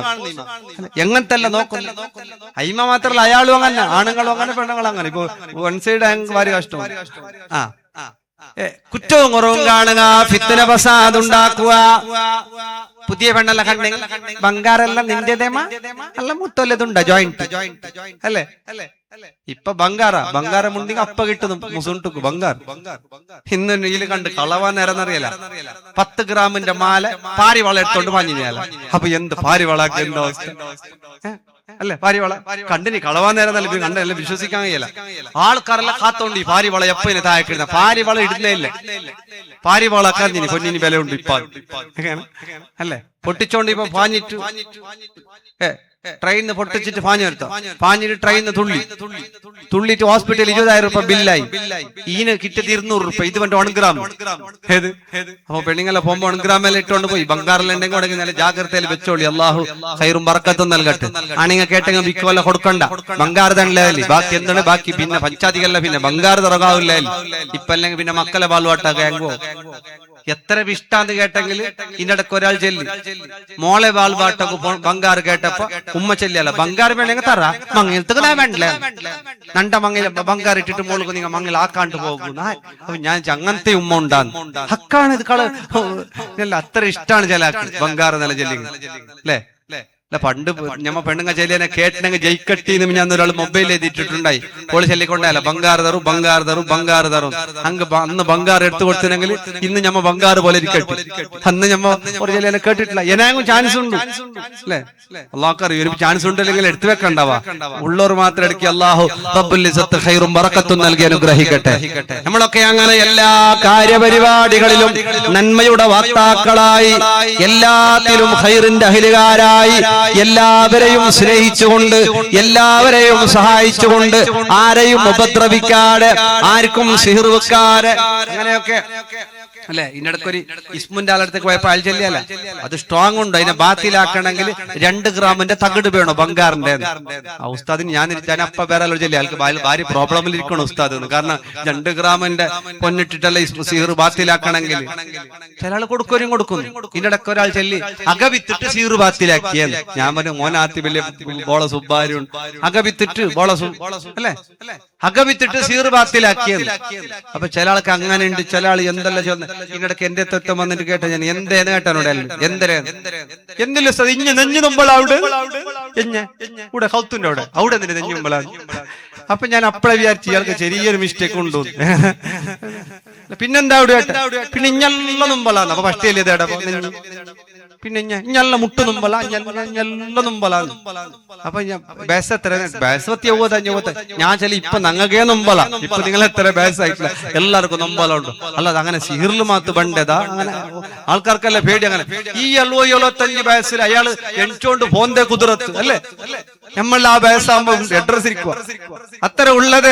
എങ്ങനത്തെല്ല നോക്കുന്നു. അയിമ മാത്രല്ല അയാളും അങ്ങനെ, ആണുങ്ങളും അങ്ങനെ, പെണ്ണുങ്ങളും അങ്ങനെ. ഇപ്പൊ വൺ സൈഡ് ആണെങ്കിൽ ഭാര്യ കഷ്ടം. കുറ്റവും കുറവും കാണുക, ഫിത്ന ഫസാദ് ഉണ്ടാക്കുക. പുതിയ പെണ്ണല്ല കണ്ണെങ്കിൽ ബംഗാറെല്ലാം നിന്റേതേമ നല്ല മുട്ടല്ലതുണ്ട ജോയിന്റ് അല്ലേ? ഇപ്പൊ ബംഗാരം ഉണ്ടെങ്കിൽ അപ്പ കിട്ടുന്നു മുസുണ്ടുക്ക് ബംഗാർ. ഇന്ന് ഇതിൽ കണ്ട് കളവാൻ നേരെന്നറിയല 10 ഗ്രാമിന്റെ മാല പാരി വള എടുത്തോണ്ട് പാഞ്ഞില്ല. അപ്പൊ എന്ത് പാരി വളക്ക് എന്തോ അവസ്ഥ അല്ലെ? പാരിവള കണ്ടിനി കളവാൻ നേരം നല്ല കണ്ടെല്ലാം വിശ്വസിക്കാൻ കഴിയല. ആൾക്കാരെല്ലാം കാത്തോണ്ട് ഈ പാരിവള എപ്പതിനെ താഴെക്കിടുന്ന പാരിവള ഇടുന്നേ ഇല്ലേ? പാരിവളക്കാൻ പൊന്നിന് വില ഉണ്ട് ഇപ്പൊ അല്ലെ? പൊട്ടിച്ചോണ്ട് ഇപ്പൊ പാഞ്ഞിട്ട് ട്രെയിനിന്ന് പൊട്ടിച്ചിട്ട് പാഞ്ഞു വരുത്താം. പാഞ്ഞിട്ട് ട്രെയിനിന്ന് തുള്ളിട്ട് ഹോസ്പിറ്റലിൽ 20,000 രൂപ ബില്ലായി. ഈന് കിട്ടിയത് 200 രൂപ. ഇത് വേണ്ട 1 ഗ്രാം. ഏത് അപ്പൊ പെണ്ണുങ്ങളെ പോകുമ്പോ 1 ഗ്രാമെല്ലാം ഇട്ടോണ്ട് പോയി. ബംഗാറിലുണ്ടെങ്കിൽ ഉണ്ടെങ്കിൽ നല്ല ജാഗ്രതയിൽ വെച്ചോളി. അള്ളാഹു ഖൈറും ബറക്കത്തും നൽകട്ടെ. ആണെങ്കിൽ കേട്ടെങ്കിൽ വിക്കുവല്ല കൊടുക്കണ്ട. ബംഗാർ തന്നെ ബാക്കി എന്താണ് ബാക്കി പിന്നെ പഞ്ചായത്തികല്ല പിന്നെ ബംഗാർ തുറകാവില്ല. ഇപ്പൊ അല്ലെങ്കിൽ പിന്നെ മക്കളെ ബാൽവാട്ടാ ഗോ എത്ര ഇഷ്ടാന്ന് കേട്ടെങ്കിൽ ഇതിനിടക്ക് ഒരാൾ ചെല്ലി മോളെ ബാൽവാട്ടൊക്കെ ബംഗാർ കേട്ടപ്പോ ഉമ്മ ചെല്ലല്ല ബംഗാർ വേണമെങ്കിൽ തറ മങ്ങിലത്തേക്ക് ഞാൻ വേണ്ടല്ലേ നണ്ട മങ്ങിൽ ബംഗാർ ഇട്ടിട്ട് മോൾക്ക് നിങ്ങൾ മങ്ങിൽ ആക്കാണ്ട് പോകുന്നു. അപ്പൊ ഞാൻ അങ്ങനത്തെ ഉമ്മ ഉണ്ടാന്ന് ഹക്കാണ് ഇത് കള അത്ര ഇഷ്ടമാണ് ചില ബംഗാർ നില ചെല്ലി അല്ലേ? പണ്ട് ഞമ്മ പെണ്ണുങ്ങ ചെല്ലിനെ കേട്ടിനെങ്കിൽ ജയിക്കട്ടിന്ന് ഞാൻ ഒരാൾ മൊബൈൽ എഴുതിയിട്ടുണ്ടായി. ഓള് ചൊല്ലിക്കൊണ്ടല്ല ബംഗാർ തറും അന്ന് ബംഗാർ എടുത്തു കൊടുത്തിനെങ്കിൽ ഇന്ന് ഞമ്മ ബംഗാർ പോലെ ഇരിക്കട്ടെ. അന്ന് ഞമ്മ ഒരു ചെല്ലിനെ കേട്ടിട്ടില്ല. എനാകും ചാൻസ് ഉണ്ട് അല്ലേ? അള്ളാഹ്ക്കറിയും ഒരു ചാൻസ് ഉണ്ടല്ലെങ്കിൽ എടുത്തു വെക്കണ്ടാവാ. ഉള്ളവർ മാത്രം എടുക്കി. അള്ളാഹു റബ്ബുൽ ഇസ്സത്ത് ഖൈറും ബറക്കത്തും നൽകി അനുഗ്രഹിക്കട്ടെ. നമ്മളൊക്കെ അങ്ങനെ എല്ലാ കാര്യപരിപാടികളിലും നന്മയുടെ വാക്താക്കളായി, എല്ലാത്തിലും ഖൈറിന്റെ അഹിലുകാരായി, എല്ലാവരെയും സ്നേഹിച്ചുകൊണ്ട്, എല്ലാവരെയും സഹായിച്ചുകൊണ്ട്, ആരെയും ഉപദ്രവിക്കാതെ, ആർക്കും സിഹിർ വെക്കാതെ, അങ്ങനെയൊക്കെ അല്ലെ? ഇതിനിടക്കൊരു ഇസ്മുന്റെ ആളടുത്തേക്ക് പോയപ്പോ അയാൾ ചെല്ലിയല്ല അത് സ്ട്രോങ് ഉണ്ട്. അതിനെ ബാത്തിലാക്കണമെങ്കിൽ 2 ഗ്രാമിന്റെ തകിട് വേണോ ബംഗാറിന്റെ. ആ ഉസ്താദിന് ഞാൻ അപ്പ വേറെ ചെല്ലി അയാൾക്ക് ഭാര്യ പ്രോബ്ലമിൽ ഇരിക്കണം ഉസ്താദ് എന്ന്. കാരണം 2 ഗ്രാമിന്റെ പൊന്നിട്ടിട്ടല്ല സിഹിർ ബാത്തിലാക്കണമെങ്കിൽ ചില ആൾ കൊടുക്കും. ഇതിനിടക്ക് ഒരാൾ ചെല്ലി അകവിത്തിട്ട് സിഹിർ ബാത്തിലാക്കിയെന്ന്. ഞാൻ പറഞ്ഞു മോനാത്തി വലിയ ബോള സുബ്ബാരും അകവിത്തിട്ട് ബോള അല്ലെ അകവിത്തിട്ട് സിഹിർ ബാത്തിലാക്കിയെന്ന്. അപ്പൊ ചില ആൾക്ക് അങ്ങനെ ഉണ്ട്. ചില ആൾ എന്തെല്ലാം ചെന്ന് ഇതിനിടക്ക് എന്റെ തത്വം വന്നിട്ട് കേട്ട ഞാൻ എന്തേന്ന് കേട്ടാനോടെ എന്തില്ല ഇഞ്ഞ നെഞ്ഞു മുമ്പളവിടെ ഇവിടെ ഹൗത്തിന്റെ അവിടെ എന്തിന്റെ നെഞ്ഞു മുമ്പളാണ്. അപ്പൊ ഞാൻ അപ്പഴേ വിചാരിച്ചു ഇയാൾക്ക് ചെറിയൊരു മിസ്റ്റേക്ക് ഉണ്ടോ. പിന്നെന്താ അവിടെ പിന്നെ ഇഞ്ഞല്ല മുമ്പളാന്ന്. അപ്പൊ ഫസ്റ്റ് ഇതേടാ പിന്നെ ഇഞ്ഞല്ല മുട്ടു മുമ്പല മുമ്പലാന്ന്. അപ്പൊ ഞാൻ ബേസ് എത്ര ബേസത്തി ഞാൻ ചെല്ലി ഇപ്പൊ ഞങ്ങൾക്കേ നൊമ്പല. ഇപ്പൊ നിങ്ങൾ എത്ര ബേസായിട്ടില്ല എല്ലാവർക്കും നൊമ്പലുണ്ട്. അല്ലാതെ അങ്ങനെ സിഹിറിൽ മാത്രം പണ്ടേതാ അങ്ങനെ ആൾക്കാർക്കല്ലേ പേടി. അങ്ങനെ ഈ 75 വയസ്സിൽ അയാള് എണിച്ചോണ്ട് പോന്തേ കുതിരത്ത് അല്ലേ നമ്മൾ ആ വയസ്സാകുമ്പോ അഡ്രസ് ഇരിക്കുക അത്ര ഉള്ളത്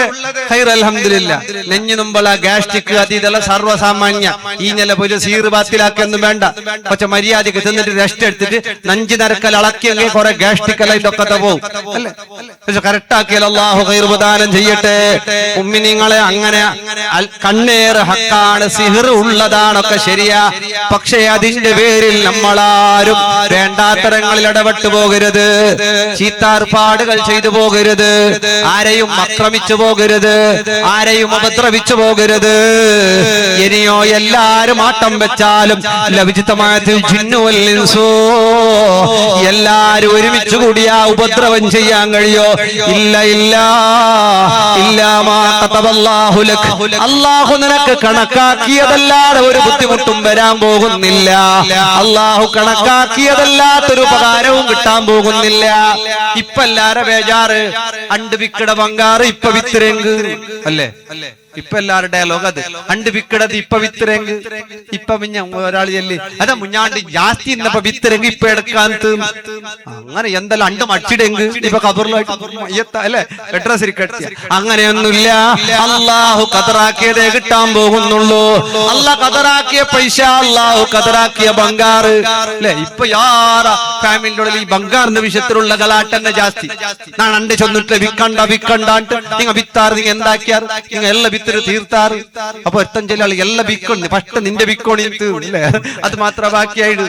ഖൈർ അൽഹംദുലില്ലാ. നെഞ്ഞു മുമ്പുള്ള ഗ്യാസ്ട്രിക് അത് ഇതെല്ലാം സർവ്വസാമാന്യ. ഈ നില പോയി സീറ് ബാത്തിലാക്കൊന്നും വേണ്ട. പക്ഷെ മര്യാദക്ക് തിന്നിട്ട് റെസ്റ്റ് എടുത്തിട്ട് നഞ്ചി നരക്കൽ അളക്കിയെങ്കിൽ കുറെ ഗ്യാസ്ട്രിക് എല്ലാം ഇതൊക്കെ പോകും അല്ലേ. പക്ഷെ കറക്റ്റ് ആക്കിയാൽ അള്ളാഹു ഖൈർ പ്രദാനം ചെയ്യട്ടെ. മുഅ്മിനീങ്ങളെ അങ്ങനെ കണ്ണേറ് ഹക്കാണ്, സിഹർ ഉള്ളതാണൊക്കെ ശരിയാ. പക്ഷെ അതിന്റെ പേരിൽ നമ്മളാരും വേണ്ടാത്തരങ്ങളിൽ ഇടപെട്ടു പോകരുത്, ചീത്താർപ്പാടുകൾ ചെയ്തു പോകരുത്, ആരെയും ആക്രമിച്ചു പോകരുത്, ആരെയും ഉപദ്രവിച്ചു പോകരുത്. ഇനിയോ എല്ലാരും ആട്ടം വെച്ചാലും എല്ലാരും ഒരുമിച്ച് കൂടിയാ ഉപദ്രവം ചെയ്യാൻ കഴിയോ? ഇല്ല ഇല്ല ഇല്ല. അല്ലാഹു നിനക്ക് കണക്കാക്കിയതല്ലാതെ ഒരു ബുദ്ധിമുട്ടും വരാൻ പോകുന്നില്ല. അല്ലാഹു കണക്കാക്കിയതല്ലാത്തൊരു ഉപകാരവും കിട്ടാൻ പോകുന്നില്ല. ഇപ്പൊ എല്ലാരും ബേജാറ് അണ്ട് വിക്കട ബംഗാറ് ഇപ്പൊ വിത്തരങ്ക് അല്ലേ. ഇപ്പൊ എല്ലാവരുടെ ഡയലോഗ് അത് അണ്ട് വിക്കടത് ഇപ്പൊ വിത്തരങ്ക്. ഇപ്പൊ ഒരാൾ ചെല്ലി അതാ മുഞ്ഞാണ്ട് ജാസ്തി ഇന്നപ്പോ വിത്തരങ്ക് ഇപ്പൊ എടുക്കാൻ അങ്ങനെ എന്തെല്ലാം അണ്ട് മച്ചിടെങ്ക് ഇപ്പൊ കബറിലായിട്ട് അല്ലെ വെട്രസിരിക്കട്ടിയ. അങ്ങനെയൊന്നുമില്ല. അള്ളാഹു കതറാക്കിയതേ കിട്ടാൻ പോകുന്നുള്ളൂ. അള്ളാഹ് കതറാക്കിയ പൈസ, അള്ളാഹു കതറാക്കിയ ബംഗാറ് അല്ലെ. ഇപ്പൊ യാറാ ഫാമിലിന്റെ ഉള്ളിൽ ഈ ബംഗാറിന്റെ വിഷയത്തിലുള്ള ഗലാട്ടന്നെ ജാസ്തി. ഞാൻ അണ്ട് ചെന്നിട്ട് വിക്കണ്ടാണ്ട് നിങ്ങൾ വിത്താറ് നിങ്ങൾ എന്താക്കിയാറ് നിങ്ങൾ എല്ലാ വിത്തിര് തീർത്താറ്. അപ്പൊ ഒരുത്തം ചില ആൾ എല്ലാ വിക്കോണി ഫസ്റ്റ് നിന്റെ വിക്കോണി തീർന്നില്ലേ, അത് മാത്രം ബാക്കിയായിട്ട്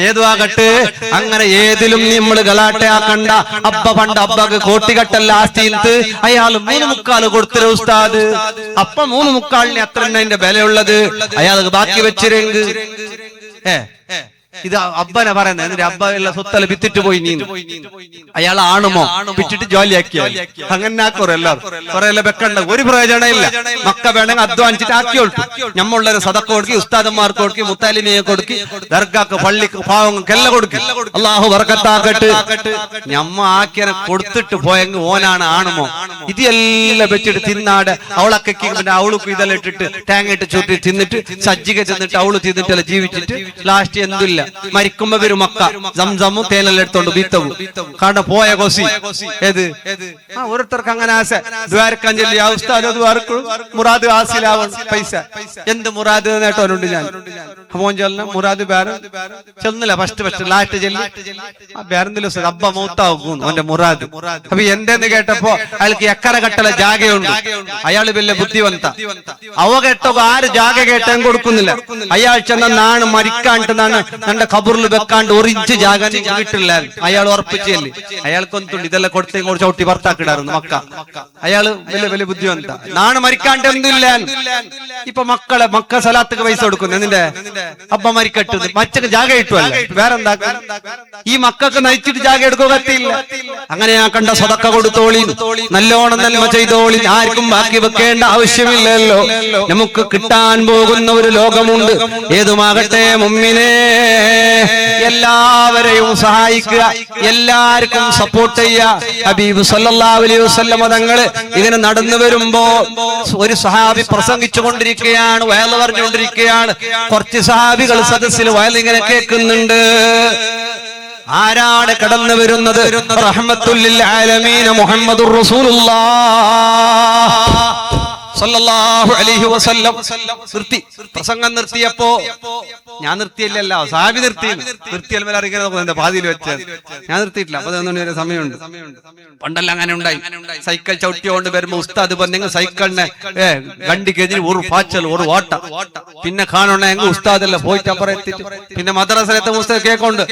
ഏതു ആകട്ടെ. അങ്ങനെ ഏതിലും നമ്മൾ ഗലാട്ടയാക്കണ്ട. അബ്ബ പണ്ട് അബ്ബക്ക് കോട്ടികട്ടല്ല ആസ്തിത്ത് അയാൾ 3.25 കൊടുത്തിര ഉസ്താദ്. അപ്പൊ 3.25 അത്ര അതിന്റെ വിലയുള്ളത് അയാൾക്ക് ബാക്കി വെച്ചിരെങ്ക്. ഇത് അബ്ബനെ പറയുന്നത്. എന്നിട്ട് അബ്ബ എല്ലാം സ്വത്തല വിത്തിട്ട് പോയി നീ അയാൾ ആണുമോ വിറ്റിട്ട് ജോലിയാക്കിയോ? അങ്ങനെ ആക്കോറ എല്ലാവരും കുറെ എല്ലാം വെക്കണ്ട, ഒരു പ്രയോജനം ഇല്ല. മക്ക വേണമെങ്കിൽ അധ്വാനിച്ചിട്ട് ആക്കിയോട്ടു. നമ്മളുള്ളൊരു സദക്ക കൊടുക്കി, ഉസ്താദന്മാർക്ക് കൊടുക്കി, മുത്താലിമിയെ കൊടുക്കി, ദർഗാക്ക് പള്ളിക്ക് പാവങ്ങൾക്ക് എല്ലാം കൊടുക്കി. അള്ളാഹു ബർക്കത്താക്കട്ട്. ഞമ്മ ആക്കിയനെ കൊടുത്തിട്ട് പോയെങ്കിൽ ഓനാണ് ആണുമോ? ഇതെല്ലാം വെച്ചിട്ട് തിന്നാട് അവളൊക്കെ പിന്നെ അവൾക്ക് ഇതെല്ലാം ഇട്ടിട്ട് തേങ്ങ ഇട്ട് ചുറ്റി തിന്നിട്ട് സജ്ജിക ചെന്നിട്ട് അവള് തിന്നിട്ടെല്ലാം ജീവിച്ചിട്ട് ലാസ്റ്റ് എന്തില്ല മരിക്കുമ്പോ വരും മക്ക സംസമും തേനെല്ലാം എടുത്തോണ്ട് ബീത്തവും കാരണം പോയ കൊസി. ഏത് ഓരോരുത്തർക്ക് അങ്ങനെ ആശ ദ്വാരക്കാൻ ചൊല്ലി ആ ഉസ്താദ് മുറാദ് ആസിലാവൺ പൈസ എന്ത് മുറാദ് നേട്ടോനുണ്ട്. ഞാൻ മോൻ ചൊല്ല മുറാദ് വേറെ ചെന്നില്ല. ഫസ്റ്റ് ലാസ്റ്റ് ചെല്ലി വേറെന്തെങ്കിലും ഉസ്താദ് അബ്ബ മൗത്താവും അവന്റെ മുറാദ്. അപ്പൊ എന്തെന്ന് കേട്ടപ്പോ അയാൾക്ക് എക്കര കട്ടല ജാഗയുണ്ട്. അയാള് വലിയ ബുദ്ധിവന്ത. അവ കേട്ടോ ആര് ജാഗ കേട്ടാൻ കൊടുക്കുന്നില്ല. അയാൾ ചെന്ന നാണ് മരിക്കാണ്ടെന്നാണ് എന്റെ ഖബറിൽ വെക്കാണ്ട് ഒറിഞ്ച് ജാഗാൻ കിട്ടില്ല. അയാൾ ഉറപ്പിച്ചല്ലേ. അയാൾക്കൊന്നുണ്ട് ഇതെല്ലാം കൊടുത്തേ കൂടെ ചവിട്ടി ഭർത്താക്കിടായിരുന്നു മക്ക. അയാള് വലിയ വലിയ ബുദ്ധിവന്ത. നാണ് മരിക്കാണ്ട് എന്തില്ല. ഇപ്പൊ മക്കളെ മക്ക സലാത്തുക്ക് പൈസ കൊടുക്കുന്നു. എന്നിന്റെ അബ്ബ മരിക്കട്ടു മച്ചക്ക് ജാഗ കിട്ടുമല്ല. വേറെന്താക്ക ഈ മക്കൾക്ക് നയിച്ചിട്ട് ജാഗ എടുക്കുക കത്തിയില്ല. അങ്ങനെ ആ കണ്ട സ്വതക്ക കൊടുത്തോളി, നല്ലോണം നന്മ ചെയ്തോളി. ആർക്കും ബാക്കി വെക്കേണ്ട ആവശ്യമില്ലല്ലോ. നമുക്ക് കിട്ടാൻ പോകുന്ന ഒരു ലോകമുണ്ട്. ഏതുമാകട്ടെ മുഅ്മിനേ എല്ലാവരെയും സഹായിക്കുക, എല്ലാവർക്കും സപ്പോർട്ട് ചെയ്യുക. ഹബീബ് സല്ലല്ലാഹു അലൈഹി വസല്ലം തങ്ങൾ ഇങ്ങനെ നടന്നു വരുമ്പോ ഒരു സഹാബി പ്രസംഗിച്ചു കൊണ്ടിരിക്കുകയാണ്, വയൽ പറഞ്ഞുകൊണ്ടിരിക്കുകയാണ്. കുറച്ച് സഹാബികൾ സദസ്സിൽ വയൽ ഇങ്ങനെ കേൾക്കുന്നുണ്ട്. ആരാണ് കടന്നു വരുന്നത്? റഹ്മത്തുൽ ലിൽ ആലമീൻ മുഹമ്മദുർ റസൂലുള്ളാഹ് സല്ലല്ലാഹു അലൈഹി വസല്ലം. പ്രസംഗം നിർത്തിയപ്പോ ഞാൻ നിർത്തിയില്ലല്ലോ, സാബി നിർത്തിയാൽ മേലെ അറിയിക്കുന്ന പാതിയിൽ വെച്ചത് ഞാൻ നിർത്തിയിട്ടില്ല. അപ്പൊ അതൊന്നും സമയമുണ്ട്. പണ്ടെല്ലാം അങ്ങനെ ഉണ്ടായി. സൈക്കിൾ ചവിട്ടിയോണ്ട് വരുമ്പോ ഉസ്താദ് പറഞ്ഞെങ്കിൽ സൈക്കിളിനെ ഗണ്ടിക്കെതിരെ ഒരു പാച്ചൽ ഒരു ഓട്ട പിന്നെ കാണണമെങ്കിൽ ഉസ്താദെല്ലാം പോയിട്ട് അപ്പുറം എത്തിയിട്ട് പിന്നെ മദ്രസയിലത്തെ ഉസ്താദ് കേൾക്കൊണ്ട്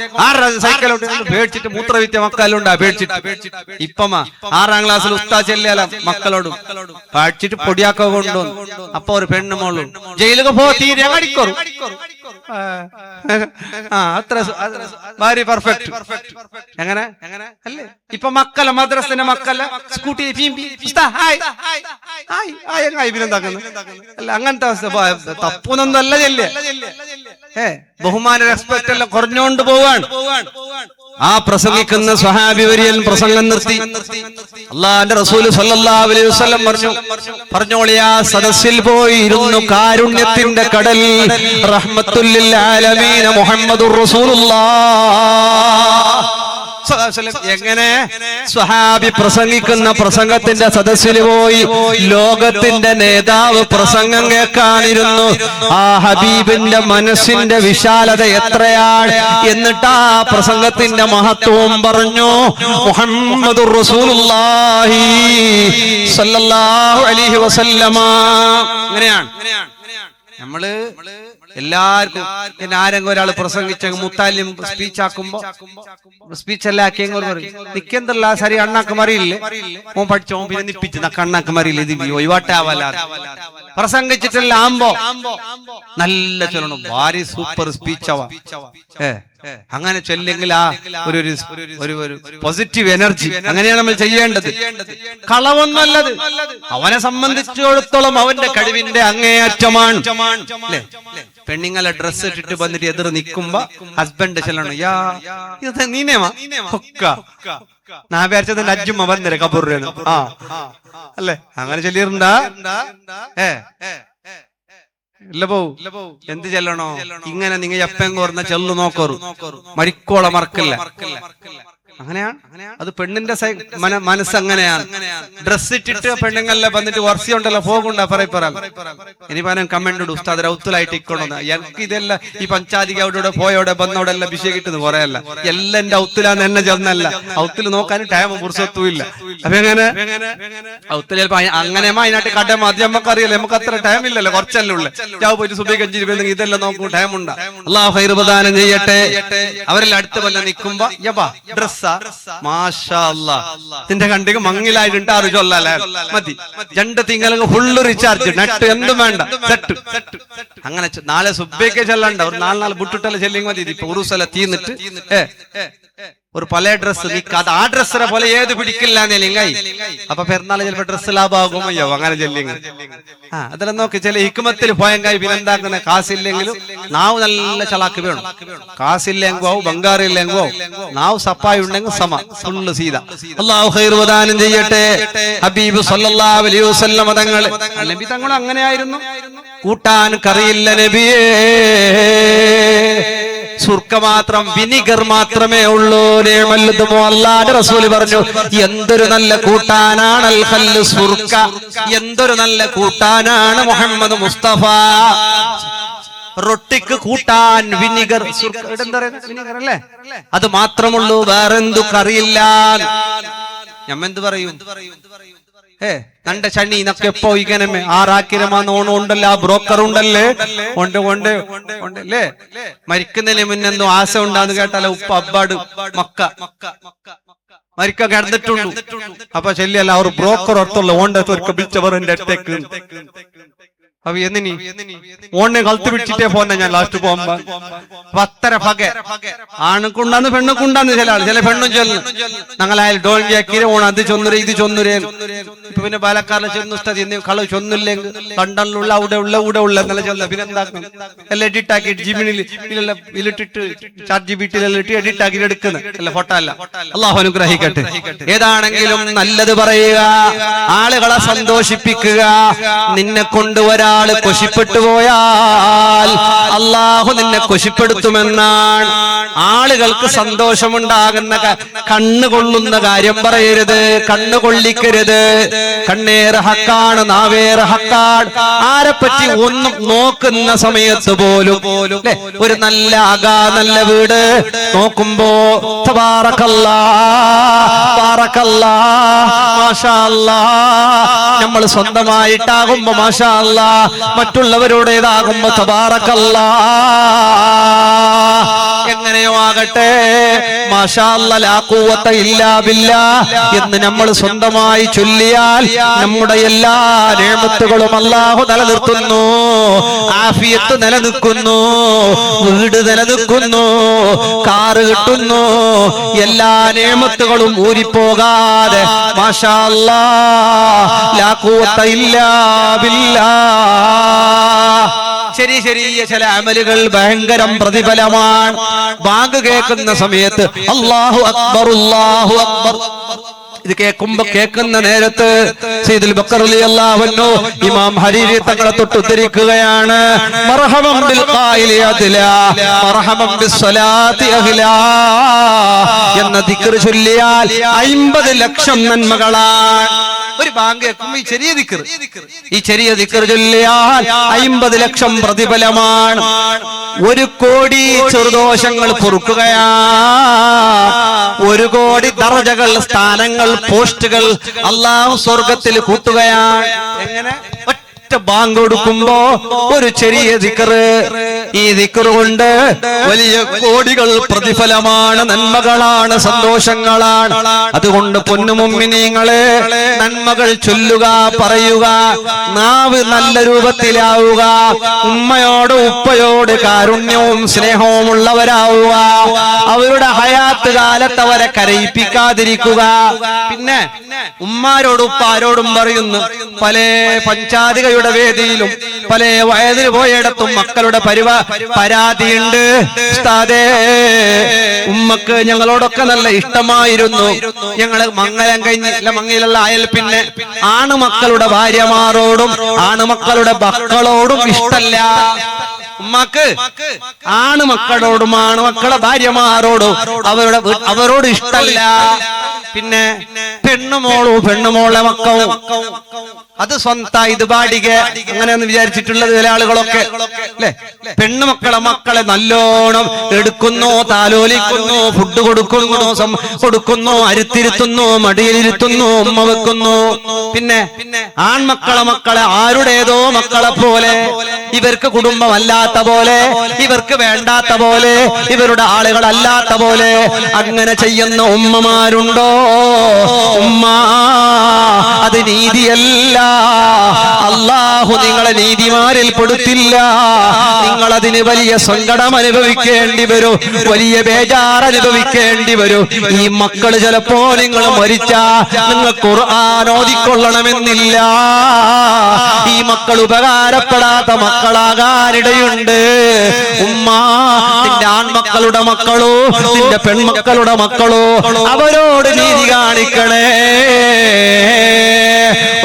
സൈക്കിളോട്ട് പേടിച്ചിട്ട് മൂത്രവിറ്റ മക്കളുണ്ടാ പേടിച്ചിട്ട്. ഇപ്പമാ 6ാം ക്ലാസ്സിൽ ഉസ്താദ് ചെല്ലിയാല മക്കളോടും പഠിച്ചിട്ട് പൊടിയാക്ക കൊണ്ടുവന്നു. അപ്പൊ ഒരു പെണ്ണ് മോളും ജയിലൊക്കെ പോ തീരെ അടിക്കോറും. അത്ര വെരി പെർഫെക്റ്റ്. എങ്ങനെ അല്ലേ ഇപ്പൊ മക്കളെ മദ്രസിന്റെ മക്കളെ സ്കൂട്ടി ഇവരെന്താക്കുന്നു അല്ല അങ്ങനത്തെ അവസ്ഥ. തപ്പൊന്നും അല്ല ചെല്ലേ. ബഹുമാന റെസ്പെക്ട് എല്ലാം കുറഞ്ഞോണ്ട് പോവാണ്. ആ പ്രസംഗിക്കുന്ന സ്വഹാബി വര്യൻ പ്രസംഗം നിർത്തി. അല്ലാഹുവിന്റെ റസൂൽ സല്ലല്ലാഹു അലൈഹി വസല്ലം പറഞ്ഞോളിയാ സദസ്സിൽ പോയി ഇരുന്നു കാരുണ്യത്തിന്റെ കടൽ റഹ്മത്തുൽ ലിൽ ആലമീൻ മുഹമ്മദുർ റസൂലുള്ളാഹ് എങ്ങനെ സ്വഹാബി പ്രസംഗിക്കുന്ന പ്രസംഗത്തിന്റെ സദസ്സിൽ പോയി ലോകത്തിന്റെ നേതാവ് പ്രസംഗം കേൾക്കാനിരുന്നു. ആ ഹബീബിന്റെ മനസ്സിന്റെ വിശാലത എത്രയാണ് എന്നിട്ട് ആ പ്രസംഗത്തിന്റെ മഹത്വവും പറഞ്ഞു. മുഹമ്മദുർ റസൂലുള്ളാഹി സ്വല്ലല്ലാഹു അലൈഹി വസല്ലമ. അങ്ങനെയാണ് നമ്മള് എല്ലാവർക്കും ആരെങ്കിലും ഒരാൾ പ്രസംഗിച്ച മുത്താലിം സ്പീച്ച് ആക്കുമ്പോ സ്പീച്ച് എല്ലാം ആക്കിയെങ്കിൽ നിക്കെന്തല്ല സരി അണ്ണാക്ക് മറിയില്ലേ മോൻ പഠിച്ചോ പിന്നെ നിപ്പിച്ച് അണ്ണാക്ക് മറിയില്ല ഇത് ഒഴിവാട്ടാവല്ല പ്രസംഗിച്ചിട്ടല്ല ആകുമ്പോ നല്ല ചൊല്ലണം ഭാരി സൂപ്പർ സ്പീച്ച് ആവാ. അങ്ങനെ ചൊല്ലെങ്കിൽ ആ ഒരു പോസിറ്റീവ് എനർജി അങ്ങനെയാണ് നമ്മൾ ചെയ്യേണ്ടത്. കളവൊന്നല്ലത്. അവനെ സംബന്ധിച്ചിടത്തോളം അവന്റെ കഴിവിന്റെ അങ്ങേയറ്റമാണ്. പെണ്ണുങ്ങളെ ഡ്രസ് ഇട്ടിട്ട് വന്നിട്ട് എതിർ നിൽക്കുമ്പോ ഹസ്ബൻഡ് ചെല്ലണം, യാ ഇത് നീനേമാ നാ വിചാരിച്ചത് അജ്ജുമ്മ വന്നേരെ കബൂറിന് അല്ലേ അങ്ങനെ ചൊല്ലിஇருந்தா ഇല്ല പോവും. എന്ത് ചെല്ലണോ ഇങ്ങനെ നിങ്ങൾ എപ്പം കോർന്ന ചെല്ലു നോക്കറു മരിക്കോളെ മറക്കില്ല. അങ്ങനെയാണ് അത് പെണ്ണിന്റെ മനസ്സങ്ങനെയാണ്. ഡ്രസ് ഇട്ടിട്ട് പെണ്ണുങ്ങളെ വന്നിട്ട് വർഷമുണ്ടല്ലോ പോകുണ്ടാ പറയപ്പെടാം. ഇനി പറയാൻ കമന്റ് ഇടും ഉസ്താദ് ഔത്തിലായിട്ട് ഇക്കൊണ്ടെന്ന്. എനിക്ക് ഇതെല്ലാം ഈ പഞ്ചായത്തിക്ക് അവിടെ പോയോടെ വന്നോടെ എല്ലാം അഭിഷേകിട്ടത് കുറയല്ല. എല്ലാം എന്റെ ഔത്തിലാന്ന് എന്നെ ചെന്നല്ല. ഔത്തിൽ നോക്കാൻ ടൈം പുറത്തൊത്തും ഇല്ല. അപ്പൊ എങ്ങനെ ഔത്തിൽ ചിലപ്പോ അങ്ങനെ അതിനായിട്ട് കട മതി നമുക്ക് അറിയില്ല. നമുക്ക് അത്ര ടൈം ഇല്ലല്ലോ, കുറച്ചല്ലേ ഉള്ളു. ഞാൻ പോയിട്ട് സുബൈ കഞ്ചിരി ഇതെല്ലാം നോക്കും ടൈം ഉണ്ടാ. അല്ലാഹു ഖൈർ പ്രദാനം ചെയ്യട്ടെ. അവരെല്ലാം അടുത്ത് വല്ല നിൽക്കുമ്പോ യബാ ഡ്രസ് മാഷാ അല്ലാഹ് നിന്റെ കണ്ടിക്ക് മങ്ങിലായിട്ട് ആറ് ചൊല്ലല്ലേ മതി. 2 തിങ്കൾ ഫുള്ള് റീചാർജ് നെറ്റ് എന്തും വേണ്ട സെറ്റ്. അങ്ങനെ നാളെ സുബ്ബയ്ക്ക് ചെല്ലണ്ട. ഒരു 4 ബുട്ടിട്ടല്ല ചെല്ലിങ് മതി. ഇപ്പൊ ഉറുസല തീന്നിട്ട് ഒരു പല ഡ്രസ് നിൽക്കാതെ ആ ഡ്രസ്സിനെ പോലെ ഏത് പിടിക്കില്ല നെല്ലിങ്ങായി. അപ്പൊ പെരുന്നാൾ ചിലപ്പോ ഡ്രസ് ലാഭമാകുമോ അങ്ങനെ ചെല്ലിങ്. അതെല്ലാം നോക്കി ചില ഹിക്മത്തിൽ പോയെങ്കായി പിന്നെന്താക്കുന്ന കാശില്ലെങ്കിലും നാവ് നല്ല ചളാക്ക് വേണം. കാശില്ലെങ്കോ ബംഗാറില്ലെങ്കോ നാവ് സപ്പായി ഉണ്ടെങ്കിൽ സമ ഫുള്ള് സീത. അല്ലാഹു ഖൈർ പ്രദാനം ചെയ്യട്ടെ. ഹബീബ് സല്ലല്ലാഹു അലൈഹി വസല്ലം നബി തങ്ങൾ അങ്ങനെയായിരുന്നു. കൂട്ടാൻ കറിയില്ല നബിയേ, സുർക്ക മാത്രം വിനിഗർ മാത്രമേ ഉള്ളൂ. അല്ലാഹുവിന്റെ റസൂല് പറഞ്ഞു എന്തൊരു നല്ല കൂട്ടാനാണ് അൽ ഖല്ല് സുർക്ക, എന്തൊരു നല്ല കൂട്ടാനാണ് മുഹമ്മദ് മുസ്തഫ. റൊട്ടിക്ക് കൂട്ടാൻ വിനിഗർ വിനിഗർ അല്ലേ, അത് മാത്രമുള്ളൂ, വേറെന്തു കറിയില്ല. ഞമ്മെന്ത് പറയും തന്റെ ചണി നക്കെ എപ്പോ ഇങ്ങനെ ആറാക്കിരമാന്ന് ഓണുണ്ടല്ലോ, ആ ബ്രോക്കർ ഉണ്ടല്ലേ ഉണ്ടല്ലേ മരിക്കുന്നതിന് മുന്നെന്തോ ആശ ഉണ്ടാന്ന് കേട്ടാലോ ഉപ്പ അബ്ബാട് മക്ക മരിക്ക കിടന്നിട്ടുള്ളൂ. അപ്പൊ ശല്യല്ല അവർ ബ്രോക്കർ ഓർത്തുള്ള ഓണ്ടൊക്കെ വിളിച്ചവർ എന്റെ അടുത്തേക്ക് അപ്പൊ എന്നി ഓണ്ണെ കളത്ത് പിടിച്ചിട്ടേ പോന്നെ ഞാൻ ലാസ്റ്റ് പോകുമ്പോ. പത്തര പക ആണുക്കുണ്ടാന്ന് പെണ്ണുക്കുണ്ടാന്ന് ചില പെണ്ണും ചൊല്ലും ഞങ്ങളായാലും ഡോൾ ജാക്കിരെ ഓണം അത് ചൊന്നുരേ ഇത് ചൊന്നുരേ. ഇപ്പൊ പിന്നെ പാലക്കാരിലെ ചെന്നു കളവ് ചൊന്നില്ലെങ്കിൽ ലണ്ടനിലുള്ള അവിടെ ഉള്ള എന്നല്ല ചൊല്ല. പിന്നെ എന്താക്കും എല്ലാം എഡിറ്റ് ആക്കിയിട്ട് ജിമിനിൽ ഇതിലിട്ടിട്ട് ചാറ്റ് ജിബിറ്റിലെല്ലാം ഇട്ട് എഡിറ്റ് ആക്കി എടുക്കുന്നത് അല്ല ഫോട്ടോ അല്ല. അല്ലാഹു അനുഗ്രഹിക്കട്ടെ. ഏതാണെങ്കിലും നല്ലത് പറയുക, ആളുകളെ സന്തോഷിപ്പിക്കുക. നിന്നെ കൊണ്ടുവരാ കൊശിപ്പെട്ടു പോയാൽ അല്ലാഹു നിന്നെ കൊശിപ്പെടുത്തുമെന്നാണ്. ആളുകൾക്ക് സന്തോഷമുണ്ടാകുന്ന കണ്ണുകൊള്ളുന്ന കാര്യം പറയരുത്, കണ്ണുകൊള്ളിക്കരുത്. കണ്ണേറെ ഹക്കാണ്, നാവേറെ ഹക്കാണ്. ആരെപ്പറ്റി ഒന്നും നോക്കുന്ന സമയത്ത് പോലും ഒരു നല്ല നല്ല വീട് നോക്കുമ്പോ നമ്മൾ സ്വന്തമായിട്ടാകുമ്പോ മാഷാ അല്ലാ, മറ്റുള്ളവരുടേതാകുമ്പോ തബാറക്കല്ലാ. എങ്ങനെയോ ആകട്ടെ മാഷാ അല്ലാ ലാ ഖുവത ഇല്ലാ ബില്ലാഹ് എന്ന് നമ്മൾ സ്വന്തമായി ചൊല്ലിയാൽ നമ്മുടെ എല്ലാ നിഅമത്തുകളും അല്ലാഹു നിലനിർത്തുന്നു. ആഫിയത്ത് നിലനിൽക്കുന്നു, വീട് നിലനിൽക്കുന്നു, കാറ് കിട്ടുന്നു. എല്ലാ നിഅമത്തുകളും ഊരിപ്പോകാതെ മാഷാ അല്ലാ ലാ ഖുവത ഇല്ലാ ബില്ലാഹ്. ചെറിയ ചില അമലുകൾ ഭയങ്കരം പ്രതിഫലമാണ്. ബാങ്ക് കേൾക്കുന്ന സമയത്ത് അല്ലാഹു അക്ബർ അല്ലാഹു അക്ബർ ഇത് കേൾക്കുന്ന നേരത്ത് സയ്യിദുൽ ബക്കർ റളിയല്ലാഹു അൻഹു ഇമാം ഹരീരി തങ്ങളെ തൊട്ട് ഉദ്ധരിക്കുകയാണ്, മർഹബൻ ബിൽ ഖായിലി അദ്ലാ മർഹബൻ ബിസ്സലാത്തി അഹ്ലാ എന്ന ദിക്ർ ചൊല്ലിയാൽ 50 ലക്ഷം നന്മകളാണ്. ഒരു ബാങ്ക് കേൾക്കുമ്പോൾ ഈ ചെറിയ ദിക്ർ ചൊല്ലിയാൽ 50 ലക്ഷം പ്രതിഫലമാണ്. 1 കോടി ചെറുദോഷങ്ങൾ പൊറുക്കുകയാണ്. 1 കോടി ദറജകൾ, സ്ഥാനങ്ങൾ, പോസ്റ്റുകൾ അല്ലാഹു സ്വർഗത്തിൽ കൂട്ടുകയാണ്. എങ്ങനെ? ബാങ്ക് കൊടുക്കുമ്പോ ഒരു ചെറിയ ദിക്ർ, ഈ ദിക്ർ കൊണ്ട് വലിയ കോടികൾ പ്രതിഫലമാണ്, നന്മകളാണ്, സന്തോഷങ്ങളാണ്. അതുകൊണ്ട് പൊന്നുമുമ്മിനീങ്ങളെ, നന്മകൾ ചൊല്ലുക, പറയുക, നാവ് നല്ല രൂപത്തിലാവുക, ഉമ്മയോട് ഉപ്പയോട് കാരുണ്യവും സ്നേഹവും ഉള്ളവരാവുക, അവരുടെ ഹയാത്ത് കാലത്ത് അവരെ കരയിപ്പിക്കാതിരിക്കുക. പിന്നെ ഉമ്മാരോടും ഉപ്പാരോടും പറയുന്നു, പല പഞ്ചായത്തുകളുടെ വേദിയിലും പല വയതിൽ പോയിടത്തും മക്കളുടെ പരാതിയുണ്ട്. ഉസ്താദേ, ഉമ്മക്ക് ഞങ്ങളോടൊക്കെ നല്ല ഇഷ്ടമായിരുന്നു, ഞങ്ങള് മംഗലം കഴിഞ്ഞില്ല, മങ്ങയിലുള്ള അയൽ പിന്നെ ആണുമക്കളുടെ ഭാര്യമാരോടും ആണുമക്കളുടെ മക്കളോടും ഇഷ്ടല്ല. ഉമ്മക്ക് ആണുമക്കളോടും ആണുമക്കളുടെ ഭാര്യമാരോടും അവരോട് ഇഷ്ടല്ല. പിന്നെ പെണ്ണുമോളെ മക്കളും അത് സ്വന്തം ഇത് ബാടിക അങ്ങനെയൊന്ന് വിചാരിച്ചിട്ടുള്ളത് ചില ആളുകളൊക്കെ അല്ലെ. മക്കളെ നല്ലോണം എടുക്കുന്നു, താലോലിക്കുന്നു, ഫുഡ് കൊടുക്കുന്നു, അരുത്തിരുത്തുന്നു, മടിയിലിരുത്തുന്നു, ഉമ്മ വെക്കുന്നു. പിന്നെ മക്കളെ ആരുടേതോ മക്കളെ പോലെ, ഇവർക്ക് കുടുംബമല്ലാത്ത പോലെ, ഇവർക്ക് വേണ്ടാത്ത പോലെ, ഇവരുടെ ആളുകളല്ലാത്ത പോലെ അങ്ങനെ ചെയ്യുന്ന ഉമ്മമാരുണ്ടോ? ഉമ്മ, അത് നീതിയല്ല. അല്ലാഹു നിങ്ങളെ നീതിമാരിൽ പെടുത്തില്ല. നിങ്ങൾ അതിന് വലിയ സങ്കടം അനുഭവിക്കേണ്ടി വരും, വലിയ ബേജാർ അനുഭവിക്കേണ്ടി വരും. ഈ മക്കള് ചിലപ്പോ നിങ്ങൾ മരിച്ചാ നിങ്ങൾ ഖുർആൻ ഓതിക്കൊള്ളണമെന്നില്ല. ഈ മക്കൾ ഉപകാരപ്പെടാത്ത മക്കളാകാനിടയുണ്ട്. ഉമ്മ, നിന്റെ ആൺമക്കളുടെ മക്കളോ നിന്റെ പെൺമക്കളുടെ മക്കളോ അവരോട് നീതി കാണിക്കണേ.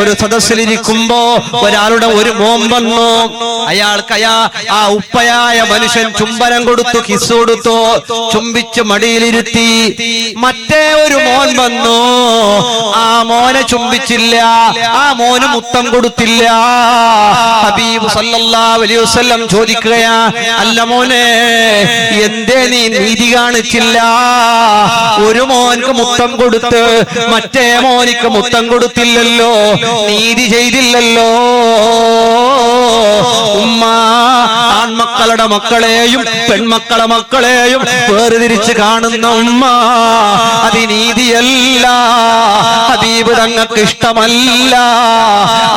ഒരു സദസ്സിലിരിക്കുമ്പോ ഒരാളുടെ ഒരു മോൻ വന്നു, അയാൾക്ക് ആ ഉപ്പയായ മനുഷ്യൻ ചുംബനം കൊടുത്തു, കിസ് കൊടുത്തു, ചുംബിച്ച് മടിയിലിരുത്തി. മറ്റേ ഒരു മോൻ വന്നു, ആ മോനെ ചുംബിച്ചില്ല, ആ മോന് മുത്തം കൊടുത്തില്ല. ഹബീബ് സല്ലല്ലാഹു അലൈഹി വസല്ലം ചോദിക്കുകയാ, അല്ല മോനെ, എന്തേ നീ നീതി കാണിച്ചില്ല? ഒരു മോൻക്ക് മുത്തം കൊടുത്ത് മറ്റേ മോനിക്ക് മുത്തം കൊടുത്തില്ലല്ലോ, നീതി ചെയ്തില്ലല്ലോ. ഉമ്മ, ആൺമക്കളുടെ മക്കളെയും പെൺമക്കളെ മക്കളെയും വേർതിരിച്ച് കാണുന്ന ഉമ്മ, അത് നീതിയല്ല. ഹബീബ് തങ്ങൾക്ക് ഇഷ്ടമല്ല.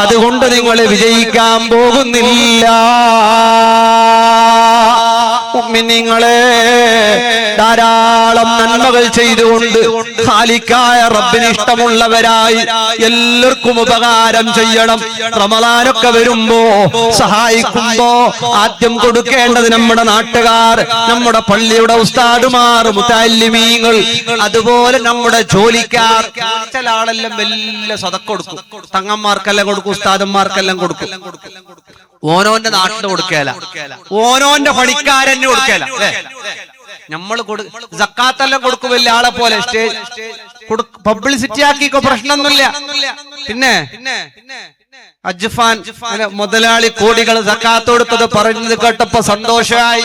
അതുകൊണ്ട് നിങ്ങൾ വിജയിക്കാൻ പോകുന്നില്ല. മുഅ്മിനീങ്ങളെ, ധാരാളം നന്മകൾ ചെയ്തുകൊണ്ട് ഖാലിഖായ റബ്ബിന് ഇഷ്ടമുള്ളവരായി എല്ലാവർക്കും ഉപകാരം ചെയ്യണം. റമളാനൊക്കെ വരുമ്പോ സഹായിക്കുമ്പോ ആദ്യം കൊടുക്കേണ്ടത് നമ്മുടെ നാട്ടുകാർ, നമ്മുടെ പള്ളിയുടെ ഉസ്താദുമാർ, മുതഅല്ലിമീങ്ങൾ, അതുപോലെ നമ്മുടെ ജോലിക്കാർ. ചില ആളെല്ലാം വലിയ സദഖ കൊടുക്കും, തങ്ങന്മാർക്കെല്ലാം കൊടുക്കും, ഉസ്താദന്മാർക്കെല്ലാം കൊടുക്കും. ഓനോന്റെ നാട്ടിൽ കൊടുക്കല, ഓനോന്റെ പണിക്കാരന് കൊടുക്കല. നമ്മൾ സക്കാത്തെല്ലാം കൊടുക്കും വലിയ ആളെ പോലെ, പബ്ലിസിറ്റി ആക്കിക്കോ, പ്രശ്നമൊന്നുമില്ല. പിന്നെ അജ്ഫാൻ മുതലാളി കോടികൾ സക്കാത്ത് കൊടുത്തത് പറഞ്ഞത് കേട്ടപ്പോ സന്തോഷമായി.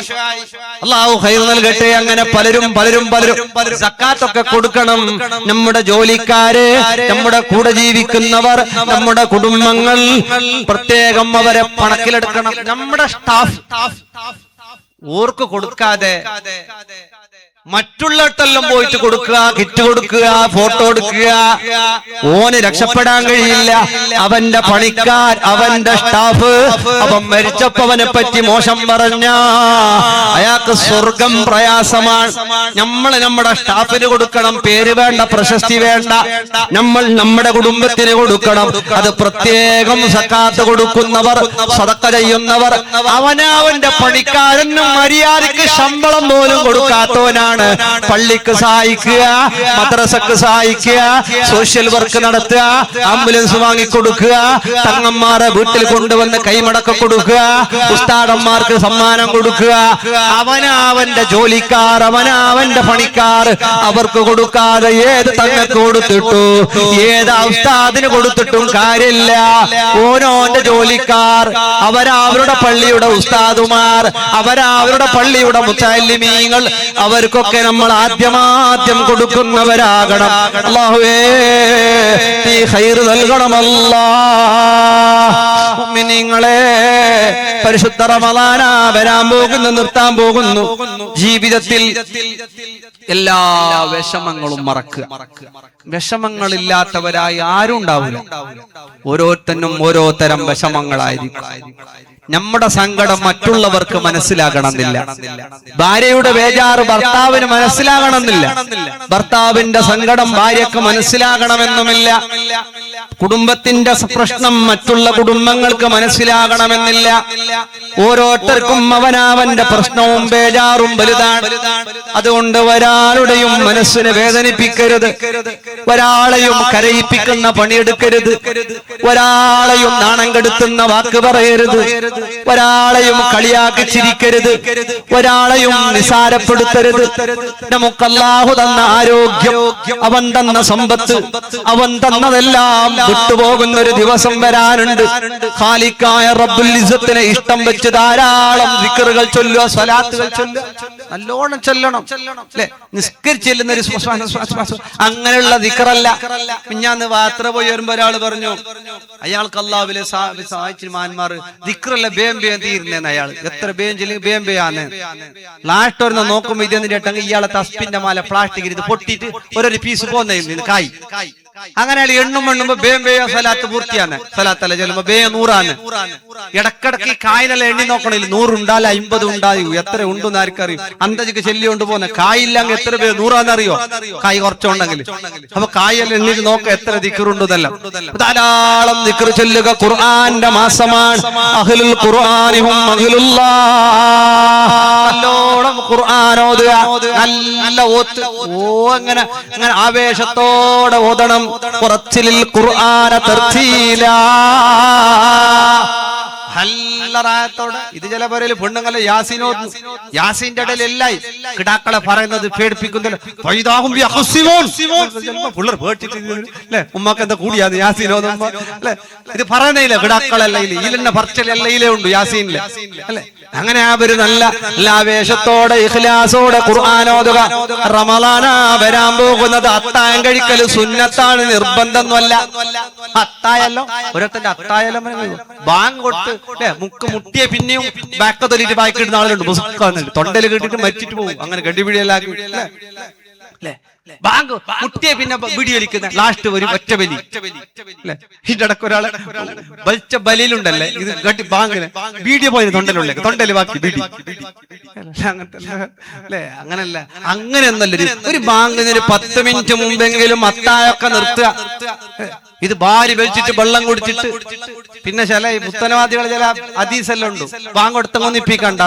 അല്ലാഹു ഖൈർ നൽകട്ടെ. അങ്ങനെ പലരും സക്കാത്തൊക്കെ കൊടുക്കണം. നമ്മുടെ ജോലിക്കാര്, നമ്മുടെ കൂടെ ജീവിക്കുന്നവർ, നമ്മുടെ കുടുംബങ്ങൾ പ്രത്യേകം അവരെ കണക്കിലെടുക്കണം. നമ്മുടെ സ്റ്റാഫ് ഓർക്ക് കൊടുക്കാതെ മറ്റുള്ളിടത്തെല്ലാം പോയിട്ട് കൊടുക്കുക, കിറ്റ് കൊടുക്കുക, ഫോട്ടോ എടുക്കുക. ഓന് രക്ഷപ്പെടാൻ കഴിയില്ല. അവന്റെ പണിക്കാർ, അവന്റെ സ്റ്റാഫ്, അവൻ മരിച്ചപ്പവനെ പറ്റി മോശം പറഞ്ഞ അയാൾക്ക് സ്വർഗം പ്രയാസമാണ്. നമ്മൾ നമ്മുടെ സ്റ്റാഫിന് കൊടുക്കണം. പേര് വേണ്ട, പ്രശസ്തി വേണ്ട. നമ്മൾ നമ്മുടെ കുടുംബത്തിന് കൊടുക്കണം. അത് പ്രത്യേകം സക്കാത്ത് കൊടുക്കുന്നവർ, സദഖ ചെയ്യുന്നവർ, അവനവന്റെ പണിക്കാരനും മര്യാദയ്ക്ക് ശമ്പളം പോലും കൊടുക്കാത്തവനാ. മുഴുവനാണ്. പള്ളിക്ക് സഹായിക്കുക, മദ്രസക്ക് സഹായിക്കുക, സോഷ്യൽ വർക്ക് നടത്തുക, ആംബുലൻസ് വാങ്ങിക്കൊടുക്കുക, തങ്ങന്മാരെ വീട്ടിൽ കൊണ്ടുവന്ന് കൈമടക്ക കൊടുക്കുക, ഉസ്താദന്മാർക്ക് സമ്മാനം കൊടുക്കുക. അവനവന്റെ ജോലിക്കാർ, അവനവന്റെ പണിക്കാർ, അവർക്ക് കൊടുക്കാതെ ഏത് തങ്ങൾക്ക് കൊടുത്തിട്ടു, ഏത് ഉസ്താദിന് കൊടുത്തിട്ടും കാര്യമില്ല. ഓരോന്റെ ജോലിക്കാർ, അവരവരുടെ പള്ളിയുടെ ഉസ്താദുമാർ, അവരവരുടെ പള്ളിയുടെ മുത്തഅല്ലിമീങ്ങൾ, അവർക്കൊക്കെ നമ്മൾ ആദ്യം കൊടുക്കുന്നവരാകണം. അല്ലാഹുവേ നീ ഖൈർ നൽകണം അല്ലാഹ്. മുഅ്മിനീങ്ങളെ, പരിശുദ്ധ റമളാന വരാൻ പോകുന്നു, നിർത്താൻ പോകുന്നു. ജീവിതത്തിൽ എല്ലാ വിഷമങ്ങളും മറക്കുക. വിഷമങ്ങളില്ലാത്തവരായി ആരും ഉണ്ടാവില്ല. ഓരോരുത്തരും ഓരോ തരം വിഷമങ്ങളായിരിക്കും. നമ്മുടെ സങ്കടം മറ്റുള്ളവർക്ക് മനസ്സിലാകണമെന്നില്ല. ഭാര്യയുടെ ബേജാറ് ഭർത്താവിന് മനസ്സിലാകണമെന്നില്ല. ഭർത്താവിന്റെ സങ്കടം ഭാര്യക്ക് മനസ്സിലാകണമെന്നുമില്ല. കുടുംബത്തിന്റെ പ്രശ്നം മറ്റുള്ള കുടുംബങ്ങൾക്ക് മനസ്സിലാകണമെന്നില്ല. ഓരോരുത്തർക്കും അവനവന്റെ പ്രശ്നവും ബേജാറും വലുതാണ്. അതുകൊണ്ട് ഒരാളുടെയും മനസ്സിനെ വേദനിപ്പിക്കരുത്, ഒരാളെയും കരയിപ്പിക്കുന്ന പണിയെടുക്കരുത്, ഒരാളെയും നാണം കെടുത്തുന്ന വാക്ക് പറയരുത്, ഒരാളെയും കളിയാക്കി ചിരിക്കരുത്, ഒരാളെയും നിസാരപ്പെടുത്തരുത്. നമുക്ക് അല്ലാഹു തന്ന ആരോഗ്യം, അവൻ തന്ന സമ്പത്ത്, അവൻ തന്നതെല്ലാം വിട്ടുപോകുന്ന ഒരു ദിവസം വരാനുണ്ട്. ഖാലിഖായ റബ്ബുൽ ഇസ്സത്തിനെ ഇഷ്ടം വെച്ച് ധാരാളം ദിക്റുകൾ ചൊല്ലുക, സ്വലാത്തുകൾ ചൊല്ലുക, നല്ലോണം ചൊല്ലണം. അല്ലെ, നിസ്കരിച്ചില്ലെന്ന ഒരു അങ്ങനെയുള്ള ദിക്റല്ല. ഞാൻ യാത്ര പോയി വരുമ്പോ ഒരാൾ പറഞ്ഞു, അയാൾക്ക് അല്ലാഹുവിലെ സഹായിച്ചിമാന്മാർ ദിക്റല്ല ബേം തീരുന്നേന്ന്. അയാൾ എത്ര ബേംബെയാണ് ലാസ്റ്റ് വരുന്ന നോക്കുമ്പോ ഇതെന്നിട്ടങ്ങ് ഇയാളെ തസ്പിന്റെ മാല പ്ലാസ്റ്റിക് ഇത് പൊട്ടിയിട്ട് ഓരോ പീസ് പോകുന്ന കായ്. അങ്ങനെ എണ്ണുമ്പോ ബേംബെയോ സലാത്ത് പൂർത്തിയാണ്. സലാത്തല്ല ചെല്ലുമ്പോ ബേ 100ആണ്. ഇടക്കിടക്ക് കായിനെല്ലാം എണ്ണി നോക്കണില്ല. 100 ഉണ്ടാല 50 ഉണ്ടായു, എത്ര ഉണ്ടെന്ന് ആർക്കറിയും. അന്തജിക്ക് ചെല്ലിക്കൊണ്ട് പോകുന്ന കായില്ലെങ്കിൽ എത്ര പേര് 100ആണെന്നറിയോ? കായ് കുറച്ചുണ്ടെങ്കിൽ. അപ്പൊ കായെല്ലാം എണ്ണിട്ട് നോക്ക എത്ര ദിക്റുണ്ടെന്നെല്ലാം. ധാരാളം ദിക്ർ ചൊല്ലുക. ഖുർആന്റെ മാസമാണ്. അഹ്ലുൽ ഖുർആനിഹും അഹ്ലുല്ലാഹ്. നല്ലോണം ഖുർആൻ ഓതുക, നല്ല ഓത്ത്. അങ്ങനെ ആവേശത്തോടെ ഓതണം. ഖുർആനിൽ ഖുർആന തർത്തീലാ. ഇത് ചില പേരിൽ പെണ്ണുങ്ങളെ യാസീന്റെ ഇടയിൽ എല്ലായി കിടാക്കളെ പറയുന്നത് പേടിപ്പിക്കുന്നില്ല. ഉമ്മക്ക് എന്താ കൂടിയാന്ന് യാസീനോന്നുമ്പോ അല്ലെ, ഇത് പറയുന്നില്ല. കിടാക്കളല്ല ഇതിലെന്നെ പറച്ചിലല്ലേ ഉണ്ട് യാസീനില് അല്ലെ. അങ്ങനെ അവര് നല്ല ആവേശത്തോടെ ഇഖ്ലാസോടെ ഖുർആൻ ഓതുക. റമളാന വരാൻ പോകുന്നത്. അത്തായം കഴിക്കൽ സുന്നത്താണ്, നിർബന്ധമൊന്നുമല്ല. അത്തായല്ലോ ഓരോരുത്തന്റെ അത്തായല്ലോ ബാങ്ക് കൊടുത്ത് മുക്ക് മുട്ടിയെ പിന്നെയും ബാക്ക് തൊലിട്ട് ബാക്കിടുന്ന ആളുണ്ട്. മുസ്കാന്നുണ്ട്, തൊണ്ടയിൽ കിട്ടിട്ട് മരിച്ചിട്ട് പോകും. അങ്ങനെ ഗഡിപിടിയെല്ലാക്കി അല്ലേ. ബാങ്ക് മുട്ടിയെ പിന്നെ ബിടി വലിക്കുന്ന ലാസ്റ്റ് ഒരു ഒറ്റ ബലി അല്ലെ. ഇതിന്റെ ഇടക്ക് ഒരാളെ വലിച്ച ബലിയിലുണ്ടല്ലേ, ഇത് ഗട്ടി ബാങ്കിന് ബീഡിയെ പോയി തൊണ്ടല് ബാക്കി ബിടി അല്ലെ. അങ്ങനല്ല, അങ്ങനെയൊന്നല്ല. ഒരു ബാങ്കിന് 10 മിനിറ്റ് മുമ്പെങ്കിലും അത്തായൊക്കെ നിർത്തുക. ഇത് ഭാര്യ വലിച്ചിട്ട് വെള്ളം കുടിച്ചിട്ട് പിന്നെ ചില പുത്തനവാദികൾ ചില ഹദീസെല്ലാം ഉണ്ട്, ബാങ്ക് കൊടുത്തൊന്നിപ്പിക്കണ്ട.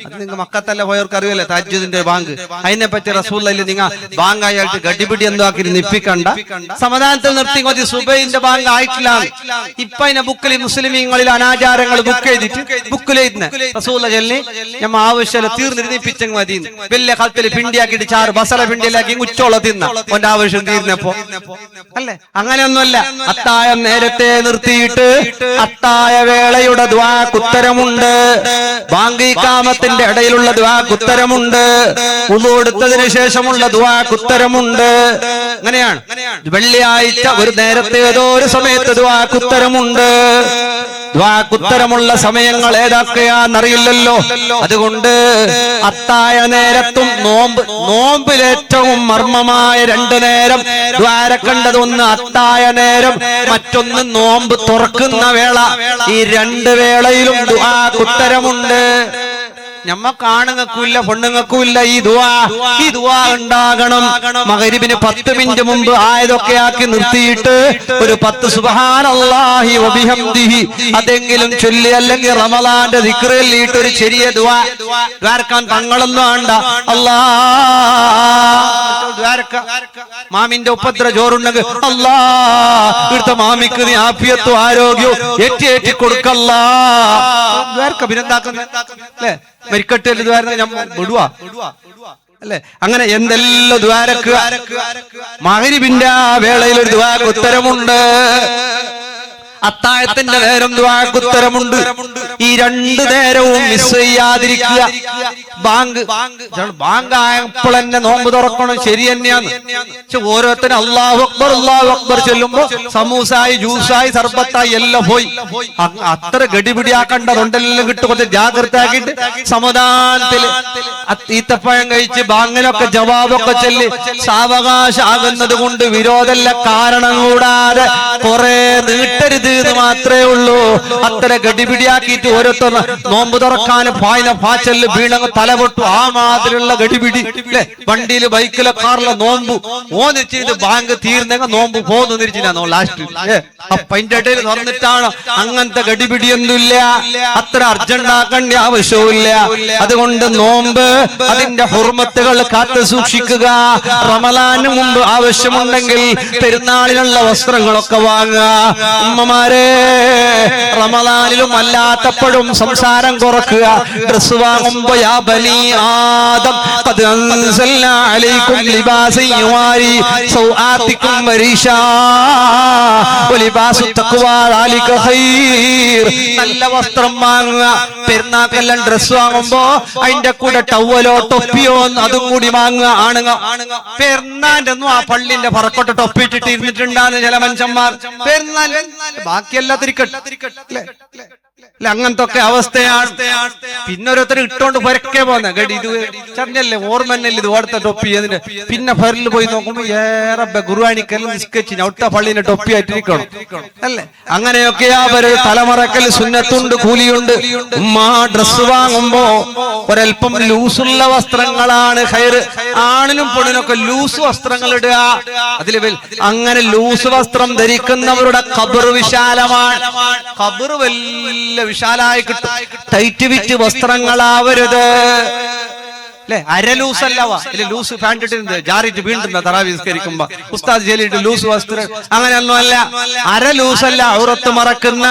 അത് നിങ്ങൾ മക്കത്തല്ല പോയവർക്ക് അറിയുമല്ലേ തഹജ്ജുദിന്റെ ബാങ്ക്. അതിനെ പറ്റി റസൂലുള്ളാഹി നിങ്ങൾ ബാങ്കായിട്ട് ഗഡിപിടി എന്താക്കി നിപ്പിക്കണ്ട, സമാധാനത്തിൽ നിർത്തി മതി. സുബൈന്റെ ബാങ്ക് ആയിട്ടില്ല. ഇപ്പൊ അതിനെ ബുക്കിൽ മുസ്ലിമീങ്ങളിൽ അനാചാരങ്ങൾ ബുക്ക് ചെയ്തിട്ട് ബുക്കിലെഴുതുന്ന റസൂലുള്ളാഹി ചൊല്ലി ഞമ്മ ആവശ്യം തീർന്നിരുന്നിപ്പിച്ചെങ്കിൽ മതി. വലിയ കാലത്തിൽ പിണ്ടിയാക്കിയിട്ട് ചാറ് ബസല പിണ്ടിയിലാക്കി ഉച്ചോളം തിന്ന ഓന്റെ ആവശ്യം തീർന്നപ്പോ അല്ലെ. അങ്ങനെയൊന്നുമല്ല. അത്തായം നേരത്തെ നിർത്തിയിട്ട് അത്തായ വേളയുടെ ദുആക്ക് ഉത്തരമുണ്ട്. ബാങ്ക് ഇഖാമത്തിന്റെ ഇടയിലുള്ള ദുആക്ക് ഉത്തരമുണ്ട്. വുളു എടുത്തതിനു ശേഷമുള്ള ദുആക്ക് ഉത്തരമുണ്ട്. അങ്ങനെയാണ്. വെള്ളിയാഴ്ച ഒരു നേരത്തെ ഏതോ ഒരു സമയത്ത് ദുആക്ക് ഉത്തരമുണ്ട്. ദുആക്ക് ഉത്തരമുള്ള സമയങ്ങൾ ഏതൊക്കെയാണെന്നറിയില്ലല്ലോ. അതുകൊണ്ട് അത്തായ നേരത്തും നോമ്പിലേറ്റവും മർമ്മമായ 2 നേരം ദ്വാരക്കണ്ടത്. ഒന്ന് അത്തായ നേരം, മറ്റൊന്ന് നോമ്പ് തുറക്കുന്ന വേള. ഈ 2 വേളയിലും ദുആക്ക് ഉത്തരമുണ്ട്. ഞമ്മക്ക് ആണുങ്ങൾക്കുമില്ല പെണ്ണുങ്ങൾക്കുമില്ല ഈ ദുആ ഉണ്ടാകണം. മഗ്‌രിബിന് 10 മിനിറ്റ് മുമ്പ് ആയതൊക്കെ ആക്കി നിർത്തിയിട്ട് ഒരു 10 സുബ്ഹാനല്ലാഹി വബിഹംദിഹി അതെങ്കിലും ചൊല്ലി, അല്ലെങ്കിൽ റമളാന്റെ ദിക്ർ ചൊല്ലിയിട്ട് ഒരു ചെറിയ ദുആ ദ്വാരക്കാൻ തങ്ങളൊന്നും വേണ്ട. മാമിന്റെ ഉപ്പത്ര ചോറുണ്ടെങ്കിൽ ഇവിടുത്തെ മാമിക്ക് നീ ആഫിയത്തും ആരോഗ്യവും ഏറ്റി കൊടുക്കല്ലാ അല്ലേ. മരിക്കട്ടെ ഞാൻ വിടുവാ അല്ലെ. അങ്ങനെ എന്തെല്ലാം ദ്വാരക്കുക. മഗ്‌രിബിന്റെ ആ വേളയിൽ ഒരു ദ്വാക്ക് ഉത്തരമുണ്ട്, അത്താഴത്തിന്റെ നേരം ദ്വാക്ക് ഉത്തരമുണ്ട്. ഈ 2 നേരവും മിസ് ചെയ്യാതിരിക്കുക. ബാങ്ക് ആയപ്പോൾ തന്നെ നോമ്പ് തുറക്കണം, ശരി തന്നെയാണ്. ഓരോരുത്തരും അല്ലാഹു അക്ബർ ചൊല്ലുമ്പോ സമൂസായി, ജ്യൂസായി, സർബത്തായി എല്ലാം പോയി. അത്ര ഗടിപിടിയാക്കേണ്ടതുണ്ടെല്ലാം കിട്ടും. കുറച്ച് ജാഗ്രത ആക്കിയിട്ട് സമാധാനത്തില് ഈത്തപ്പഴം കഴിച്ച് ബാങ്കിനൊക്കെ ജവാബൊക്കെ ചൊല്ലി സാവകാശം ആകുന്നത് കൊണ്ട് വിരോധമല്ല, കാരണം കൂടാതെ കുറെ നീട്ടരുത് എന്ന് മാത്രമേ ഉള്ളൂ. അത്ര ഗടിപിടിയാക്കിയിട്ട് ഓരോരുത്തർ നോമ്പ് തുറക്കാനും ഫാച്ചല് വീണങ്ങ് തലപൊട്ടു. ആ മാതിരിയുള്ള ഗടിപിടി അല്ലെ. വണ്ടിയില് ബൈക്കിലെ കാറിലെ നോമ്പ് ഓന്നിച്ച് ബാങ്ക് തീർന്നെങ്കിൽ നോമ്പ് പോന്നു തിരിച്ചിട്ടാണോ ലാസ്റ്റ്. അപ്പൊ അതിന്റെ ഇടയിൽ തുറന്നിട്ടാണ്. അങ്ങനത്തെ ഗടിപിടിയൊന്നുമില്ല, അത്ര അർജന്റ് ആക്കേണ്ട ആവശ്യവുമില്ല. അതുകൊണ്ട് നോമ്പ് അതിന്റെ ഹുർമത്തുകൾ കാത്തു സൂക്ഷിക്കുക. റമളാന് മുമ്പ് ആവശ്യമുണ്ടെങ്കിൽ പെരുന്നാളിനുള്ള വസ്ത്രങ്ങളൊക്കെ വാങ്ങുക. ഉമ്മമാരെ, റമളാനിലും അല്ലാത്തപ്പോഴും സംസാരം കുറക്കുക. ഡ്രസ് വാങ്ങുമ്പോ യാ ബനി ആദം ഖദ് അൻസൽനാ അലൈക്കും ലിബാസൻ യുവാരി സൗആതികും വരീഷാ വലിബാസു തഖ്വാ ദാലിക ഖൈർ. നല്ല വസ്ത്രം വാങ്ങുക. പെരുന്നാക്കെല്ലാം ഡ്രസ് വാങ്ങുമ്പോ അതിന്റെ കൂടെ ടവലോ ടൊപ്പിയോ അതും കൂടി വാങ്ങുക. ആണുങ്ങ പെരുന്നാന്റെ ഒന്നും ആ പള്ളിന്റെ പറക്കോട്ട് ടൊപ്പിട്ടിട്ട് ഇരുന്നിട്ടുണ്ടാന്ന് ചില മനുഷ്യന്മാർ. പെരുന്നാൾ ബാക്കിയെല്ലാം തിരിക്കട്ടെ. അങ്ങനത്തെ ഒക്കെ അവസ്ഥയാണ്. പിന്നെ ഓരോരുത്തർ ഇട്ടോണ്ട് പരക്കെ പോന്നെ ഗഡി ഇത് ചറിഞ്ഞല്ലേ ഓർമ്മന്നല്ലേ ഇത് ഓടത്തെ ടൊപ്പി. അതിന് പിന്നെ ഫറിൽ പോയി നോക്കുമ്പോ ഏറെ ഗുരുവാണിക്കൽ നിസ്കരിച്ച് ഒട്ട പള്ളിന്റെ ടൊപ്പി ആയിട്ടിരിക്കണം അല്ലേ. അങ്ങനെയൊക്കെയാ തലമുറക്കൽ സുന്നത്തുണ്ട്, കൂലിയുണ്ട്. ഉമ്മ ഡ്രസ് വാങ്ങുമ്പോ ഒരൽപ്പം ലൂസുള്ള വസ്ത്രങ്ങളാണ് ഖൈർ. ആണിനും പെണ്ണിനൊക്കെ ലൂസ് വസ്ത്രങ്ങൾ ഇടുക. അതിൽ അങ്ങനെ ലൂസ് വസ്ത്രം ധരിക്കുന്നവരുടെ ഖബർ വിശാലമാണ്. ഖബർ വലിയ വിശാലായി കിട്ടും. ടൈറ്റ് വിറ്റ് വസ്ത്രങ്ങളാവരുത് അല്ലെ. അരലൂസല്ലവാ ഇല്ല, ലൂസ് പാൻറ് ഇട്ടിരുന്നത് ജാറിട്ട് വീണ്ടുന്ന തറാവീഹ് നിസ്കരിക്കുമ്പോ ഉസ്താദ് ജലിട്ട് ലൂസ് വസ്ത്രം അങ്ങനെയൊന്നും അല്ല. അരലൂസല്ല, ഔറത്ത് മറക്കുന്ന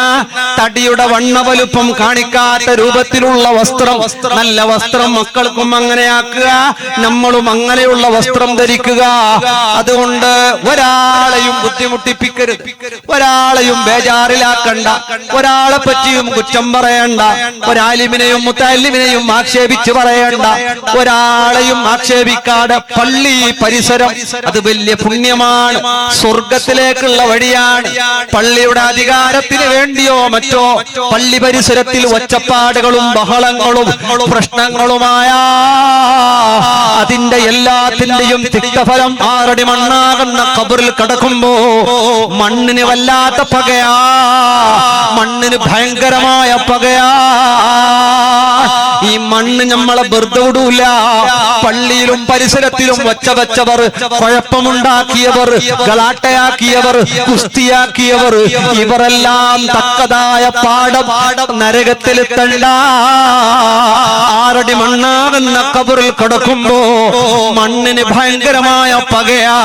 തടിയുടെ വണ്ണ വലുപ്പം കാണിക്കാത്ത രൂപത്തിലുള്ള വസ്ത്രം, നല്ല വസ്ത്രം മക്കൾക്കും അങ്ങനെയാക്കുക, നമ്മളും അങ്ങനെയുള്ള വസ്ത്രം ധരിക്കുക. അതുകൊണ്ട് ഒരാളെയും ബുദ്ധിമുട്ടിപ്പിക്കരുത്, ഒരാളെയും ബേജാറിലാക്കണ്ട, ഒരാളെ പറ്റിയും കുറ്റം പറയണ്ട, ഒരാലിമിനെയും മുത്തല്ലിമിനെയും ആക്ഷേപിച്ച് പറയണ്ട, ഒരാളെയും ആക്ഷേപിക്കാതെ. പള്ളി പരിസരം അത് വലിയ പുണ്യമാണ്, സ്വർഗത്തിലേക്കുള്ള വഴിയാണ്. പള്ളിയുടെ അധികാരത്തിന് വേണ്ടിയോ മറ്റോ പള്ളി പരിസരത്തിൽ ഒച്ചപ്പാടുകളും ബഹളങ്ങളും പ്രശ്നങ്ങളുമായ അതിന്റെ എല്ലാത്തിന്റെയും തിക്തഫലം 6 അടി മണ്ണാകുന്ന ഖബറിൽ കിടക്കുമ്പോ മണ്ണിന് വല്ലാത്ത പകയാ, മണ്ണിന് ഭയങ്കരമായ പകയാ. ഈ മണ്ണ് നമ്മളെ വെറുതെ വിടൂല. പള്ളിയിലും പരിസരത്തിലും വച്ചവർ, കുഴപ്പമുണ്ടാക്കിയവർ, ഗലാട്ടയാക്കിയവർ, കുസ്തിയാക്കിയവർ, ഇവരെല്ലാം തക്കതായ പാഠം നരകത്തിലെത്തണ്ട. 6 അടി മണ്ണാകുന്ന ഖബറിൽ കിടക്കുമ്പോ മണ്ണിന് ഭയങ്കരമായ പകയാ,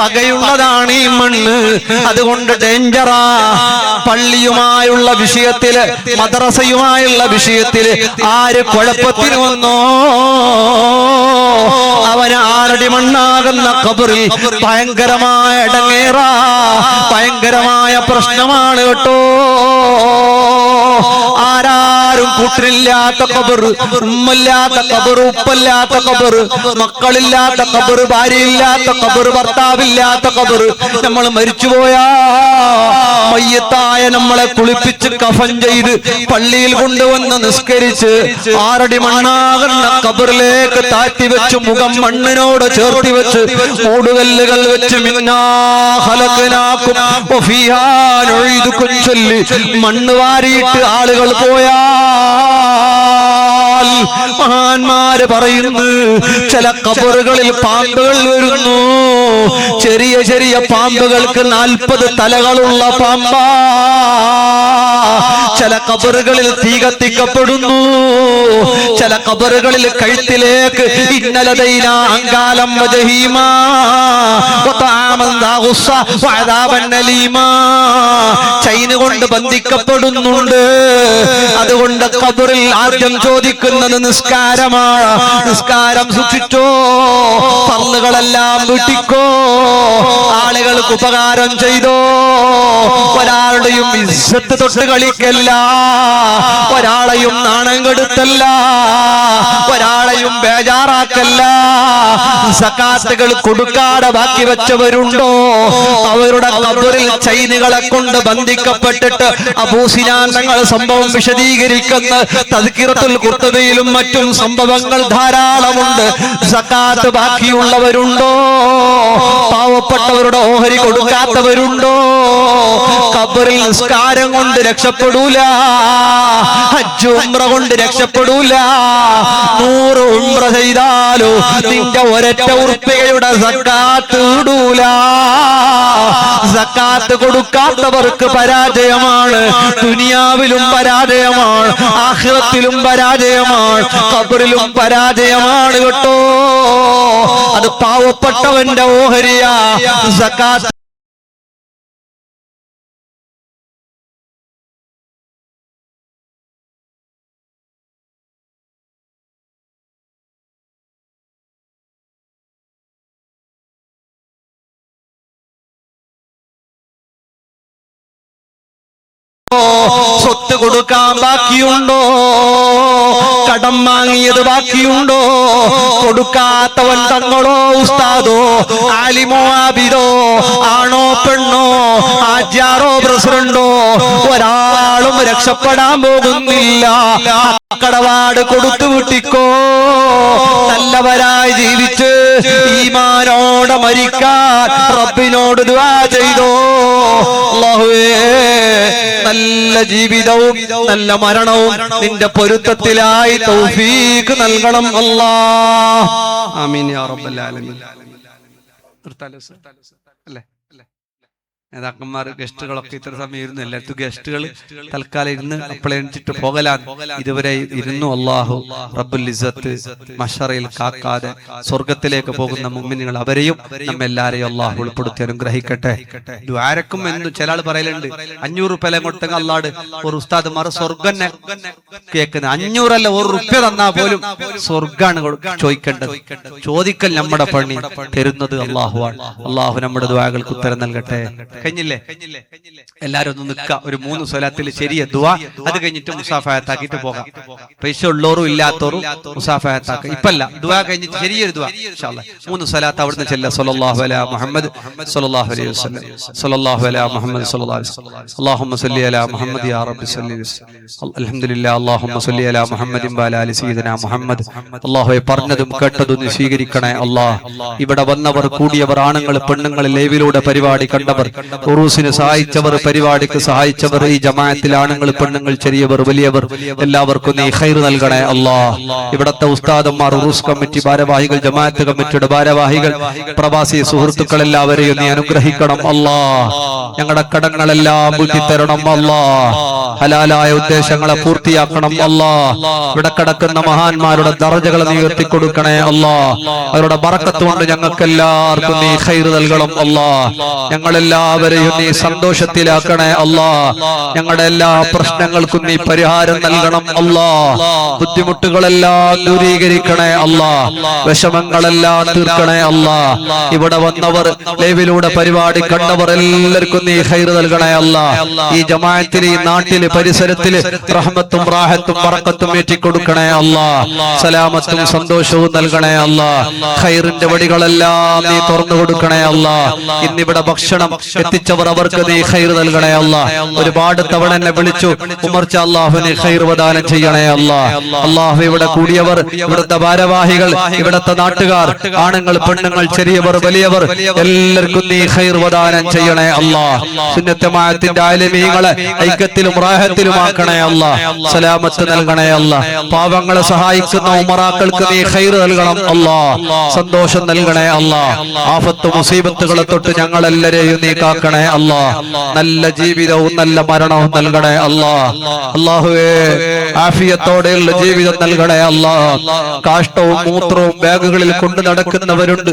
പകയുള്ളതാണ് ഈ മണ്ണ്. അതുകൊണ്ട് ഡേഞ്ചറാ. പള്ളിയുമായുള്ള വിഷയത്തില്, മദ്രസയുമായുള്ള വിഷയത്തില് ആര് കുഴപ്പത്തിന് വന്നോ അവന് 6 അടി മണ്ണാകുന്ന ഖബറിൽ ഭയങ്കരമായ ഇടങ്ങേറാ, ഭയങ്കരമായ പ്രശ്നമാണ് കേട്ടോ. ആരാരും കൂട്ടിനില്ലാത്ത ഖബർ, ഉമ്മല്ലാത്ത ഖബർ, ഉപ്പല്ലാത്ത ഖബർ, മക്കളില്ലാത്ത ഖബർ, ഭാര്യയില്ലാത്ത ഖബർ, ഭർത്താവില്ലാത്ത ഖബർ. നമ്മൾ മരിച്ചുപോയാ മയ്യത്തായ നമ്മളെ കുളിപ്പിച്ച് കഫൻ ചെയ്ത് പള്ളിയിൽ കൊണ്ടുവന്ന് നിസ്കരിച്ച് 6 അടി മണ്ണാകുന്ന ഖബറിലേക്ക് താഴ്ത്തി വെച്ച് മുഖം മണ്ണിനോട് ചേർത്തി വെച്ച് മൂടുകല്ലുകൾ വെച്ച് മിന്നാ ഖലഖനാകും വഫീഹാ നുഈദുകും ചൊല്ലി മണ്ണ് വാരിയിട്ട് ആളുകൾ പോയാൽ മഹാന്മാര് പറയുന്നു ചില ഖബറുകളിൽ പാമ്പുകൾ വരുന്നു. ചെറിയ ചെറിയ പാമ്പുകൾക്ക് 40 തലകളുള്ള പാമ്പാ. ചില ഖബറുകളിൽ തീ കത്തിക്കപ്പെടുന്നു. ചില ഖബറുകളിൽ കഴുത്തിലേക്ക് ഇന്നലദൈന അങ്കാലം വജഹീമാ വതആമൻ ദാഗുസ്സ വഅദാബൻ അലീമാ ചൈന കൊണ്ട് ബന്ധിക്കപ്പെടുന്നുണ്ട്. അതുകൊണ്ട് ഖബറിൽ ആദ്യം ചോദിക്കുന്നത് നിസ്കാരമാണ്. നിസ്കാരം സൂക്ഷിച്ചോ, ഫർളുകളെല്ലാം വീട്ടിക്കോ, ആളുകൾക്ക് ഉപകാരം ചെയ്തോ. ഒരാളുടെയും ഇസ്സത്ത് തൊട്ട് കളിക്കല്ല, ഒരാളെയും നാണം കെടുത്തല്ല, ഒരാളെയും ബേജാറാക്കല്ല. സകാത്തുകൾ കൊടുക്കാതെ ബാക്കി വെച്ചവരുണ്ടോ? അവരുടെ ഖബറിൽ ചൈനുകളെ കൊണ്ട് ബന്ധിക്കപ്പെട്ടിട്ട് അബൂ സിനാൻ തങ്ങൾ സംഭവം വിശദീകരിക്കുന്ന തദ്കിറത്തുൽ ഖുർത്തുബിയിലും മറ്റും സംഭവങ്ങൾ ധാരാളമുണ്ട്. സകാത്ത് ബാക്കിയുള്ളവരുണ്ടോ? പാവപ്പെട്ടവരുടെ ഓഹരി കൊടുക്കാത്തവരുണ്ടോ? ഖബറിൽ നിസ്കാരം കൊണ്ട് രക്ഷപ്പെടൂല, ഹജ്ജ് ഉംറ കൊണ്ട് രക്ഷപ്പെടൂല. 100 ഉംറ ചെയ്താലോ നിന്റെ ഒരൊറ്റ ഉറുപ്പികയുടെ സക്കാത്ത് ഇടൂല. സക്കാത്ത് കൊടുക്കാത്തവർക്ക് പരാജയമാണ്. ദുനിയാവിലും പരാജയമാണ്, ആഖിറത്തിലും പരാജയമാണ്, ഖബറിലും പരാജയമാണ് കേട്ടോ. അത് പാവപ്പെട്ടവന്റെ ഓഹരിയാ സക്കാത്ത്. സ്വത്ത് കൊടുക്കാൻ ബാക്കിയുണ്ടോ? കടം വാങ്ങിയത് ബാക്കിയുണ്ടോ? കൊടുക്കാത്തവൻ തങ്ങളോ ഉസ്താദോ ആലിമോ ആബിദോ ആണോ പെണ്ണോ ആചാരോ പ്രസിഡന്റോ ഒരാളും രക്ഷപ്പെടാൻ പോകുന്നില്ല. കടവാട് കൊടുത്തു വിട്ടിക്കോ. നല്ലവരായി ജീവിച്ച് ഈമാനോടെ മരിക്കാൻ റബ്ബിനോട് ദുആ ചെയ്തോ. അല്ലാഹുവേ നല്ല ജീവിതവും നല്ല മരണവും നിന്റെ പൊരുത്തത്തിലായി തൗഫീഖ് നൽകണം അല്ലാഹ്. ആമീൻ യാ റബ്ബൽ ആലമീൻ. അല്ലേ നേതാക്കന്മാർ ഗസ്റ്റുകളൊക്കെ ഇത്ര സമയം ഇരുന്നു. എല്ലായിടത്തും ഗസ്റ്റുകൾ തൽക്കാലം ഇരുന്ന് അപ്പളെണിച്ചിട്ട് പോകലാൻ ഇതുവരെ ഇരുന്നു. അല്ലാഹു റബ്ബുൽ ഇസ്സത്ത് മഹ്ശറിൽ കാക്കാതെ സ്വർഗത്തിലേക്ക് പോകുന്ന മുഅ്മിനീങ്ങൾ അവരെയും നമ്മെല്ലാരെയും അല്ലാഹു ഉൾപ്പെടുത്തി അനുഗ്രഹിക്കട്ടെ. ദ്വാരക്കും എന്ന് ചില ആൾ പറയലുണ്ട് 500 രൂപ കൊട്ടെങ്കിൽ അല്ലാട് ഒരു ഉസ്താദ്മാർ സ്വർഗ്ഗം കേൾക്കുന്നത് 500 അല്ല, 1 രൂപ തന്നാ പോലും സ്വർഗ്ഗാണ് ചോദിക്കേണ്ടത്. ചോദിക്കൽ നമ്മുടെ പണി, തരുന്നത് അല്ലാഹുവാണ്. അല്ലാഹു നമ്മുടെ ദുആകൾക്ക് ഉത്തരം നൽകട്ടെ. കഴിഞ്ഞില്ലേ? എല്ലാരും ഒന്ന് നിൽക്കുക. ഒരു 3 സ്വലാത്തിൽ ശരിയ ദുആ, അത് കഴിഞ്ഞിട്ട് മുസാഫഹത്താക്കിട്ട് പോകാം. പൈസ ഉള്ളോറും ഇല്ലാത്തോറും മുസാഫഹത്താക്കുക. ഇപ്പല്ല, ദുആ കഴിഞ്ഞിട്ട് ശരിയൊരു ദുആ ഇൻഷാ അല്ലാഹ് 3 സ്വലാത്ത് അവിടുന്ന് ചെല്ല. സല്ലല്ലാഹു അലാ മുഹമ്മദ് സല്ലല്ലാഹു അലൈഹി വസല്ലം, സല്ലല്ലാഹു അലാ മുഹമ്മദ് സല്ലല്ലാഹു അലൈഹി വസല്ലം, അല്ലാഹുമ്മ സല്ലി അലാ മുഹമ്മദ് യാ റബ്ബി സല്ലി അൽഹംദുലില്ലാഹ്, അല്ലാഹുമ്മ സല്ലി അലാ മുഹമ്മദിൻ വഅലാ ആലി സയ്യിദിനാ മുഹമ്മദ്. അല്ലാഹുവേ പറഞ്ഞതും കേട്ടതും നീ സ്വീകരിക്കണേ അല്ലാഹ്. ഇവിടെ വന്നവർ, കൂടിയവർ, ആണുങ്ങൾ പെണ്ണുങ്ങൾ, ലൈവിലൂടെ പരിപാടി കണ്ടവർ, ഉറൂസിന് സഹായിച്ചവർ, പരിപാടിക്ക് സഹായിച്ചവർ, ഈ ജമാഅത്തിൽ ആണുങ്ങൾ പെണ്ണുങ്ങൾ ചെറിയവർ വലിയവർ എല്ലാവർക്കും നീ ഖൈർ നൽകണേ അല്ലാഹ്. ഇവിടത്തെ ഉസ്താദന്മാർ, ഉറൂസ് കമ്മിറ്റി ഭാരവാഹികൾ, ജമാഅത്ത് കമ്മിറ്റിയുടെ ഭാരവാഹികൾ, പ്രവാസി സുഹൃത്തുക്കൾ എല്ലാവരെയും നീ അനുഗ്രഹിക്കണം അല്ലാഹ്. ഞങ്ങളുടെ കടങ്ങളെല്ലാം വീട്ടിത്തരണം അല്ലാഹ്. ഹലാലായ ഉദ്ദേശങ്ങളെ പൂർത്തിയാക്കണം അല്ലാഹ്. ഇവിടെ കിടക്കുന്ന മഹാന്മാരുടെ ദറജകളെ നീ ഉയർത്തിക്കൊടുക്കണേ അല്ലാഹ്. അവരുടെ ബറക്കത്ത് കൊണ്ട് ഞങ്ങൾക്ക് എല്ലാവർക്കും നീ ഖൈർ നൽകണം അല്ലാഹ്. ഞങ്ങളെല്ലാവരെയും നീ സന്തോഷത്തിലാക്കണേ അല്ലാഹ്. ഞങ്ങളുടെ എല്ലാ പ്രശ്നങ്ങൾക്കും നീ പരിഹാരം നൽകണം അല്ലാഹ്. ബുദ്ധിമുട്ടുകളെല്ലാം ദൂരീകരിക്കണേ അല്ലാഹ്. വിഷമങ്ങളെല്ലാം തീർക്കണേ അല്ലാഹ്. ഇവിടെ വന്നവർ, ലൈവിലൂടെ പരിപാടി കണ്ടവർ എല്ലാവർക്കും നീ ഖൈർ നൽകണേ അല്ലാഹ്. ഈ ജമാഅത്തിൽ, ഈ നാട്ടിൽ, പരിസരത്തിൽ റഹ്മത്തും റാഹത്തും ബറക്കത്തും ഏറ്റിക്കൊടുക്കണേ അല്ലാഹ്. സലാമത്തും സന്തോഷവും നൽകണേ അല്ലാഹ്. ഖൈറിന്റെ വഴികളെല്ലാം നീ തുറന്നു കൊടുക്കണേ അല്ലാഹ്. ഇന്നിവിടെ ഭക്ഷണം എത്തിച്ചവർ അവർക്ക് നീ ഖൈർ നൽകണേ അല്ലാഹ്. ഒരുപാട് തവണ എന്നെ വിളിച്ചു ഉമർച്ച അല്ലാഹു നീ ഖൈർ പ്രദാനം ചെയ്യണേ അല്ലാഹ്. അല്ലാഹു ഇവിടെ കൂടിയവർ, ഇവിടുത്തെ ഭാരവാഹികൾ, ഇവിടുത്തെ നാട്ടുകാർ, ആണുങ്ങൾ പെണ്ണുങ്ങൾ ചെറിയവർ വലിയവർ എല്ലാവർക്കും നീ ഖൈർ പ്രദാനം ചെയ്യണേ അല്ലാഹ്. സുന്നത്ത് ജമാഅത്തിന്റെ ആലിമീങ്ങളെ ഐക്യത്തിലും റാഹത്തിലും ആക്കണേ അല്ലാഹ്. സലാമത്ത് നൽകണേ അല്ലാഹ്. പാവങ്ങളെ സഹായിക്കുന്ന ഉമറാക്കൾക്ക് നീ ഖൈർ നൽകണം അല്ലാഹ്. സന്തോഷം നൽകണേ അല്ലാഹ്. ആഫത്ത് മുസീബത്തുകളെ തൊട്ട് ഞങ്ങളെല്ലാരെയും നീ കാക്കണേ അല്ലാഹ്. നല്ല ജീവിതവും നല്ല മരണവും നൽകണേ അല്ലാഹ്. അല്ലാഹുവേ ആഫിയത്തോടെയുള്ള ജീവിതം നൽകണേ അല്ലാഹ്. കാഷ്ടവും മൂത്രവും ബാഗുകളിൽ കൊണ്ടു നടക്കുന്നവരുണ്ട്.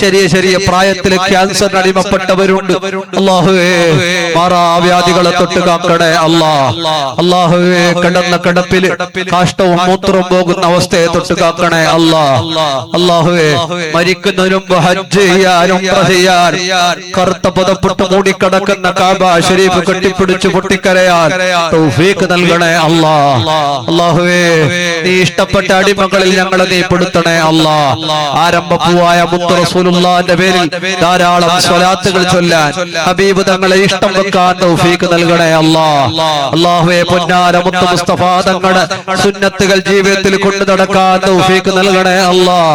ചെറിയ ചെറിയ പ്രായത്തിൽ ക്യാൻസർ അടിമപ്പെട്ടവരുണ്ട്. അല്ലാഹുവേ മാറാവ്യാധികളെ തൊട്ട് കാക്കണേ അല്ലാഹ്. അല്ലാഹുവേ കിടന്ന കിടപ്പില് കാഷ്ടവും മൂത്രവും പോകുന്ന അവസ്ഥയെ തൊട്ട് കാക്കണേ അല്ലാഹ്. അല്ലാഹുവേ മരിക്കുന്നതിനും ഹജ്ജ് ചെയ്യാനും കറുത്ത പുതപ്പിട്ട് മൂടിക്കിടക്കുന്ന കാബ ശരീഫ് കെട്ടിപ്പിടിച്ച് പൊട്ടിക്കരയാൻ തൗഫീഖ് നൽകണേ അല്ലാഹ്. അല്ലാഹുവേ നീ ഇഷ്ടപ്പെട്ട അടിമകളിൽ ഞങ്ങളെ നീ പെടുത്തണേ അല്ലാഹ്. ആരംഭപ്പൂവായ മുത്ത് റസൂലുള്ളാഹിന്റെ പേരിൽ ധാരാളം സ്വലാത്തുകൾ ചൊല്ലാൻ, ഹബീബ് തങ്ങളെ ഇഷ്ടം വെക്കാൻ തൗഫീഖ് നൽകണേ അല്ലാഹ്. അല്ലാഹുവേ പൊന്നാര മുത്ത് മുസ്തഫ തങ്ങളുടെ സുന്നത്തുകൾ ജീവിതത്തിൽ കൊണ്ടു നടക്കാൻ തൗഫീഖ് നൽകണേ അല്ലാഹ്.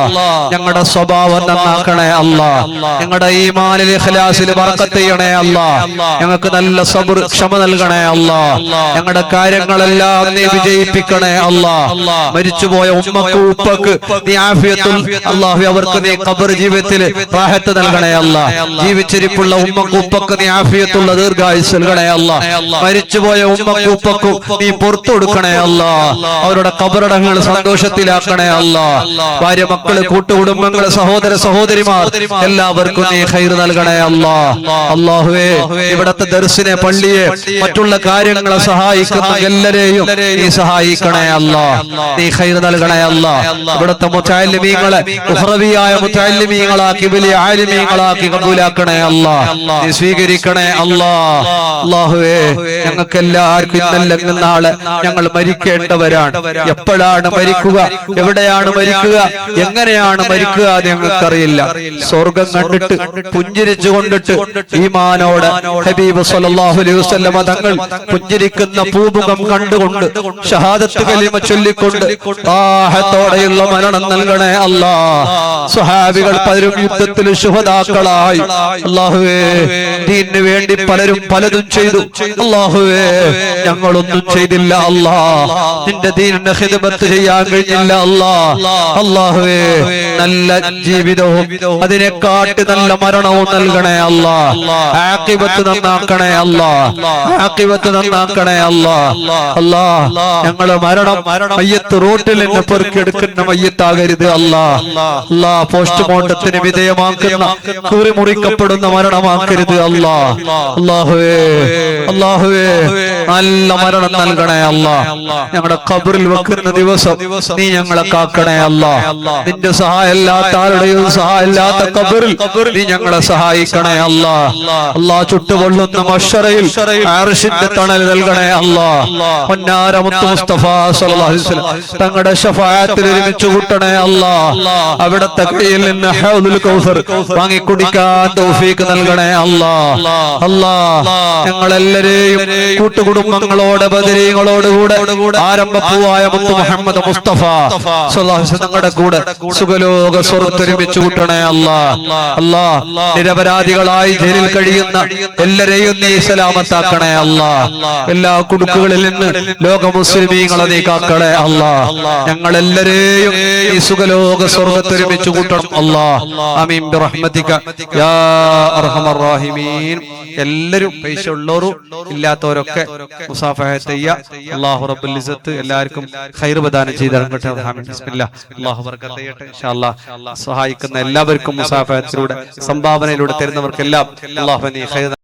ഞങ്ങളുടെ സ്വഭാവം നന്നാക്കണേ അല്ലാഹ്. ഞങ്ങളുടെ ഈമാനിൽ ഇഖ്ലാസിൽ ബർക്കത്ത് ചെയ്യണേ അല്ലാഹ്. ഞങ്ങൾക്ക് നല്ല സബ്ർ ക്ഷമ നൽകണേ അല്ലാഹ്. ഞങ്ങളുടെ കാര്യങ്ങളെല്ലാം നീ വിജയിപ്പിക്കണേ അല്ലാഹ്. മരിച്ചുപോയ ഉമ്മക്ക് ഉപ്പക്ക് നീ ആഫിയത്തുൽ അല്ലാഹു അവർക്ക് നീ ഖബർ ജീവിതത്തിൽ റാഹത്ത് നൽകണേ അല്ലാഹ്. ജീവിച്ചിരിപ്പുള്ള ഉമ്മക്ക് ഉപ്പക്ക് നീ ആഫിയത്തുള്ള ദീർഘായുസ് നൽകണേ അല്ലാഹ്. മരിച്ചുപോയ ഉമ്മക്ക് ഉപ്പക്ക് നീ പുറത്തു കൊടുക്കണേ അല്ലാഹ്. അവരുടെ ഖബറടങ്ങൾ സന്തോഷത്തിലാക്കണേ അല്ലാഹ്. ഭാര്യ മക്കള് കൂട്ടുകുടുംബങ്ങള് സഹോദര സഹോദരിമാർ എല്ലാവർക്കും നീ ഖൈർ നൽകണേ അല്ലാഹ്. അല്ലാഹുവേ ഇവിടത്തെ ദർസിനെ പള്ളിയെ മറ്റുള്ള കാര്യങ്ങളെ സഹായിക്കുന്ന എല്ലാരെയും നീ സഹായിക്കണേ അല്ലാഹ്. നീ ഖൈർ നൽകണേ അല്ലാഹ്. ഇവിടത്തെ മുതഅല്ലിമീങ്ങളെ ഉഖറവിയായ മുതഅല്ലിമീങ്ങളാക്കി വലിയ ആലിമീങ്ങളാക്കി കബൂലാക്കണേ അല്ലാഹ്. നീ സ്വീകരിക്കണേ അല്ലാഹ്. അല്ലാഹുവേ ഞങ്ങൾക്ക് എല്ലാവർക്കും ഇന്നല്ലെങ്കിൽ നാളെ ഞങ്ങൾ മരിക്കേണ്ടവരാണ്. എപ്പോഴാണ് മരിക്കുക, എവിടെയാണ് മരിക്കുക, എങ്ങനെയാണ് മരിക്കുക അത് ഞങ്ങൾക്കറിയില്ല. സ്വർഗം കണ്ടിട്ട് പുഞ്ചിരിച്ചു കൊണ്ടിട്ട് ഈമാനോടെ ഹബീബ് സ്വല്ലല്ലാഹു അലൈഹി വസല്ലമ തങ്ങൾ പുഞ്ചിരിക്കുന്ന പൂമുഖം കണ്ടുകൊണ്ട് ഷഹാദത്ത് കലിമ ചൊല്ലിക്കൊണ്ട് റാഹത്തോടെയുള്ള മരണം നൽകണേ അല്ലാഹ്. സ്വഹാബികൾ പലരും യുദ്ധത്തിൽ ശുഹദാക്കളായി. അല്ലാഹുവേ ദീനിന് വേണ്ടി പലരും പലതും ചെയ്തു. അല്ലാഹുവേ ഞങ്ങളൊന്നും ചെയ്തില്ല അല്ലാഹ്. നിന്റെ ദീനിനെ ഖിദ്മത്ത് ചെയ്യാൻ കഴിഞ്ഞില്ല അല്ലാഹ്. അല്ലാഹുവേ നല്ല ജീവിതവും അതിനെക്കാട്ടി നല്ല മരണവും നൽകണേ അല്ലാഹ്. ആഖിബത്ത് നന്നാക്കണേ അല്ലാഹ്. ആഖിബത്ത് നന്നാക്കണേ അല്ലാഹ്. അല്ലാഹ് ഞങ്ങളെ മരണം മയ്യത്ത് റോട്ടിൽ നിന്ന് പെറുക്കിയെടുക്കുന്ന മയ്യത്താകരുത് അല്ലാഹ്. അല്ലാഹ് പോസ്റ്റ്മോർട്ടത്തിന് വിധേയമാക്കുന്ന കുറിമുറിക്കപ്പെടുന്ന മരണമാക്കരുത് അല്ലാഹ്. അല്ലാഹുവേ അല്ലാഹുവേ നല്ല മരണം നൽകണേ അല്ലാഹ്. ഞങ്ങളുടെ ഖബറിൽ വെക്കുന്ന ദിവസം നീ ഞങ്ങളെ കാക്കണേ അല്ലാഹ്. നിന്റെ സഹായം ഇല്ലാത്ത ആരുടെയും സഹായം ഇല്ലാത്ത ഖബറിൽ നീ ഞങ്ങളെ സഹായിക്കണേ അല്ലാഹ്. അല്ലാഹ് ചുട്ടുപൊള്ളുന്ന മഹ്ശറയിൽ അർശിന്റെ തണൽ നൽകണേ അല്ലാഹ്. പൊന്നാര മുത്ത് മുസ്തഫ സ്വല്ലല്ലാഹു അലൈഹി വസല്ലം തങ്ങളുടെ ശഫാഅത്തിൽ ഒരുമിച്ച് കൂട്ടണേ അല്ലാഹ്. അവിടുത്തെ കയ്യിൽ നിന്ന് ഹൗദുൽ കൗസർ വാങ്ങി കുടിക്കാൻ തൗഫീഖ് നൽകണേ അല്ലാഹ്. അല്ലാഹ് ഞങ്ങളെല്ലാരെയും കൂട്ടുകുടുംബങ്ങളോട് ബദരീങ്ങളോടുകൂടെ ആരംഭപ്പൂവായ മുത്ത് മുഹമ്മദ് മുസ്തഫ സ്വല്ലല്ലാഹു അലൈഹി വസല്ലം തങ്ങളുടെ കൂടെ സുഖലോക സ്വർഗ്ഗത്തിൽ ഒരുമിച്ച് കൂട്ടണേ അല്ലാഹ്. അല്ലാഹ് നിരപരാധികളായി ജയിലിൽ കഴിയുന്ന എല്ലാരെയും നീ സലാമത്താക്കണേ അല്ലാഹ്. എല്ലാ കുടുക്കുകളിൽ നിന്ന് ലോക മുസ്ലിമീങ്ങളെ നീ കാക്കണേ അല്ലാഹ്. ഞങ്ങളെല്ലാരെയും ഈ സുഖലോക സ്വർഗ്ഗത്തിൽ ഒരുമിച്ച് കൂട്ടണം അല്ലാഹ്. ആമീൻ ബിറഹ്മതിക യാ അർഹമർ റഹീമീൻ. എല്ലാവരും പൈസ ഉള്ളവരും ഇല്ലാത്തവരൊക്കെ മുസാഫഹത്ത് ചെയ്യുക. അല്ലാഹു റബ്ബുൽ ഇസ്സത്ത് എല്ലാവർക്കും ഖൈർ പ്രദാനം ചെയ്തു തരട്ടെ. ആമീൻ. ബിസ്മില്ലാഹ്. അല്ലാഹു ബർക്കത്ത് ചെയ്യട്ടെ ഇൻഷാ അല്ലാഹ്. സഹായിക്കുന്ന എല്ലാവർക്കും മുസാഫഹത്തിലൂടെ സംഭാവനയിലൂടെ തരുന്നവർക്കെല്ലാം അല്ലാഹു നീ ഖൈർ